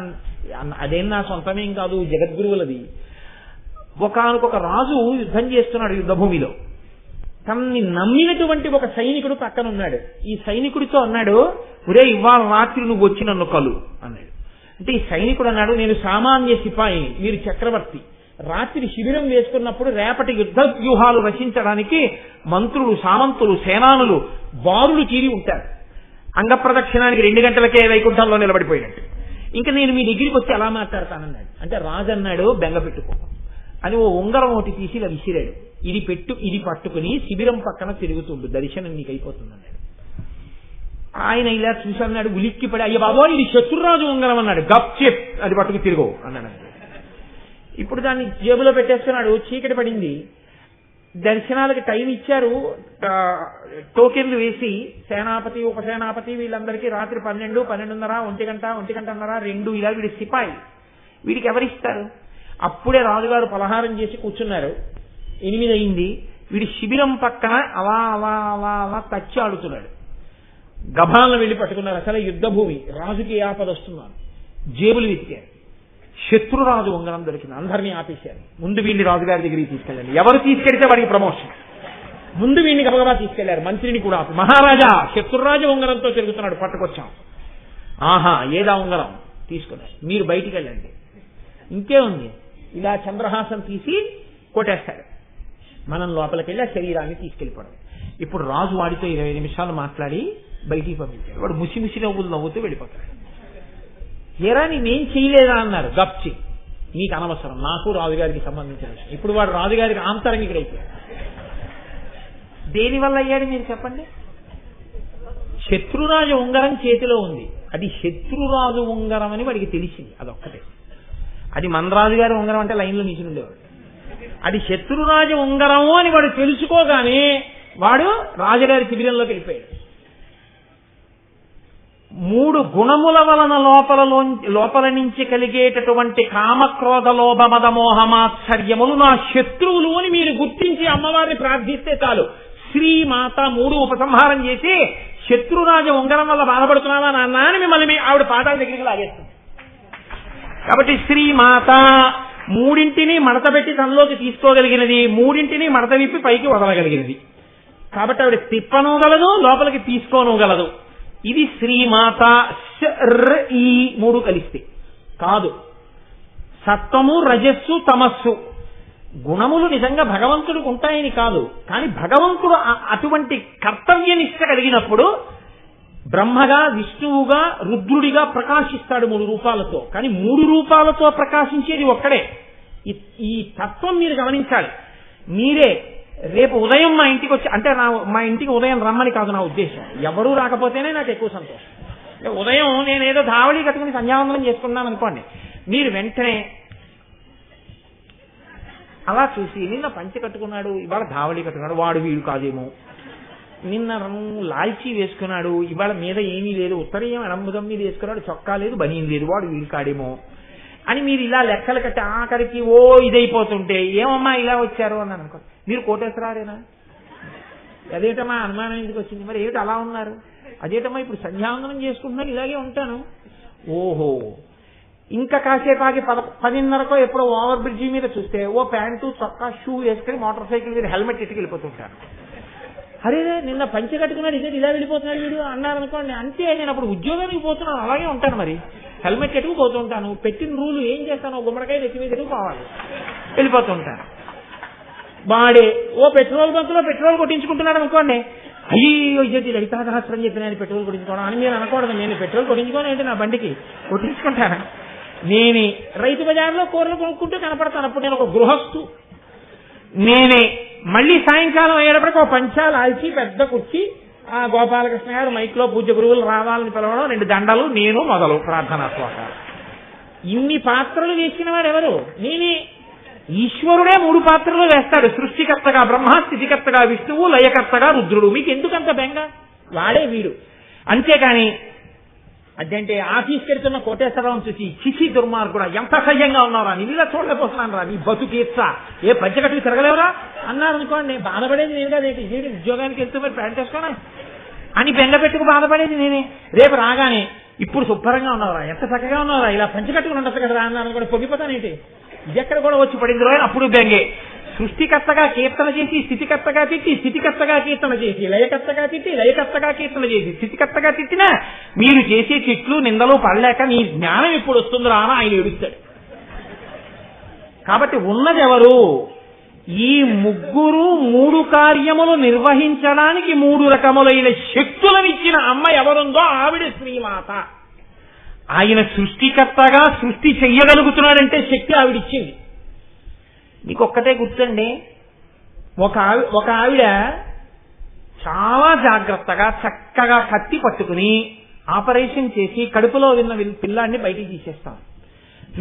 అదేం నా సొంతమేం కాదు, జగద్గురువులది. ఒకానొక రాజు యుద్ధం చేస్తున్నాడు యుద్ధభూమిలో. తనని నమ్మినటువంటి ఒక సైనికుడు పక్కన ఉన్నాడు. ఈ సైనికుడితో అన్నాడు, ఒరే ఇవాళ రాత్రి నువ్వు వచ్చి నన్ను కలు అన్నాడు. అంటే ఈ సైనికుడు అన్నాడు, నేను సామాన్య సిపాయిని, మీరు చక్రవర్తి. రాత్రి శిబిరం వేసుకున్నప్పుడు రేపటి యుద్ధ వ్యూహాలు రచించడానికి మంత్రులు, సామంతులు, సేనానులు బారులు తీరి ఉంటారు. అంగప్రదక్షిణానికి 2 గంటలకే వైకుంఠంలో నిలబడిపోయినట్టు. ఇంకా నేను మీ దగ్గరికి వచ్చి ఎలా మాట్లాడతానన్నాడు. అంటే రాజు అన్నాడు, బెంగ పెట్టుకో అని ఓ ఉంగరం ఒకటి తీసి ఇలా విసిరాడు. ఇది పట్టుకుని శిబిరం పక్కన తిరుగుతుండు, దర్శనం నీకు అయిపోతుంది అన్నాడు. ఆయన ఇలా చూసి అన్నాడు, ఉలిక్కిపడి, అయ్య బాబో ఇది శత్రురాజు ఉంగరం అన్నాడు. గప్ చెప్, అది పట్టుకు తిరుగు అన్నాడు. ఇప్పుడు దాన్ని జేబులో పెట్టేస్తున్నాడు. చీకటి పడింది, దర్శనాలకి టైం ఇచ్చారు, టోకెన్లు వేసి సేనాపతి, ఉపసేనాపతి వీళ్ళందరికీ రాత్రి 12, 12:30, 1 గంటన్నర, 2 ఇలా వీడి సిపాయి. వీడికి ఎవరిస్తారు? అప్పుడే రాజుగారు పలహారం చేసి కూర్చున్నారు. 8 అయింది. వీడి శిబిరం పక్కన అలా అలా అలా అలా తచ్చి ఆడుతున్నాడు. గభాలను వెళ్లి పట్టుకున్నారు. అసలే యుద్ధభూమి, రాజుకి ఆపద వస్తున్నారు. జేబులు వెతికారు, శత్రురాజు ఉంగరం దొరికింది. అందరినీ ఆపేశారు. ముందు వీడిని రాజుగారి దగ్గరికి తీసుకెళ్ళండి. ఎవరు తీసుకెళ్తే వాడికి ప్రమోషన్. ముందు వీడిని గబగబా తీసుకెళ్లారు. మంత్రిని కూడా ఆపి, మహారాజా శత్రురాజు ఉంగరంతో తిరుగుతున్నాడు, పట్టుకొచ్చాం. ఆహా, ఏదా ఉంగరం తీసుకున్నారు, మీరు బయటికి వెళ్ళండి. ఇంకే ఉంది, ఇలా చంద్రహాసం తీసి కొట్టేస్తాడు. మనం లోపలికి వెళ్ళి ఆ శరీరాన్ని తీసుకెళ్లిపోవడం. ఇప్పుడు రాజు వాడితో 20 నిమిషాలు మాట్లాడి బయటికి పంపించాడు. వాడు ముసి నవ్వుతూ వెళ్ళిపోతాడు. ఏరా నేనేం చేయలేదా అన్నారు. గప్చి, నీకు అనవసరం, నాకు రాజుగారికి సంబంధించిన విషయం. ఇప్పుడు వాడు రాజుగారికి ఆంతరంగికుడైపోయాడు. దేనివల్ల అయ్యాడు మీరు చెప్పండి? శత్రురాజు ఉంగరం చేతిలో ఉంది, అది శత్రురాజు ఉంగరం అని వాడికి తెలిసింది. అదొక్కటే. అది మన రాజుగారి ఉంగరం అంటే లైన్లో నిలిచి ఉండేవాడు. అది శత్రురాజు ఉంగరము అని వాడు తెలుసుకోగానే వాడు రాజుగారి శిబిరంలోకి వెళ్ళిపోయాడు. 3 గుణముల వలన లోపల నుంచి కలిగేటటువంటి కామక్రోధ లోభ మద మోహమాశ్చర్యములు నా శత్రువులు అని మీరు గుర్తించి అమ్మవారిని ప్రార్థిస్తే చాలు. శ్రీమాత 3 ఉపసంహారం చేసి, శత్రురాజ ఉంగరం వల్ల బాధపడుతున్నావా నాన్న అని మిమ్మల్ని ఆవిడ పాదాల దగ్గరికి లాగేస్తుంది. కాబట్టి శ్రీమాత 3 మడత పెట్టి తనలోకి తీసుకోగలిగినది, 3 మడత విప్పి పైకి వదలగలిగినది. కాబట్టి ఆవిడ తిప్పనగలదు, లోపలికి తీసుకోనగలదు. ఇది శ్రీమాత. ఈ 3 కలిస్తే కాదు. సత్వము, రజస్సు, తమస్సు గుణములు నిజంగా భగవంతుడికి ఉంటాయని కాదు, కానీ భగవంతుడు అటువంటి కర్తవ్యనిష్ట కలిగినప్పుడు బ్రహ్మగా, విష్ణువుగా, రుద్రుడిగా ప్రకాశిస్తాడు 3 రూపాలతో. కానీ 3 రూపాలతో ప్రకాశించేది ఒక్కడే. ఈ తత్వం మీరు గమనించాలి. మీరే రేపు ఉదయం మా ఇంటికి వచ్చి, అంటే మా ఇంటికి ఉదయం రమ్మని కాదు నా ఉద్దేశం, ఎవరూ రాకపోతేనే నాకు ఎక్కువ సంతోషం. ఉదయం నేనేదో ధావళి కట్టుకుని సంధ్యావందనం చేసుకున్నాను అనుకోండి, మీరు వెంటనే అలా చూసి నిన్న పంచె కట్టుకున్నాడు, ఇవాళ ధావళి కట్టుకున్నాడు, వాడు వీడు కాదేమో, నిన్న లాల్చీ వేసుకున్నాడు, ఇవాళ మీద ఏమీ లేదు, ఉత్తరీయం ఎడంబుదం మీద వేసుకున్నాడు, చొక్కా లేదు, బనీన్ లేదు, వాడు వీడు కాడేమో అని మీరు ఇలా లెక్కలు కట్టి ఆఖరికి ఇదైపోతుంటే ఏమమ్మా ఇలా వచ్చారు అని అనుకో, మీరు కోటేశ్వరారేనా? అదేటమ్మా అనుమానం ఎందుకు వచ్చింది? మరి ఏమిటి అలా ఉన్నారు? అదేటమ్మా ఇప్పుడు సంధ్యావందనం చేసుకుంటున్నారు, ఇలాగే ఉంటాను. ఓహో, ఇంకా కాసేపు ఆగి 10:30కో ఎప్పుడో ఓవర్ బ్రిడ్జి మీద చూస్తే ఓ ప్యాంటు చొక్కా షూ వేసుకుని మోటార్ సైకిల్ మీద హెల్మెట్ ఎట్టుకు వెళ్ళిపోతుంటాను. అరే నిన్న పంచె కట్టుకున్నాడు, ఇదే ఇలా వెళ్ళిపోతున్నాడు వీడు అన్నారనుకోండి, అంతే. నేను అప్పుడు ఉద్యోగానికి పోతున్నాను, అలాగే ఉంటాను. మరి హెల్మెట్ ఎట్టుకు పోతుంటాను, పెట్టిన రూలు ఏం చేస్తాను, గుమ్మడికాయ నెత్తి మీద ఎట్టుకు పోవాలి, వెళ్ళిపోతుంటాను. వాడే ఓ పెట్రోల్ బంక్ లో పెట్రోల్ కొట్టించుకుంటున్నాడు అనుకోండి, అయ్యో ఇది లలితా సహస్రం చెప్పి నేను పెట్రోల్ కొట్టించుకోవడం అని మీరు అనకూడదు. నేను పెట్రోల్ కొట్టించుకోని ఏంటి, నా బండికి కొట్టించుకుంటాను. నేనే రైతు బజార్లో కూరలు కొనుక్కుంటూ కనపడతాను, అప్పుడు నేను ఒక గృహస్థు. నేనే మళ్ళీ సాయంకాలం అయ్యేటప్పటికి ఒక పంచాలు ఆల్చి పెద్ద కుర్చీ, ఆ గోపాలకృష్ణ గారు మైక్ లో పూజ్య గురువులు రావాలని పిలవడం, 2 దండలు, నేను మొదలు ప్రార్థనా శ్లోకాలు. ఇన్ని పాత్రలు వేసిన వాడు ఎవరు? నేనే. ఈశ్వరుడే 3 పాత్రలు వేస్తాడు, సృష్టికర్తగా బ్రహ్మ, స్థితికర్తగా విష్ణువు, లయకర్తగా రుద్రుడు. మీకు ఎందుకంత బెంగ? వాడే వీడు. అంతేకాని అదంటే ఆఫీస్కి వెళ్తున్న కోటేశ్వరరావు చూసి చిచి దుర్మార్గుడా ఎంత సహ్యంగా ఉన్నారా, నీ ఇలా చూడలేకపోతున్నాను రా, నీ బతుకేచ్చా, ఏ పంచకట్టుకు తిరగలేవురా అన్నారనుకోండి, బాధపడేది నేను కాదు. ఏంటి ఉద్యోగానికి వెళ్తూ మరి ప్యాంట్ వేసుకోనా అని బెంగ పెట్టుకు బాధపడేది నేనే. రేపు రాగానే ఇప్పుడు శుభ్రంగా ఉన్నావురా, ఎంత చక్కగా ఉన్నావురా, ఇలా పంచకట్టుకుని ఉండదు కదా అన్నాను కూడా పొగిపోతానేంటి, ఇది ఎక్కడ కూడా వచ్చి పడింది రోజు. అప్పుడు బెంగే. సృష్టికర్తగా కీర్తన చేసి స్థితికర్తగా తిట్టి, స్థితికర్తగా కీర్తన చేసి లయకర్తగా తిట్టి, లయకర్తగా కీర్తన చేసి స్థితికర్తగా తిట్టినా మీరు చేసే తిట్లు నిందలు పడలేక నీ జ్ఞానం ఎప్పుడు వస్తుందిరా అని ఆయన ఏడుస్తాడు. కాబట్టి ఉన్నది ఎవరు? ఈ ముగ్గురు 3 కార్యములు నిర్వహించడానికి 3 రకములైన శక్తులనిచ్చిన అమ్మ ఎవరుందో ఆవిడ శ్రీమాత. ఆయన సృష్టికర్తగా సృష్టి చెయ్యగలుగుతున్నాడంటే శక్తి ఆవిడిచ్చింది. మీకు ఒక్కటే గుర్తండి, ఒక ఆవిడ చాలా జాగ్రత్తగా చక్కగా కత్తి పట్టుకుని ఆపరేషన్ చేసి కడుపులో ఉన్న పిల్లాన్ని బయటికి తీసేస్తాం.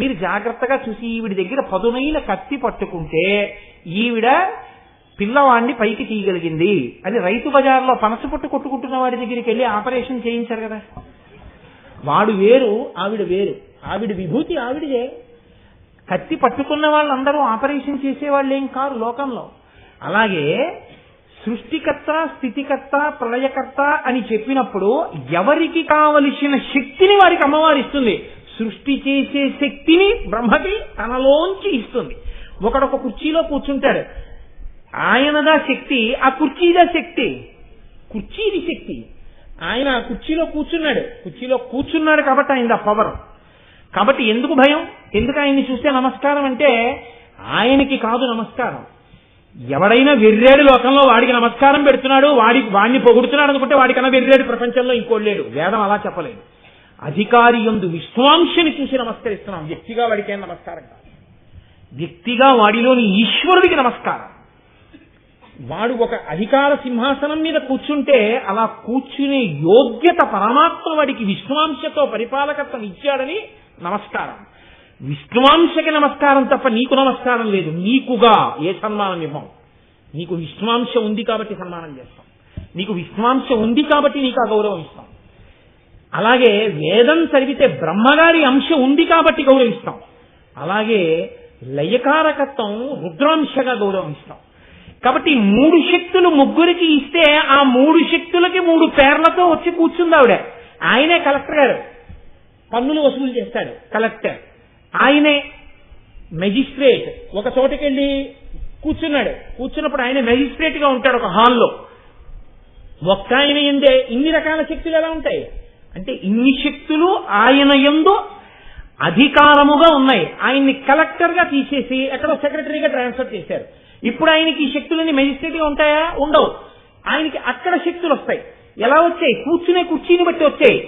మీరు జాగ్రత్తగా చూసి ఈవిడ దగ్గర పదునైన కత్తి పట్టుకుంటే ఈవిడ పిల్లవాడిని పైకి తీయగలిగింది అని రైతు బజార్లో పనస పొట్టు కొట్టుకుంటున్న వాడి దగ్గరికి వెళ్ళి ఆపరేషన్ చేయించారు కదా. వాడు వేరు, ఆవిడ వేరు. ఆవిడ విభూతి ఆవిడదే. కత్తి పట్టుకున్న వాళ్ళందరూ ఆపరేషన్ చేసేవాళ్ళేం కారు లోకంలో. అలాగే సృష్టికర్త, స్థితికర్త, ప్రళయకర్త అని చెప్పినప్పుడు ఎవరికి కావలసిన శక్తిని వారికి అమ్మవారు ఇస్తుంది. సృష్టి చేసే శక్తిని బ్రహ్మకి తనలోంచి ఇస్తుంది. ఒకడొక కుర్చీలో కూర్చుంటాడు, ఆయనదా శక్తి, ఆ కుర్చీదా శక్తి. కుర్చీది శక్తి. ఆయన కుర్చీలో కూర్చున్నాడు కాబట్టి ఆయన పవర్. కాబట్టి ఎందుకు భయం? ఎందుకు ఆయన్ని చూస్తే నమస్కారం అంటే ఆయనకి కాదు నమస్కారం. ఎవడైనా వెర్రేడు లోకంలో వాడికి నమస్కారం పెడుతున్నాడు, వాడిని పొగుడుతున్నాడు అనుకుంటే వాడికన్నా వెర్రేడు ప్రపంచంలో ఇంకోటి లేడు. వేదం అలా చెప్పలేదు. అధికారి యందు విశ్వాంశని చూసి నమస్కరిస్తున్నాం. వ్యక్తిగా వాడికేం నమస్కారం కాదు, వ్యక్తిగా వాడిలోని ఈశ్వరుడికి నమస్కారం. వాడు ఒక అధికార సింహాసనం మీద కూర్చుంటే అలా కూర్చునే యోగ్యత పరమాత్మ వాడికి విష్ణువాంశతో పరిపాలకత్వం ఇచ్చాడని నమస్కారం. విష్ణువాంశకి నమస్కారం తప్ప నీకు నమస్కారం లేదు. నీకుగా ఏ సన్మానం ఇవ్వం. నీకు విష్ణువాంశ ఉంది కాబట్టి సన్మానం చేస్తాం. నీకు విష్ణువాంశ ఉంది కాబట్టి నీకు ఆ గౌరవం ఇస్తాం. అలాగే వేదం చదివితే బ్రహ్మగారి అంశ ఉంది కాబట్టి గౌరవిస్తాం. అలాగే లయకారకత్వం రుద్రాంశగా గౌరవిస్తాం. కాబట్టి 3 శక్తులు ముగ్గురికి ఇస్తే ఆ 3 శక్తులకి 3 పేర్లతో వచ్చి కూర్చుంది ఆవిడ. ఆయనే కలెక్టర్ గారు, పన్నులు వసూలు చేస్తాడు కలెక్టర్. ఆయనే మెజిస్ట్రేట్, ఒక చోటకెళ్ళి కూర్చున్నప్పుడు ఆయన మెజిస్ట్రేట్ గా ఉంటాడు ఒక హాల్లో. ఒక్క ఆయన ఎందే ఇన్ని రకాల శక్తులు ఎలా ఉంటాయి అంటే ఇన్ని శక్తులు ఆయన యందు అధికారముగా ఉన్నాయి. ఆయన్ని కలెక్టర్ గా తీసేసి ఎక్కడో సెక్రటరీగా ట్రాన్స్ఫర్ చేశారు. ఇప్పుడు ఆయనకి ఈ శక్తులన్నీ మెజిస్ట్రేట్ గా ఉంటాయా? ఉండవు. ఆయనకి అక్కడ శక్తులు వస్తాయి. ఎలా వచ్చాయి? కూర్చునే కుర్చీని బట్టి వచ్చాయి.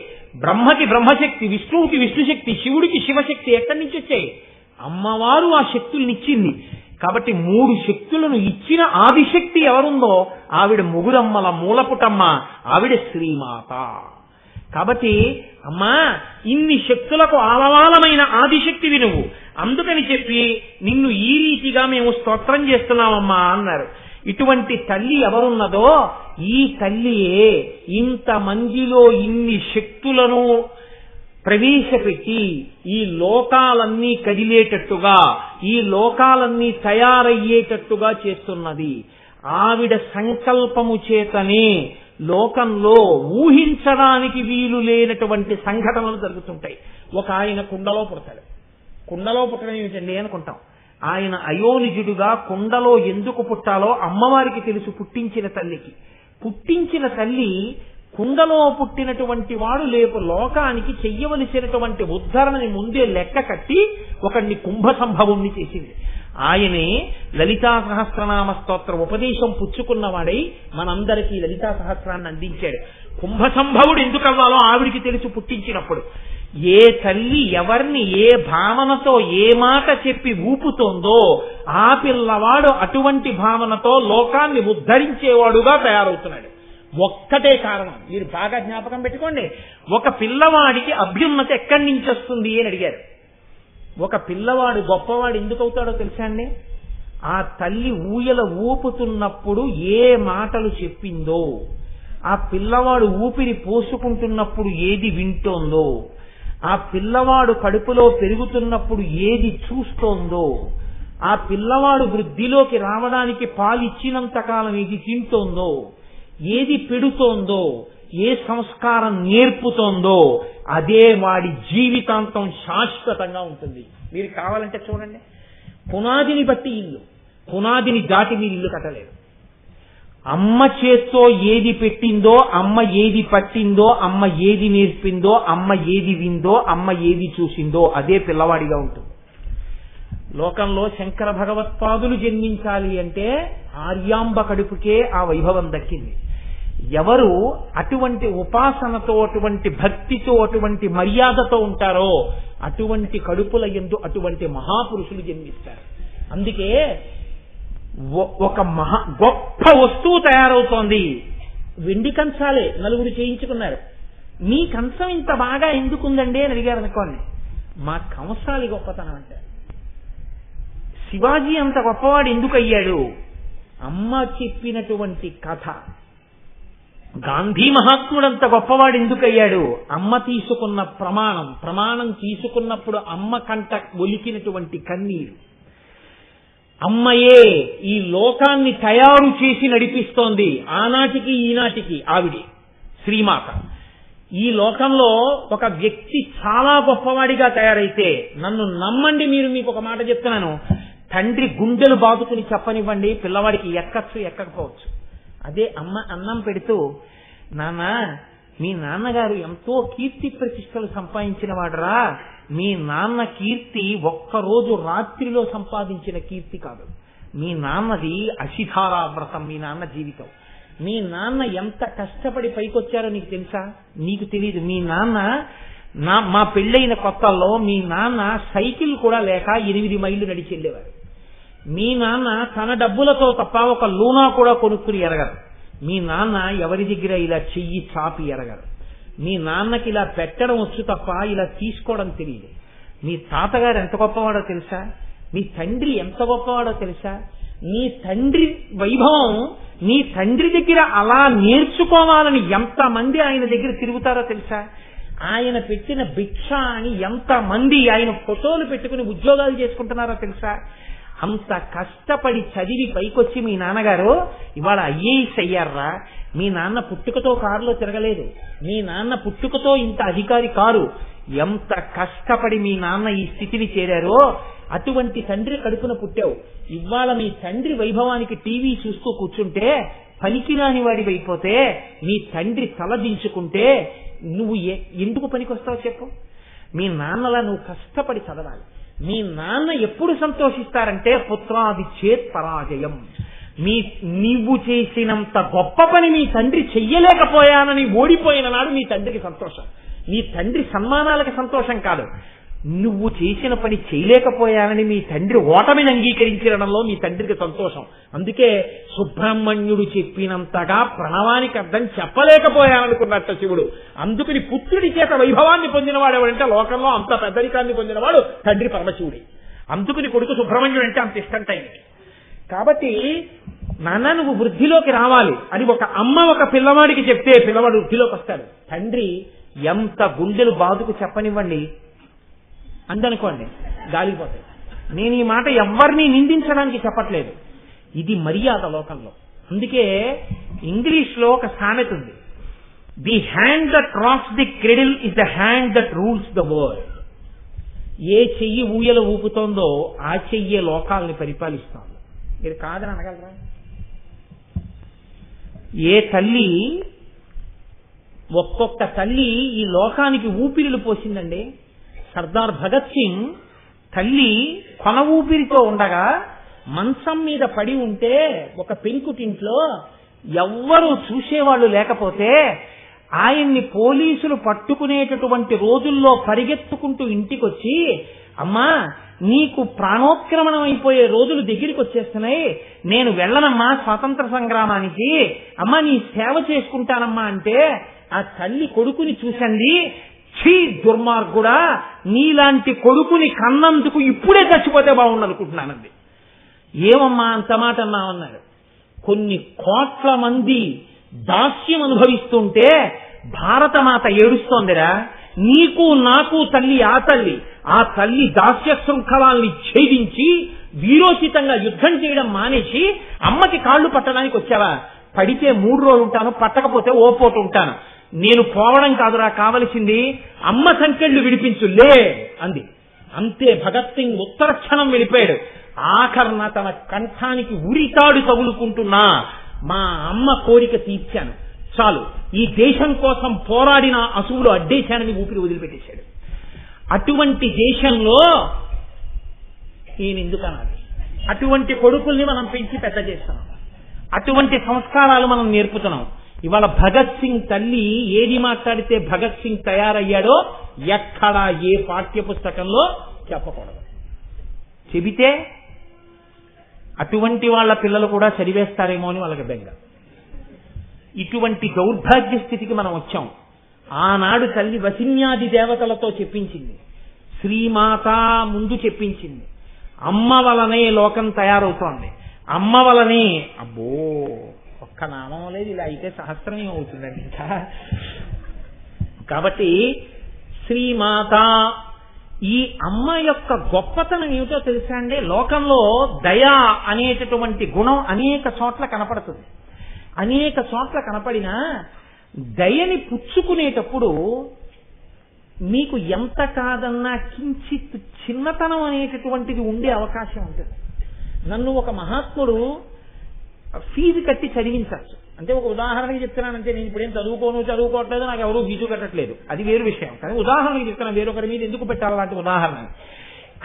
బ్రహ్మకి బ్రహ్మశక్తి, విష్ణువుకి విష్ణుశక్తి, శివుడికి శివశక్తి ఎక్కడి నుంచి వచ్చాయి? అమ్మవారు ఆ శక్తుల్ని ఇచ్చింది. కాబట్టి 3 శక్తులను ఇచ్చిన ఆదిశక్తి ఎవరుందో ఆవిడ ముగురమ్మల మూలపుటమ్మ, ఆవిడ శ్రీమాత. కాబట్టి అమ్మా ఇన్ని శక్తులకు ఆలవాలమైన ఆదిశక్తివి నువ్వు, అందుకని చెప్పి నిన్ను ఈ రీతిగా మేము స్తోత్రం చేస్తున్నామమ్మా అన్నారు. ఇటువంటి తల్లి ఎవరున్నదో ఈ తల్లియే ఇంతమందిలో ఇన్ని శక్తులను ప్రవేశపెట్టి ఈ లోకాలన్నీ కదిలేటట్టుగా, ఈ లోకాలన్నీ తయారయ్యేటట్టుగా చేస్తున్నది. ఆవిడ సంకల్పము చేతనే లోకంలో ఊహించడానికి వీలు లేనటువంటి సంఘటనలు జరుగుతుంటాయి. ఒక ఆయన కుండలో పుడతాడు. కుండలో పుట్టడం ఏమిటండి అనుకుంటాం. ఆయన అయోనిజుడుగా కుండలో ఎందుకు పుట్టాలో అమ్మవారికి తెలుసు. పుట్టించిన తల్లికి. పుట్టించిన తల్లి కుండలో పుట్టినటువంటి వాడు లేపు లోకానికి చెయ్యవలసినటువంటి ఉద్ధరణని ముందే లెక్క కట్టి ఒకడిని కుంభ సంభవుణ్ణి చేసింది. ఆయనే లలితా సహస్రనామ స్తోత్ర ఉపదేశం పుచ్చుకున్నవాడై మనందరికీ లలితా సహస్రాన్ని అందించాడు. కుంభ సంభవుడు ఎందుకు అవ్వాలో ఆవిడికి తెలుసు పుట్టించినప్పుడు. ఏ తల్లి ఎవరిని ఏ భావనతో ఏ మాట చెప్పి ఊపుతోందో ఆ పిల్లవాడు అటువంటి భావనతో లోకాన్ని ఉద్ధరించేవాడుగా తయారవుతున్నాడు. ఒక్కటే కారణం, మీరు బాగా జ్ఞాపకం పెట్టుకోండి. ఒక పిల్లవాడికి అభ్యున్నతి ఎక్కడి నుంచి వస్తుంది అని అడిగారు. ఒక పిల్లవాడు గొప్పవాడు ఎందుకు అవుతాడో తెలుసా అండి? ఆ తల్లి ఊయల ఊపుతున్నప్పుడు ఏ మాటలు చెప్పిందో, ఆ పిల్లవాడు ఊపిరి పోసుకుంటున్నప్పుడు ఏది వింటోందో, ఆ పిల్లవాడు కడుపులో పెరుగుతున్నప్పుడు ఏది చూస్తోందో, ఆ పిల్లవాడు వృద్ధిలోకి రావడానికి పాలిచ్చినంత కాలం ఏది తింటోందో, ఏది పెడుతోందో, ఏ సంస్కారం నేర్పుతోందో అదే వాడి జీవితాంతం శాశ్వతంగా ఉంటుంది. మీరు కావాలంటే చూడండి, పునాదిని బట్టి ఇల్లు, పునాదిని దాటి మీరు ఇల్లు కట్టలేరు. అమ్మ చేత్తో ఏది పెట్టిందో, అమ్మ ఏది పట్టిందో, అమ్మ ఏది నేర్పిందో, అమ్మ ఏది విందో, అమ్మ ఏది చూసిందో అదే పిల్లవాడిగా ఉంటుంది. లోకంలో శంకర భగవత్పాదులు జన్మించాలి అంటే ఆర్యాంబ కడుపుకే ఆ వైభవం దక్కింది. ఎవరు అటువంటి ఉపాసనతో, అటువంటి భక్తితో, అటువంటి మర్యాదతో ఉంటారో అటువంటి కడుపుల యందు అటువంటి మహాపురుషులు జన్మిస్తారు. అందుకే ఒక గొప్ప వస్తువు తయారవుతోంది. వెండి కంచాలే నలుగురు చేయించుకున్నారు. మీ కంచం ఇంత బాగా ఎందుకుందండి అని అడిగారు అనుకోండి. మా కంసాలి గొప్పతనం అంటే. శివాజీ అంత గొప్పవాడు ఎందుకు అయ్యాడు? అమ్మ చెప్పినటువంటి కథ. గాంధీ మహాత్ముడంత గొప్పవాడు ఎందుకు అయ్యాడు? అమ్మ తీసుకున్న ప్రమాణం తీసుకున్నప్పుడు అమ్మ కంట ఒలికినటువంటి కన్నీరు. అమ్మయే ఈ లోకాన్ని తయారు చేసి నడిపిస్తోంది. ఆనాటికి ఈనాటికి ఆవిడే శ్రీమాత. ఈ లోకంలో ఒక వ్యక్తి చాలా గొప్పవాడిగా తయారైతే నన్ను నమ్మండి, మీకు ఒక మాట చెప్తున్నాను, తండ్రి గుండెలు బాదుకుని చెప్పనివ్వండి, పిల్లవాడికి ఎక్కచ్చు ఎక్కకపోవచ్చు. అదే అమ్మ అన్నం పెడుతూ, నాన్న మీ నాన్నగారు ఎంతో కీర్తి ప్రతిష్టలు సంపాదించిన వాడరా, మీ నాన్న కీర్తి ఒక్కరోజు రాత్రిలో సంపాదించిన కీర్తి కాదు. మీ నాన్నది అశిధారా వ్రతం. మీ నాన్న జీవితం. మీ నాన్న ఎంత కష్టపడి పైకొచ్చారో నీకు తెలుసా? నీకు తెలియదు. మీ నాన్న మా పెళ్ళైన కొత్తల్లో మీ నాన్న సైకిల్ కూడా లేక 8 మైళ్ళు నడిచి వెళ్ళేవారు. మీ నాన్న తన డబ్బులతో తప్ప ఒక లూనా కూడా కొనుక్కుని ఎరగరు. మీ నాన్న ఎవరి దగ్గర ఇలా చెయ్యి చాపి ఎరగరు. మీ నాన్నకి ఇలా పెట్టడం వచ్చు తప్ప ఇలా తీసుకోవడం తెలియదు. మీ తాతగారు ఎంత గొప్పవాడో తెలుసా? మీ తండ్రి ఎంత గొప్పవాడో తెలుసా? నీ తండ్రి వైభవం నీ తండ్రి దగ్గర అలా నేర్చుకోవాలని ఎంతమంది ఆయన దగ్గర తిరుగుతారో తెలుసా? ఆయన పెట్టిన భిక్ష అని ఎంతమంది ఆయన ఫోటోలు పెట్టుకుని ఉద్యోగాలు చేసుకుంటున్నారో తెలుసా? అంత కష్టపడి చదివి పైకొచ్చి మీ నాన్నగారు ఇవాళ ఐఏఎస్ అయ్యారా? మీ నాన్న పుట్టుకతో కారులో తిరగలేదు. మీ నాన్న పుట్టుకతో ఇంత అధికారి కారు. ఎంత కష్టపడి మీ నాన్న ఈ స్థితిని చేరారో అటువంటి తండ్రి కడుపున పుట్టావు. ఇవాళ మీ తండ్రి వైభవానికి టీవీ చూస్తూ కూర్చుంటే పనికిరాని వాడి అయిపోతే, మీ తండ్రి తలదించుకుంటే నువ్వు ఎందుకు పనికొస్తావు చెప్పు? మీ నాన్నలా నువ్వు కష్టపడి చదవాలి. మీ నాన్న ఎప్పుడు సంతోషిస్తారంటే పుత్రాది చేత్ పరాజయం. నీవు చేసినంత గొప్ప పని మీ తండ్రి చెయ్యలేకపోయానని ఓడిపోయిన నాడు మీ తండ్రికి సంతోషం. మీ తండ్రి సన్మానాలకు సంతోషం కాదు, నువ్వు చేసిన పని చేయలేకపోయానని మీ తండ్రి ఓటమిని అంగీకరించడంలో మీ తండ్రికి సంతోషం. అందుకే సుబ్రహ్మణ్యుడు చెప్పినంతగా ప్రణవానికి అర్థం చెప్పలేకపోయాననుకున్నట్ట శివుడు. అందుకని పుత్రుడి చేత వైభవాన్ని పొందినవాడు ఎవడంటే లోకంలో అంత పెద్దరికాన్ని పొందినవాడు తండ్రి పరమశివుడి. అందుకని కొడుకు సుబ్రహ్మణ్యుడు అంటే అంత ఇష్టం టైంకి. కాబట్టి నాన్న నువ్వు వృద్ధిలోకి రావాలి అని ఒక అమ్మ ఒక పిల్లవాడికి చెప్తే పిల్లవాడు వృద్ధిలోకి వస్తాడు. తండ్రి ఎంత గుండెలు బాదుకు చెప్పనివ్వండి అందనుకోండి గాలిపోతాయి. నేను ఈ మాట ఎవరిని నిందించడానికి చెప్పట్లేదు. ఇది మర్యాద లోకంలో. అందుకే ఇంగ్లీష్లో ఒక సామెత ఉంది, the hand that rocks the cradle is the hand that rules the world. ఏ చెయ్యి ఊయల ఊపుతోందో ఆ చెయ్యే లోకాలని పరిపాలిస్తోంది. మీరు కాదని అనగలరా? ఏ తల్లి, ఒక్కొక్క తల్లి ఈ లోకానికి ఊపిరిలు పోసిందండి. సర్దార్ భగత్ సింగ్ తల్లి కొన ఊపిరితో ఉండగా మంచం మీద పడి ఉంటే ఒక పెంకుటింట్లో ఎవ్వరూ చూసేవాళ్ళు లేకపోతే ఆయన్ని పోలీసులు పట్టుకునేటటువంటి రోజుల్లో పరిగెత్తుకుంటూ ఇంటికొచ్చి, అమ్మా నీకు ప్రాణోత్క్రమణం అయిపోయే రోజులు దగ్గరికి వచ్చేస్తున్నాయి, నేను వెళ్ళనమ్మా స్వాతంత్ర సంగ్రామానికి, అమ్మా నీ సేవ చేసుకుంటానమ్మా అంటే ఆ తల్లి కొడుకుని చూసండి, ఛీ దుర్మార్గుడా, నీలాంటి కొడుకుని కన్నందుకు ఇప్పుడే చచ్చిపోతే బాగుండనుకుంటున్నానండి. ఏమమ్మా అంత మాట అన్నామన్నారు. కొన్ని కోట్ల మంది దాస్యం అనుభవిస్తుంటే భారతమాత ఏడుస్తోందిరా, నీకు నాకు తల్లి ఆ తల్లి దాస్య శృంఖలాల్ని ఛేదించి వీరోచితంగా యుద్ధం చేయడం మానేసి అమ్మకి కాళ్ళు పట్టడానికి వచ్చావా? పడితే 3 రోజులు ఉంటాను, పట్టకపోతే ఓ పూట ఉంటాను. నేను పోవడం కాదురా కావలసింది, అమ్మ సంకెళ్ళు విడిపించులే అంది. అంతే భగత్ సింగ్ ఉత్తర క్షణం వెళ్ళిపోయాడు. ఆఖరణ తన కంఠానికి ఉరితాడు తగులుకుంటున్నా మా అమ్మ కోరిక తీర్చాను, చాలు, ఈ దేశం కోసం పోరాడిన అసువులు అడ్డేశానని ఊపిరి వదిలిపెట్టేశాడు. అటువంటి దేశంలో ఈయన ఎందుకనాలి? అటువంటి కొడుకుల్ని మనం పెంచి పెద్ద చేస్తున్నాం, అటువంటి సంస్కారాలు మనం నేర్పుతున్నాం. ఇవాళ భగత్ సింగ్ తల్లి ఏది మాట్లాడితే భగత్ సింగ్ తయారయ్యాడో ఎక్కడా ఏ పాఠ్య పుస్తకంలో చెప్పకూడదు. చెబితే అటువంటి వాళ్ళ పిల్లలు కూడా చదివేస్తారేమో అని వాళ్ళకి బెంగ. ఇటువంటి దౌర్భాగ్య స్థితికి మనం వచ్చాం. ఆనాడు తల్లి వసిన్యాది దేవతలతో చెప్పించింది, శ్రీమాత ముందు చెప్పించింది, అమ్మ వలనే లోకం తయారవుతోంది, అమ్మ వలనే. అబ్బో ఒక్క నామం లేదు, ఇలా అయితే సహస్రమే అవుతుందండి ఇంకా. కాబట్టి శ్రీమాత, ఈ అమ్మ యొక్క గొప్పతనం ఏమిటో తెలుసా అండి? లోకంలో దయ అనేటటువంటి గుణం అనేక చోట్ల కనపడుతుంది. అనేక చోట్ల కనపడినా దయని పుచ్చుకునేటప్పుడు మీకు ఎంత కాదన్నా కించిత్ చిన్నతనం అనేటటువంటిది ఉండే అవకాశం ఉంటుంది. నన్ను ఒక మహాత్ముడు ఫీజు కట్టి చదివించచ్చు. అంటే ఒక ఉదాహరణకి చెప్తున్నానంటే, నేను ఇప్పుడేం చదువుకోవట్లేదు, నాకు ఎవరూ ఫీజు కట్టట్లేదు, అది వేరు విషయం. కానీ ఉదాహరణకి చెప్తున్నాను, వేరొకరి మీద ఎందుకు పెట్టాలి అలాంటి ఉదాహరణ.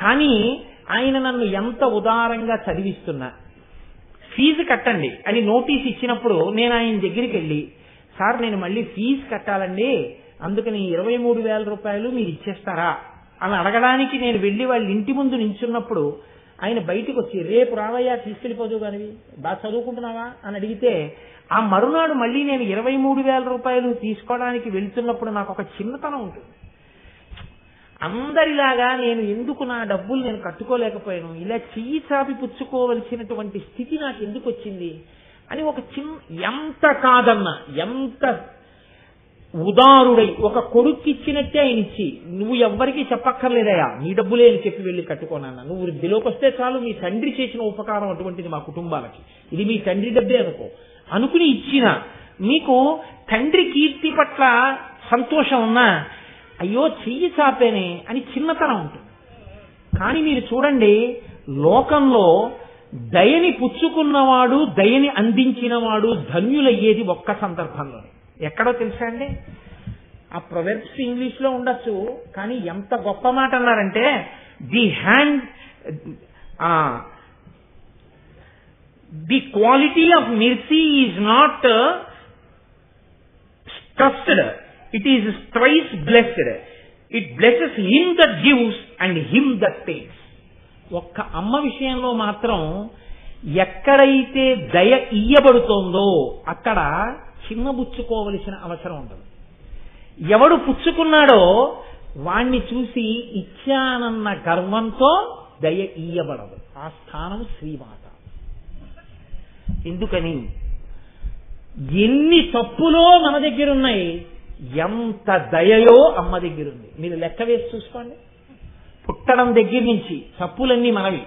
కానీ ఆయన నన్ను ఎంత ఉదారంగా చదివిస్తున్నా, ఫీజు కట్టండి అని నోటీస్ ఇచ్చినప్పుడు నేను ఆయన దగ్గరికి వెళ్ళి, సార్ నేను మళ్ళీ ఫీజు కట్టాలండి, అందుకని 23,000 రూపాయలు మీరు ఇచ్చేస్తారా అని అడగడానికి నేను వెళ్ళి వాళ్ళ ఇంటి ముందు నించున్నప్పుడు ఆయన బయటకు వచ్చి, రేపు రావయ్యా తీసుకెళ్ళిపోదు కానివి, బాగా చదువుకుంటున్నావా అని అడిగితే, ఆ మరునాడు మళ్ళీ నేను 23,000 రూపాయలు తీసుకోవడానికి వెళ్తున్నప్పుడు నాకు ఒక చిన్నతనం ఉంటుంది. అందరిలాగా నేను ఎందుకు నా డబ్బులు నేను కట్టుకోలేకపోయాను, ఇలా చెయ్యి చాపి పుచ్చుకోవలసినటువంటి స్థితి నాకు ఎందుకు వచ్చింది అని ఒక ఎంత కాదన్నా, ఎంత ఉదారుడై ఒక కొడుక్కి ఇచ్చినట్టే ఆయన ఇచ్చి, నువ్వు ఎవ్వరికీ చెప్పక్కర్లేదయా, నీ డబ్బులే అని చెప్పి వెళ్ళి కట్టుకోనన్నా, నువ్వు వృద్ధిలోకి వస్తే చాలు, మీ తండ్రి చేసిన ఉపకారం అటువంటిది మా కుటుంబాలకి, ఇది మీ తండ్రి డబ్బే అనుకుని ఇచ్చిన మీకు తండ్రి కీర్తి పట్ల సంతోషం ఉన్నా, అయ్యో చెయ్యి చాపేనే అని చిన్నతనం ఉంటుంది. కానీ మీరు చూడండి, లోకంలో దయని పుచ్చుకున్నవాడు, దయని అందించినవాడు ధన్యులయ్యేది ఒక్క సందర్భంలో. ఎక్కడో తెలుసా అండి? ఆ ప్రొవెర్బ్స్ ఇంగ్లీష్ లో ఉండొచ్చు, కానీ ఎంత గొప్ప మాట అన్నారంటే, the quality of mercy is not trusted, it is thrice blessed, it blesses him that gives and him that takes. ఒక్క అమ్మ విషయంలో మాత్రం ఎక్కడైతే దయ ఇయ్యబడుతోందో అక్కడ చిన్నబుచ్చుకోవలసిన అవసరం ఉండదు. ఎవడు పుచ్చుకున్నాడో వాణ్ణి చూసి ఇచ్చానన్న గర్వంతో దయ ఇయ్యబడదు. ఆ స్థానం శ్రీమాత. ఎందుకని? ఎన్ని తప్పులో మన దగ్గర ఉన్నాయి, ఎంత దయయో అమ్మ దగ్గర ఉంది. మీరు లెక్క వేసి చూసుకోండి. పుట్టడం దగ్గర నుంచి తప్పులన్నీ మనవి,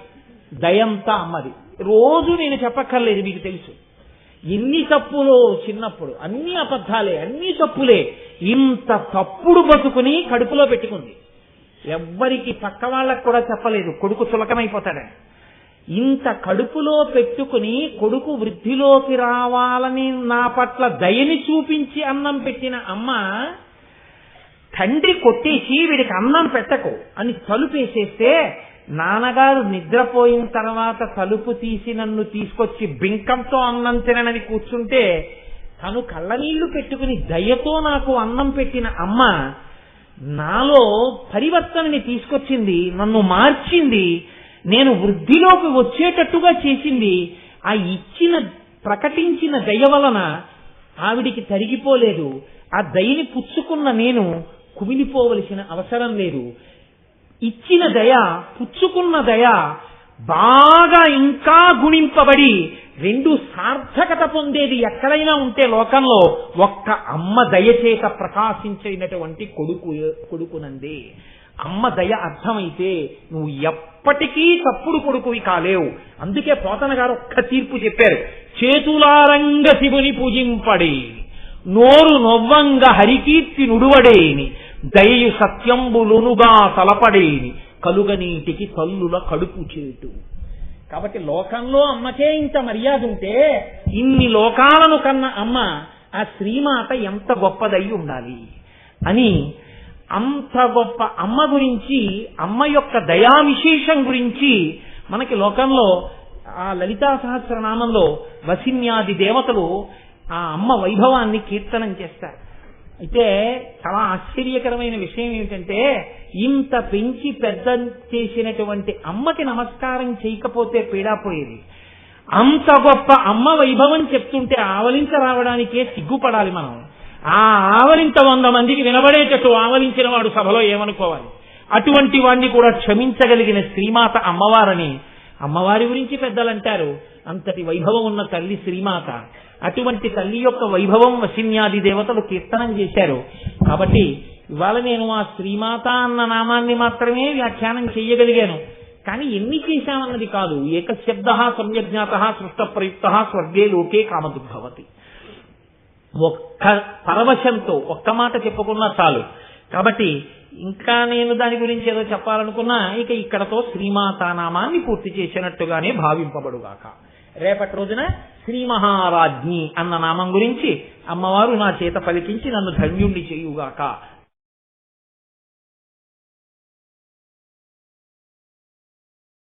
దయంతా అమ్మది. రోజు నేను చెప్పక్కర్లేదు, మీకు తెలుసు. ఎన్ని తప్పులు చిన్నప్పుడు, అన్ని అబద్ధాలే, అన్ని తప్పులే. ఇంత తప్పుడు బతుకుని కడుపులో పెట్టుకుంది. ఎవ్వరికి పక్క వాళ్ళకు కూడా చెప్పలేదు, కొడుకు చులకనైపోతాడని. ఇంత కడుపులో పెట్టుకుని కొడుకు వృద్ధిలోకి రావాలని నా పట్ల దయని చూపించి అన్నం పెట్టిన అమ్మ తండ్రి కొట్టేసి వీడికి అన్నం పెట్టకు అని తలుపేసేస్తే, నాన్నగారు నిద్రపోయిన తర్వాత తలుపు తీసి నన్ను తీసుకొచ్చి బింకంతో అన్నం తిననని కూర్చుంటే తను కళ్ళనీళ్లు పెట్టుకుని దయతో నాకు అన్నం పెట్టిన అమ్మ నాలో పరివర్తనని తీసుకొచ్చింది, నన్ను మార్చింది, నేను వృద్ధిలోకి వచ్చేటట్టుగా చేసింది. ఆ ప్రకటించిన దయ వలన ఆవిడికి తరిగిపోలేదు. ఆ దయని పుచ్చుకున్న నేను కుమిలిపోవలసిన అవసరం లేదు. ఇచ్చిన దయ, పుచ్చుకున్న దయ బాగా ఇంకా గుణింపబడి రెండు సార్థకత పొందేది ఎక్కడైనా ఉంటే లోకంలో ఒక్క అమ్మ దయచేత ప్రకాశించినటువంటి కొడుకునందే. అమ్మ దయ అర్థమైతే నువ్వు ఎప్పటికీ తప్పుడు కొడుకువి కాలేవు. అందుకే పోతన గారు ఒక్క తీర్పు చెప్పారు, చేతులారంగ శివుని పూజింపడే, నోరు నొవ్వంగ హరికీర్తి నుడువడేని, దయయు సత్యంబులునుగా తలపడేని, కలుగనీటికి తల్లుల కడుపు చేటు. కాబట్టి లోకంలో అమ్మకే ఇంత మర్యాద ఉంటే ఇన్ని లోకాలను కన్న అమ్మ ఆ శ్రీమాత ఎంత గొప్పదై ఉండాలి అని, అంత గొప్ప అమ్మ గురించి, అమ్మ యొక్క దయా విశేషం గురించి మనకి లోకంలో ఆ లలితా సహస్రనామంలో వసిన్యాది దేవతలు ఆ అమ్మ వైభవాన్ని కీర్తనం చేస్తారు. అయితే చాలా ఆశ్చర్యకరమైన విషయం ఏమిటంటే, ఇంత పెంచి పెద్ద చేసినటువంటి అమ్మకి నమస్కారం చేయకపోతే పీడాపోయేది. అంత గొప్ప అమ్మ వైభవం చెప్తుంటే ఆవలించ రావడానికే సిగ్గుపడాలి మనం. ఆ ఆవలింత 100 మందికి వినబడేటట్టు ఆవలించిన వాడు సభలో ఏమనుకోవాలి? అటువంటి వాడిని కూడా క్షమించగలిగిన శ్రీమాత అమ్మవారని అమ్మవారి గురించి పెద్దలు అంటారు. అంతటి వైభవం ఉన్న తల్లి శ్రీమాత. అటువంటి తల్లి యొక్క వైభవం వసిన్యాది దేవతలు కీర్తనం చేశారు. కాబట్టి ఇవాళ నేను ఆ శ్రీమాత అన్న నామాన్ని మాత్రమే వ్యాఖ్యానం చేయగలిగాను. కానీ ఎన్ని చేశామన్నది కాదు. ఏకశబ్ద సమ్యజ్ఞాత సృష్ట ప్రయుక్త స్వర్గే లోకే కామదుద్భవతి. ఒక్క పరవశంతో ఒక్క మాట చెప్పుకున్నా చాలు. కాబట్టి ఇంకా నేను దాని గురించి ఏదో చెప్పాలనుకున్నా ఇక ఇక్కడతో శ్రీమాతా నామాన్ని పూర్తి చేసినట్టుగానే భావింపబడుగాక. రేపటి రోజున శ్రీ మహారాజ్ఞి అన్న నామం గురించి అమ్మవారు నా చేత పలికించి నన్ను ధన్యుణ్ణి చేయుగాక